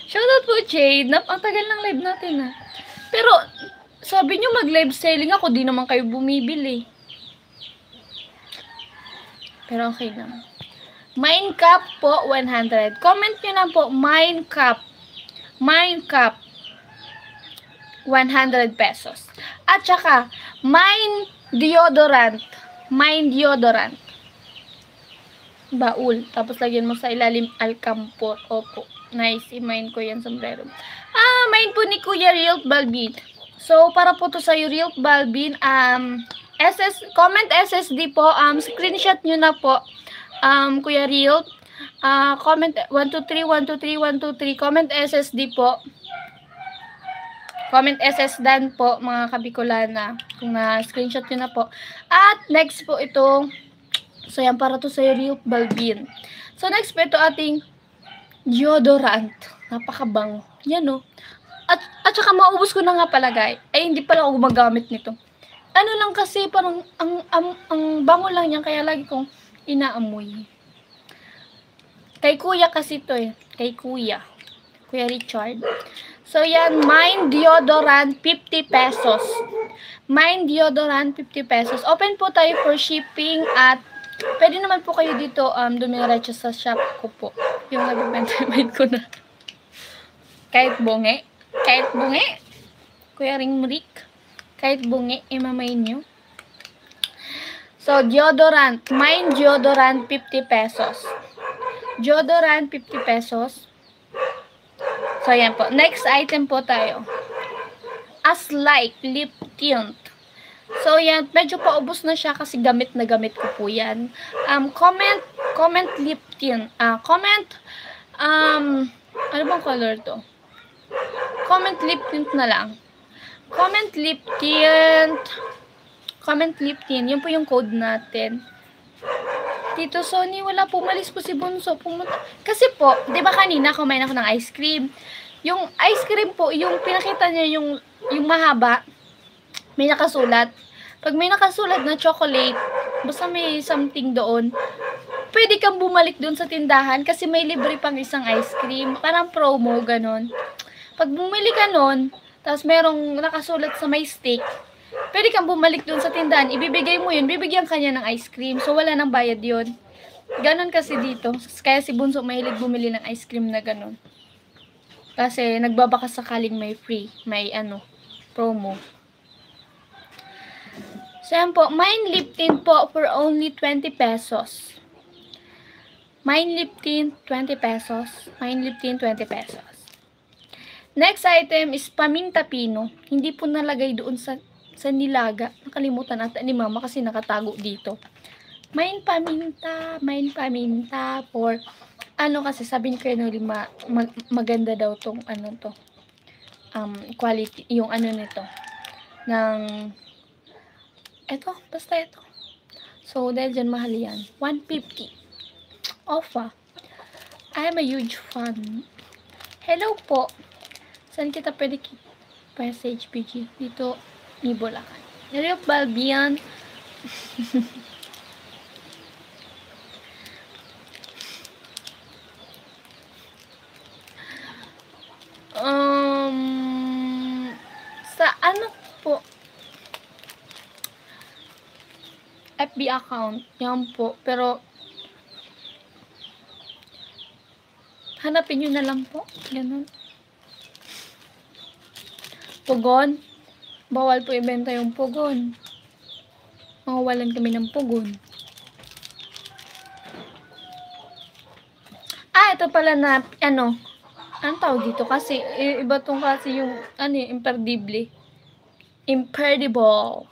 Shoutout po, Jade. Ang tagal ng live natin, ha. Pero, sabi nyo mag-live selling ako. Di naman kayo bumibili. Pero okay lang. Mine cup po, 100. Comment nyo lang po, mine cup. Mine cup. 100 pesos. At saka, mine deodorant. Mine deodorant. Baul. Tapos lagyan mo sa ilalim alcampor. Opo. Nice. I-mine ko yan sombrero. Mine po ni Kuya Real Balbin. So, para po to sa'yo, Real Balbin, comment SSD po. Screenshot nyo na po. Kuya Real. Comment 123, 123, 123. Comment SSD po. Comment SS Dan po, mga kabikolana. Kung na-screenshot nyo na po. At next po ito. So, yan para to sa'yo, Real Balbin. So, next po ito ating deodorant. Napakabango. Yan, no. At saka maubos ko na nga pala, guys. Ay, hindi pala ako gumagamit nito. Ano lang kasi, parang ang bango lang yan, kaya lagi kong inaamoy. Kay Kuya kasi to eh. Kay Kuya. Kuya Richard. So, yan. Mine deodorant, 50 pesos. Mine deodorant, 50 pesos. Open po tayo for shipping at pwede naman po kayo dito dumiretso sa shop ko po. Yung nabibenta ko na. Kahit bungi. Kahit bungi. Kuya Ringrik. Kahit bungi, imamay nyo. So, deodorant. Mine deodorant, 50 pesos. Deodorant, 50 pesos. So, yan po. Next item po tayo. As like lip tint. So, yan. Medyo paubos na siya kasi gamit na gamit ko po yan. Comment lip tint. Ano bang color to? Comment lip tint na lang. Comment lip tint. Comment lip tint. Yun po yung code natin. Tito Sonny, wala po. Malis po si Bunso. Pumunta. Kasi po, di ba kanina kumain ako ng ice cream. Yung ice cream po, yung pinakita niya yung mahaba, may nakasulat. Pag may nakasulat na chocolate, basta may something doon, pwede kang bumalik doon sa tindahan kasi may libre pang isang ice cream. Parang promo, ganon. Pag bumili ka nun, tapos merong nakasulat sa may stick, pwede kang bumalik doon sa tindahan, ibibigay mo yun, bibigyan ka niya ng ice cream. So, wala nang bayad yun. Ganon kasi dito. Kaya si Bunso mahilig bumili ng ice cream na ganon. Kasi nagbabaka sakaling may free, may promo. So, yan po. Mine lip tint po for only 20 pesos. Mine lip tint, 20 pesos. Mine lip tint, 20 pesos. Next item is paminta pino. Hindi po nalagay doon sa nilaga. Nakalimutan ata ni Mama kasi nakatago dito. Mine paminta for kasi sabi ni Kuya Noli maganda daw tong quality, yung nito. Basta ito. So, dahil dyan mahal yan. 150. Offer. I am a huge fan. Hello po. Saan kita pwede pa sa HPG? Dito, ni Bulacan. Hello, Balbian. Sa po? FB account. Yan po. Pero, hanapin nyo na lang po. Ganun. Pugon. Bawal po ibenta yung pugon. Mawawalan kami ng pugon. Ito pala na, anong tawag dito? Kasi, iba tong kasi yung, imperdible. Imperdible.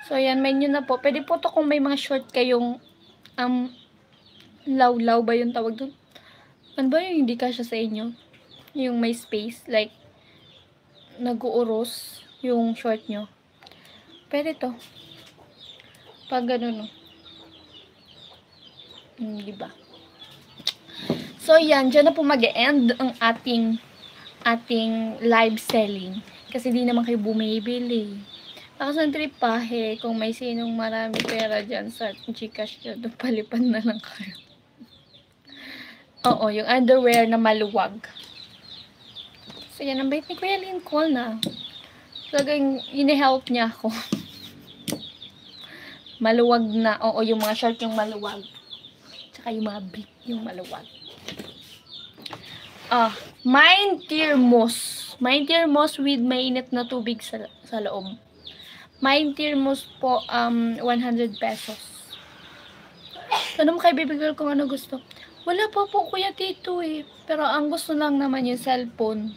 So, yan, may nyo na po. Pwede po to kung may mga short kayong, law ba yung tawag doon? Ano ba yung hindi kasya sa inyo? Yung may space, like, nag-uuros yung short nyo. Pwede to. Pag gano'n, no? Diba? So, yan. Diyan na po mag-end ang ating live selling. Kasi di naman kayo bumibili. Lakas ng trip pa, kung may sinong marami pera dyan sa Gcash nyo, palipan na lang kayo. Oo, yung underwear na maluwag. So, yan ang bait ni Kuya Lincoln na. Talagang ini-help niya ako. Maluwag na. Oo, yung mga short yung maluwag. Tsaka yung mga brick yung maluwag. Mine thermos. Mine thermos with mainit na tubig sa loob. Mine thermos po, 100 pesos. Tanong kay baby girl kung ano gusto. Wala pa po Kuya Tito Pero ang gusto lang naman yung cellphone.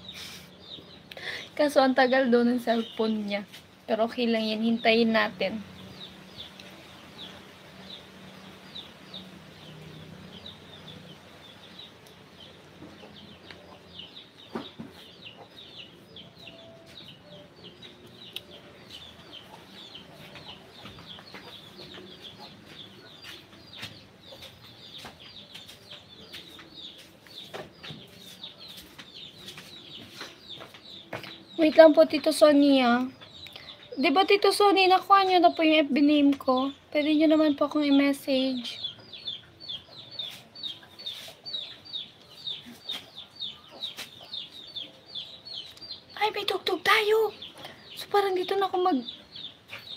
Kaso ang tagal daw ng cellphone niya. Pero okay lang yan. Hintayin natin. Wait lang po, Tito Sonny, Diba, Tito Sonny, nakuha nyo na po yung FB name ko. Pwede nyo naman po akong i-message. Ay, may tugtog tayo! So, parang dito na ako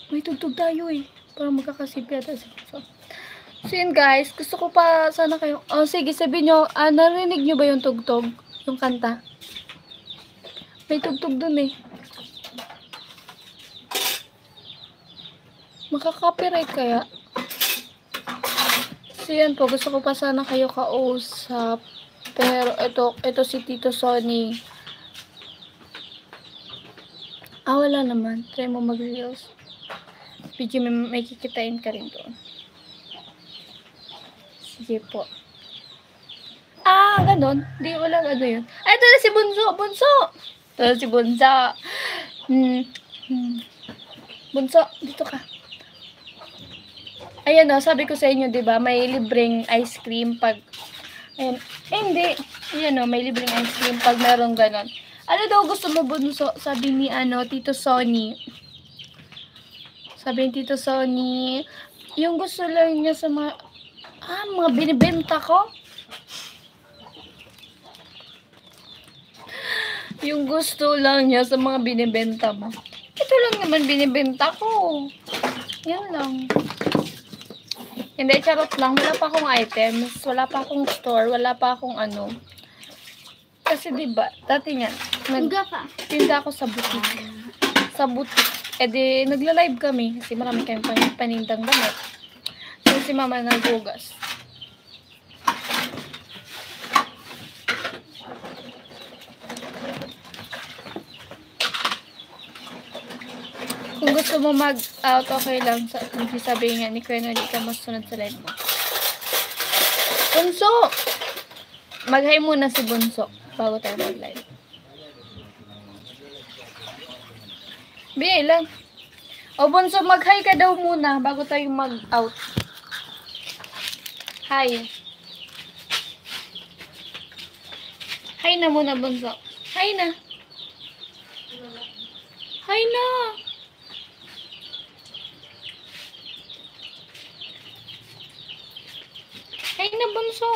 may tugtog tayo Parang magkakasipya tayo. So, yun guys, gusto ko pa sana kayo. Sige, sabihin nyo, narinig nyo ba yung tugtog? Yung kanta? May tugtog dun Makaka-copyright kaya? So yan po, gusto ko pa sana kayo kausap. Pero ito si Tito Sonny. Wala naman. Try mo mag-reels. Video may kikitain ka rin doon. Sige po. Ganon. Di wala ano yun. Ito na si Bunso. Bunso! Ito na si Bunso. Bunso, dito ka. Ayan o, sabi ko sa inyo, diba, may libreng ice cream pag, ayan, hindi, ayan o, may libreng ice cream pag meron ganon. Ano daw gusto mo, Bunso? Sabi ni, Tito Sonny. Sabi ni Tito Sonny, yung gusto lang niya sa mga, mga binibenta ko? Yung gusto lang niya sa mga binibenta mo. Ito lang naman binibenta ko. Yan lang. Hindi, charot lang. Wala pa akong items. Wala pa akong store. Wala pa akong ano. Kasi diba, dati nga, tinda ako sa boutique. Sa boutique. E di, nagla-live kami. Kasi marami kayong panindang damit. So, si mama naghugas. Kung gusto mo mag-out, okay lang. Sabihin nga ni Kuya na di ka masunod sa live mo. Bunso! Mag-hi muna si Bunso bago tayo mag-live. Bigay lang. Bunso, mag-hi ka daw muna bago tayo mag-out. Hi. Hi na muna, Bunso. Hi na. Hi na. Hi na, Bunso.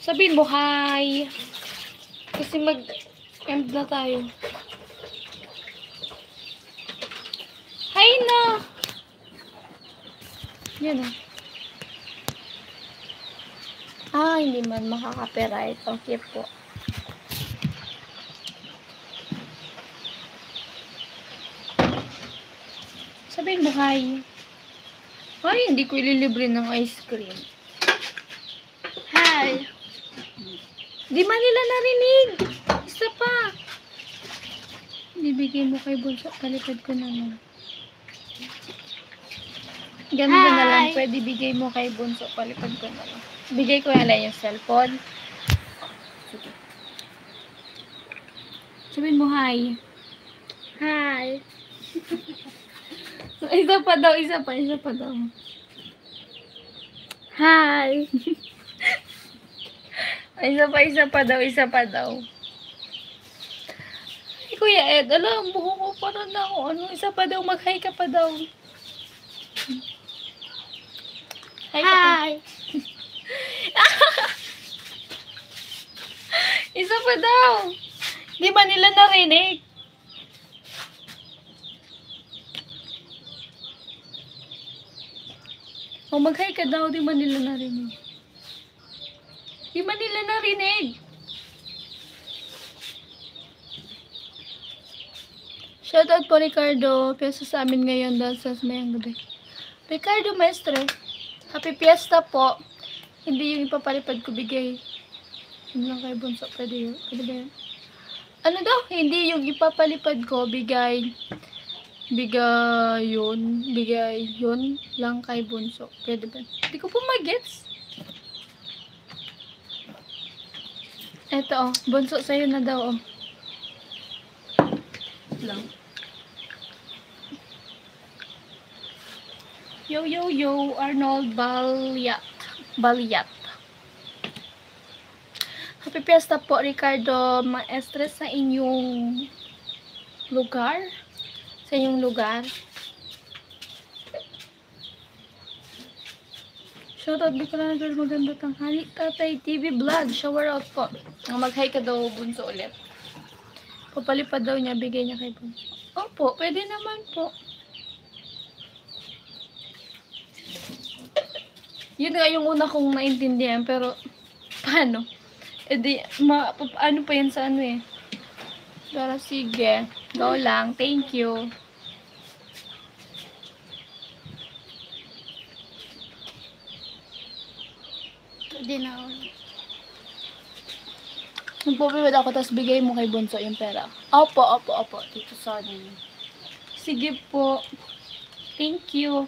Sabihin mo, hi. Kasi mag-end na tayo. Hi na. Yan o. Hindi man makaka-copyright. Okay po. Sabihin mo, hi. Ay, hindi ko ililibre ng ice cream. Hi. Di man nila narinig. Isa pa. Bibigay mo kay Bunso. Palipad ko naman. Ganun na lang. Pwede bigay mo kay Bunso. Palipad ko na lang. Bigay ko na lang yung cellphone. Sige. Sabihin mo, hi. Hi. Isa pa daw. Isa pa daw. Hi. Isa pa daw. Ay, Kuya Ed, alam, buho ko pa rin ako. Isa pa daw, mag-hi ka pa daw. Hi. Hi. Isa pa daw. Di ba nila narinig? Mag-hi ka daw, di ba nila narinig? Di ba nila narinig? Shoutout po, Ricardo. Piyesta sa amin ngayon dahil sa mayang gabi. Ricardo Maestre, happy fiesta po. Hindi yung ipapalipad ko bigay. Yun lang kay Bunso. Pwede yun. Pwede ba yun? Ano daw? Hindi yung ipapalipad ko bigay yun lang kay Bunso. Pwede ba? Hindi ko po mag-gets. Eto, Bunso, sa'yo na daw, lang. Yo, Arnold Balyat. Happy fiesta po, Ricardo Maestre, sa inyong lugar. Shoutout, di ko lang nagawin maganda tanghali. Tatay TV Vlog, shower out po. Mag-hi ka daw, Bunso, ulit. Papalipad daw niya, bigay niya kay Bunso. Opo, pwede naman po. Yun nga yung una kong naintindihan, pero paano? Ano pa yan sa ano eh. Pero sige, go lang. Thank you. Hindi na ulit. Magpapawid ako, tapos bigay mo kay Bunso yung pera. Opo, Tito Sonny. Sige po. Thank you.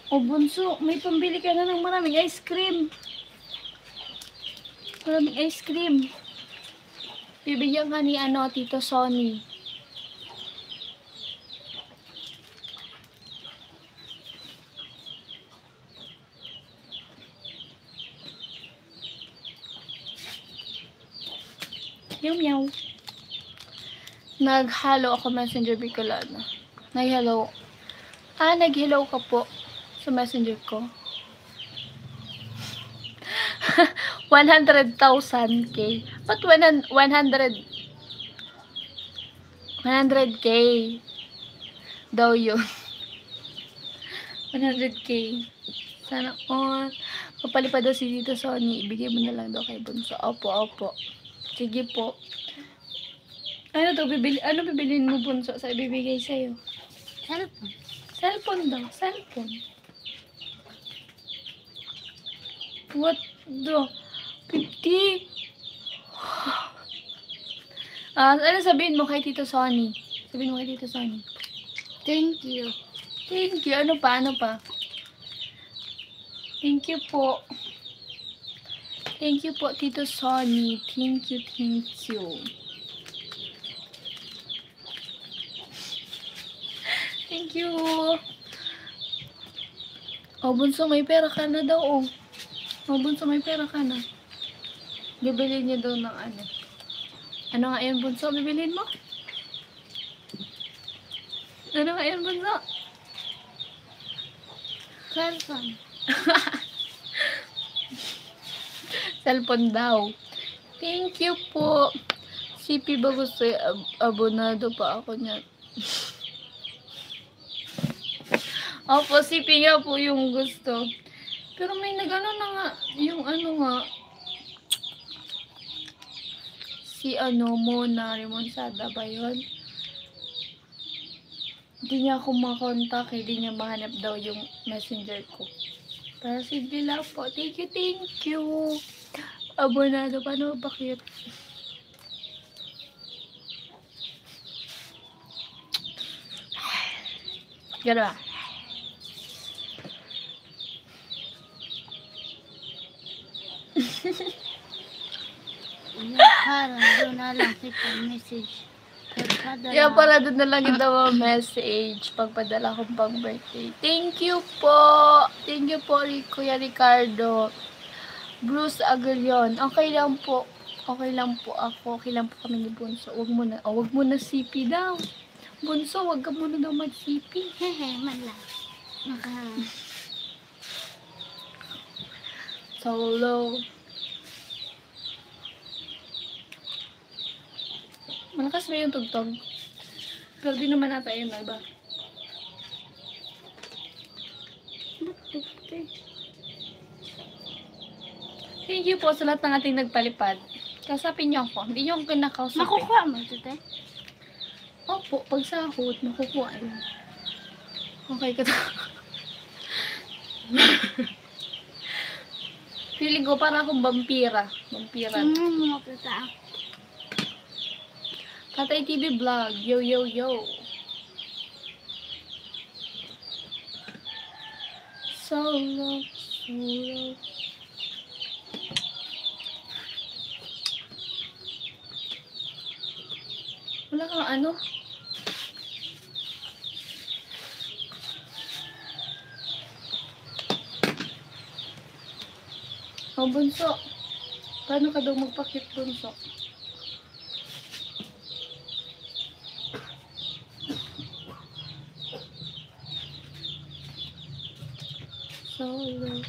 O Bunso, may pambili ka na ng maraming ice cream. Maraming ice cream. Bibigyan ka ni Tito Sonny. Meow. Nag-hello ako Messenger Bicolana. Nag-hello. Nag-hello ka po sa Messenger ko. 100,000k. Ba't 100k daw yun. 100k. Sana all. Papalipad daw si Tito Sonny. Ibigay mo na lang daw kay Bunso. Opo. Sige po. Ano bibilin mo, Bunso, sa ibibigay sa'yo? Cellphone. Cellphone daw. Cellphone. What the? 50? Ano sabihin mo kay Tito Sonny? Thank you. Thank you. Ano pa? Thank you po. Thank you po, Tito Sonny. Thank you. Thank you. Bunso, may pera ka na daw, Bunso, may pera ka na. Bibili niya daw ng ano. Ano nga yun, Bunso? Bibilin mo? Ano nga yun, Bunso? Cellphone. Cellphone daw. Thank you po. CP ba gusto abonado pa ako niya? Opo, CP nga po yung gusto. Pero may nagano na nga, yung si Mona Remonsada ba yun? Hindi niya ako makontak, hindi niya mahanap daw yung messenger ko. Para sige lang po. Thank you. Abonado, paano ba cute? Gano'n ba? Parang doon na lang kita message. Kaya para doon na lang yung daw message pagpadala kong pang birthday. Thank you po, Kuya Ricardo. Bruce Agalion. Okay lang po ako. Okay lang po kami ni Bunso. Wag mo na CP daw. Bunso, wag ka muna daw mag-CP. Hehe, mala. Solo. Malakas ba yung tugtog? Pero di naman nata yun, diba? Okay. Thank you po sa lahat ng ating nagpalipad. Kasapin niyo ako. Hindi niyo ako kinakausapin. Makukuha mo ito, te? Opo, pag sahod, makukuha yun. Okay ka to. Feeling ko para akong vampira. Vampira. Mo kita. Tatay TV Vlog. Yo. Solo. Wala kang ano? Bunso. Paano ka daw magpakit, Bunso? Solo.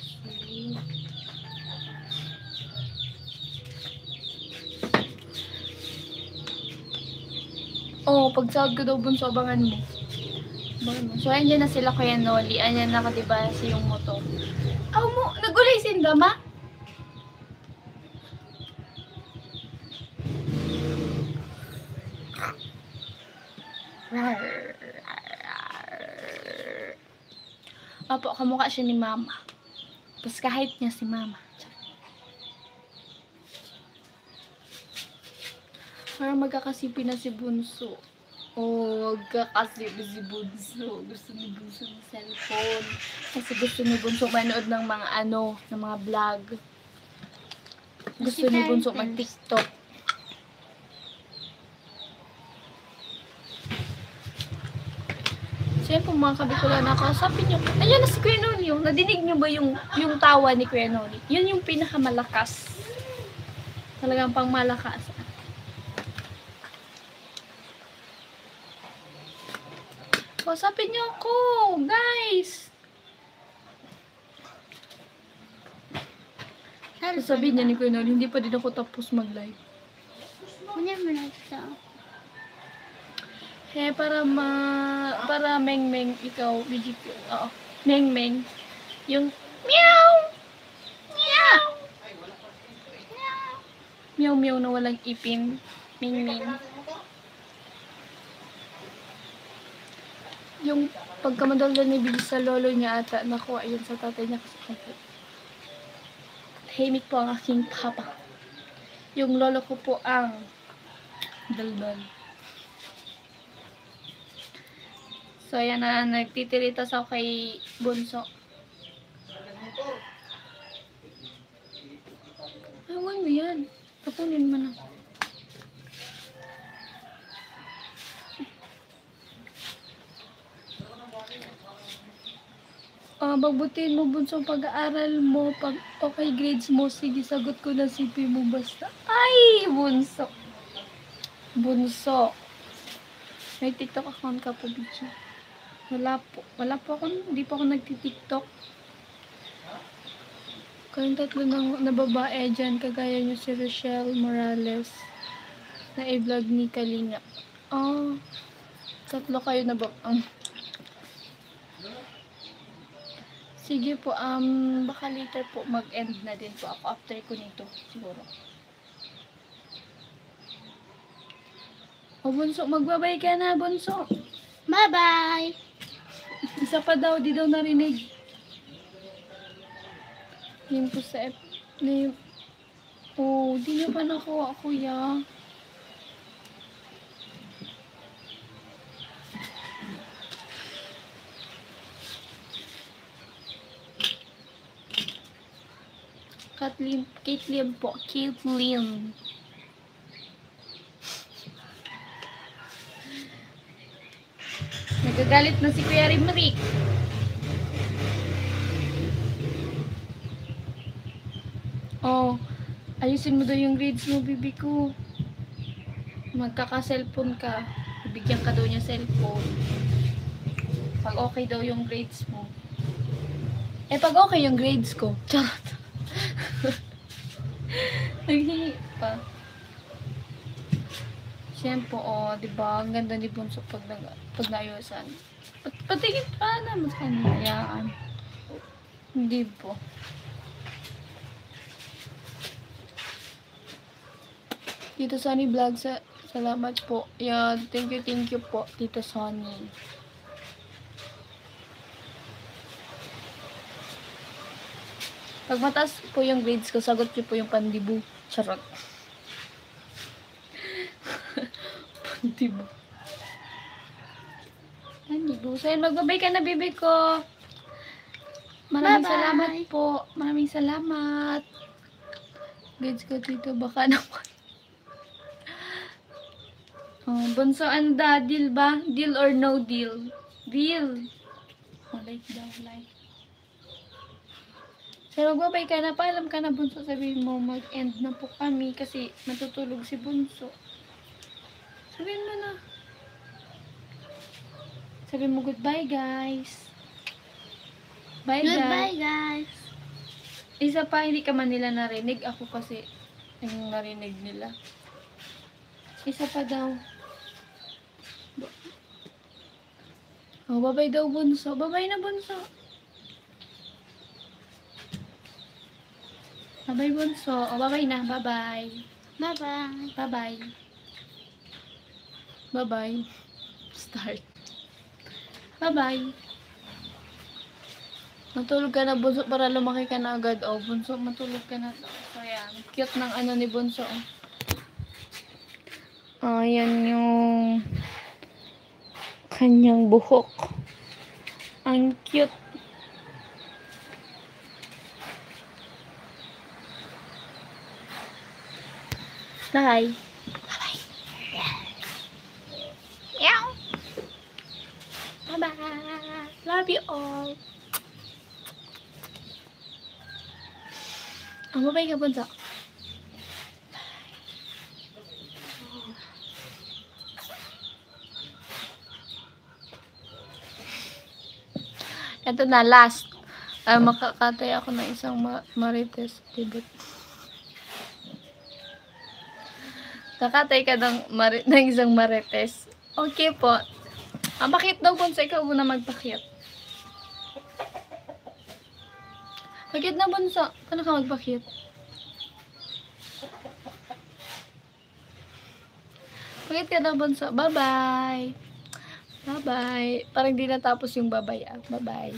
Pag sahod ko daw, Bunso, abangan mo. So, ayan na sila, Kuya Noli. Ayan nakadiba sa yung motor. Nagulay sinda, ma? Kamukha siya ni Mama. Tapos kahit niya si Mama. Parang magkakasipi na si Bunso. Oh, magkakasipi si Bunso. Gusto ni Bunso ng cellphone. Kasi gusto ni Bunso manood ng mga ng mga vlog. Gusto ni Bunso mag-TikTok. So yan po mga kabikulan, nakausapin nyo. Ayan na si Kuya Noli. Nadinig nyo ba yung tawa ni Kuya Noli? Yun yung pinakamalakas. Talagang pang malakas. Kausapin nyo ako, guys. Sasabihin niya ni Kuya Noli, hindi pa din ako tapos mag-live. Kunya mo na ito. Para Meng ikaw, BGP. Oo. Meng. Yung meow! Meow! Meow na walang ipin. Meng. Yung pagkamadaldal ni Bill sa lolo niya ata, nakuha yun sa tatay niya kasi tahimik po ang aking papa. Yung lolo ko po ang daldal. So, ayan na, nagtitiritas ako kay Bunso. Ayawan mo yan. Tapunin mo na. Magbutihin mo, Bunso, pag-aaral mo. Pag okay grades mo, sige, sagot ko na CP mo basta. Ay, Bunso. Bunso. May TikTok account ka po, Bichi? Wala po ako, hindi po ako nagti-TikTok. Kayong tatlo na babae dyan, kagaya nyo si Rochelle Morales, na i-vlog ni Kalinga. Tatlo kayo na ba? Sige po, baka later po mag-end na din po ako after ko nito, siguro. Bunso, magbabay ka na, Bunso. Bye-bye! Isa pa daw, di daw narinig. Yun po sa di niyo pa nakuha, kuya. Caitlyn po. Caitlyn. Nagagalit na si Kuya Rimrick. Ayusin mo daw yung grades mo, bibi ko. Magkaka-cellphone ka. Bibigyan ka daw niya cellphone. Pag okay daw yung grades mo. Pag okay yung grades ko. Charot. Naghingi pa. Siyempre, diba? Ang ganda ni Bunso pag naayusan. Patingin pa naman sa kanayaan. Hindi po. Tito Sonny Vlog, salamat po. Yeah, thank you po, Tito Sonny. Pag mataas po yung grades ko, sagot niyo po yung pandibu. Charot. Pandibu. Pandibu. So, yun, magbabay ka na, bibi ko. Maraming Bye-bye. salamat po. Maraming salamat. Grades ko, Tito. Baka naman. Bunso, anda, deal ba? Deal or no deal? Deal. Like daw, like. So, magbabay ka na. Paalam ka na, Bunso. Sabihin mo, mag-end na po kami kasi matutulog si Bunso. Sabihin mo na. Sabihin mo, goodbye, guys. Bye, Goodbye, guys. guys! Isa pa, hindi ka man nila narinig. Ako kasi, yung narinig nila. Isa pa daw. Bye-bye daw, Bunso. Bye-bye na, Bunso. Bye-bye, Bunso. Bye-bye na. Bye-bye. Bye-bye! Bye-bye. Bye-bye. Start. Bye-bye. Matulog ka na, Bunso, para lumaki ka na agad. Bunso, matulog ka na. So, yan. Cute ng ni Bunso. Ayan yung kanyang buhok. Ang cute. Bye. Bye. Meow. Bye-bye. Love you all. Ang babay ka, Bunso. Ito na, last. Makakatay ako ng isang marites. Tibet. Kakatay ka ng isang marites. Okay po. Bakit daw, Bunso? Ikaw muna magpakit. Bakit na, Bunso? Paano ka magpakit? Bakit ka na, Bunso? Bye-bye. Bye-bye. Parang di natapos yung bye-bye. Bye-bye.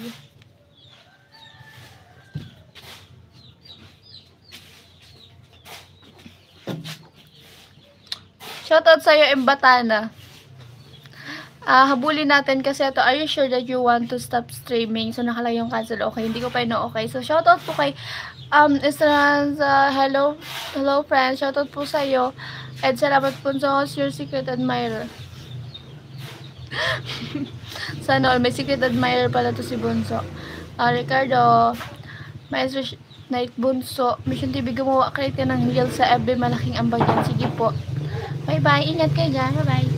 Shoutout sa'yo, Embatana. Habulin natin kasi ito. Are you sure that you want to stop streaming? So, nakalagay yung cancel. Okay, hindi ko pa okay. So, shoutout po kay Esperanza. Hello friends. Shoutout po sa'yo. And salamat po sa your secret admirer. Sana all may secret admirer pala to si Bunso. Ricardo, Maestro Night Bunso, Mission TV gumawa, create ka ng reel sa FB, malaking ambag yan. Sige po. Bye bye, ingat kayo dyan. Bye bye.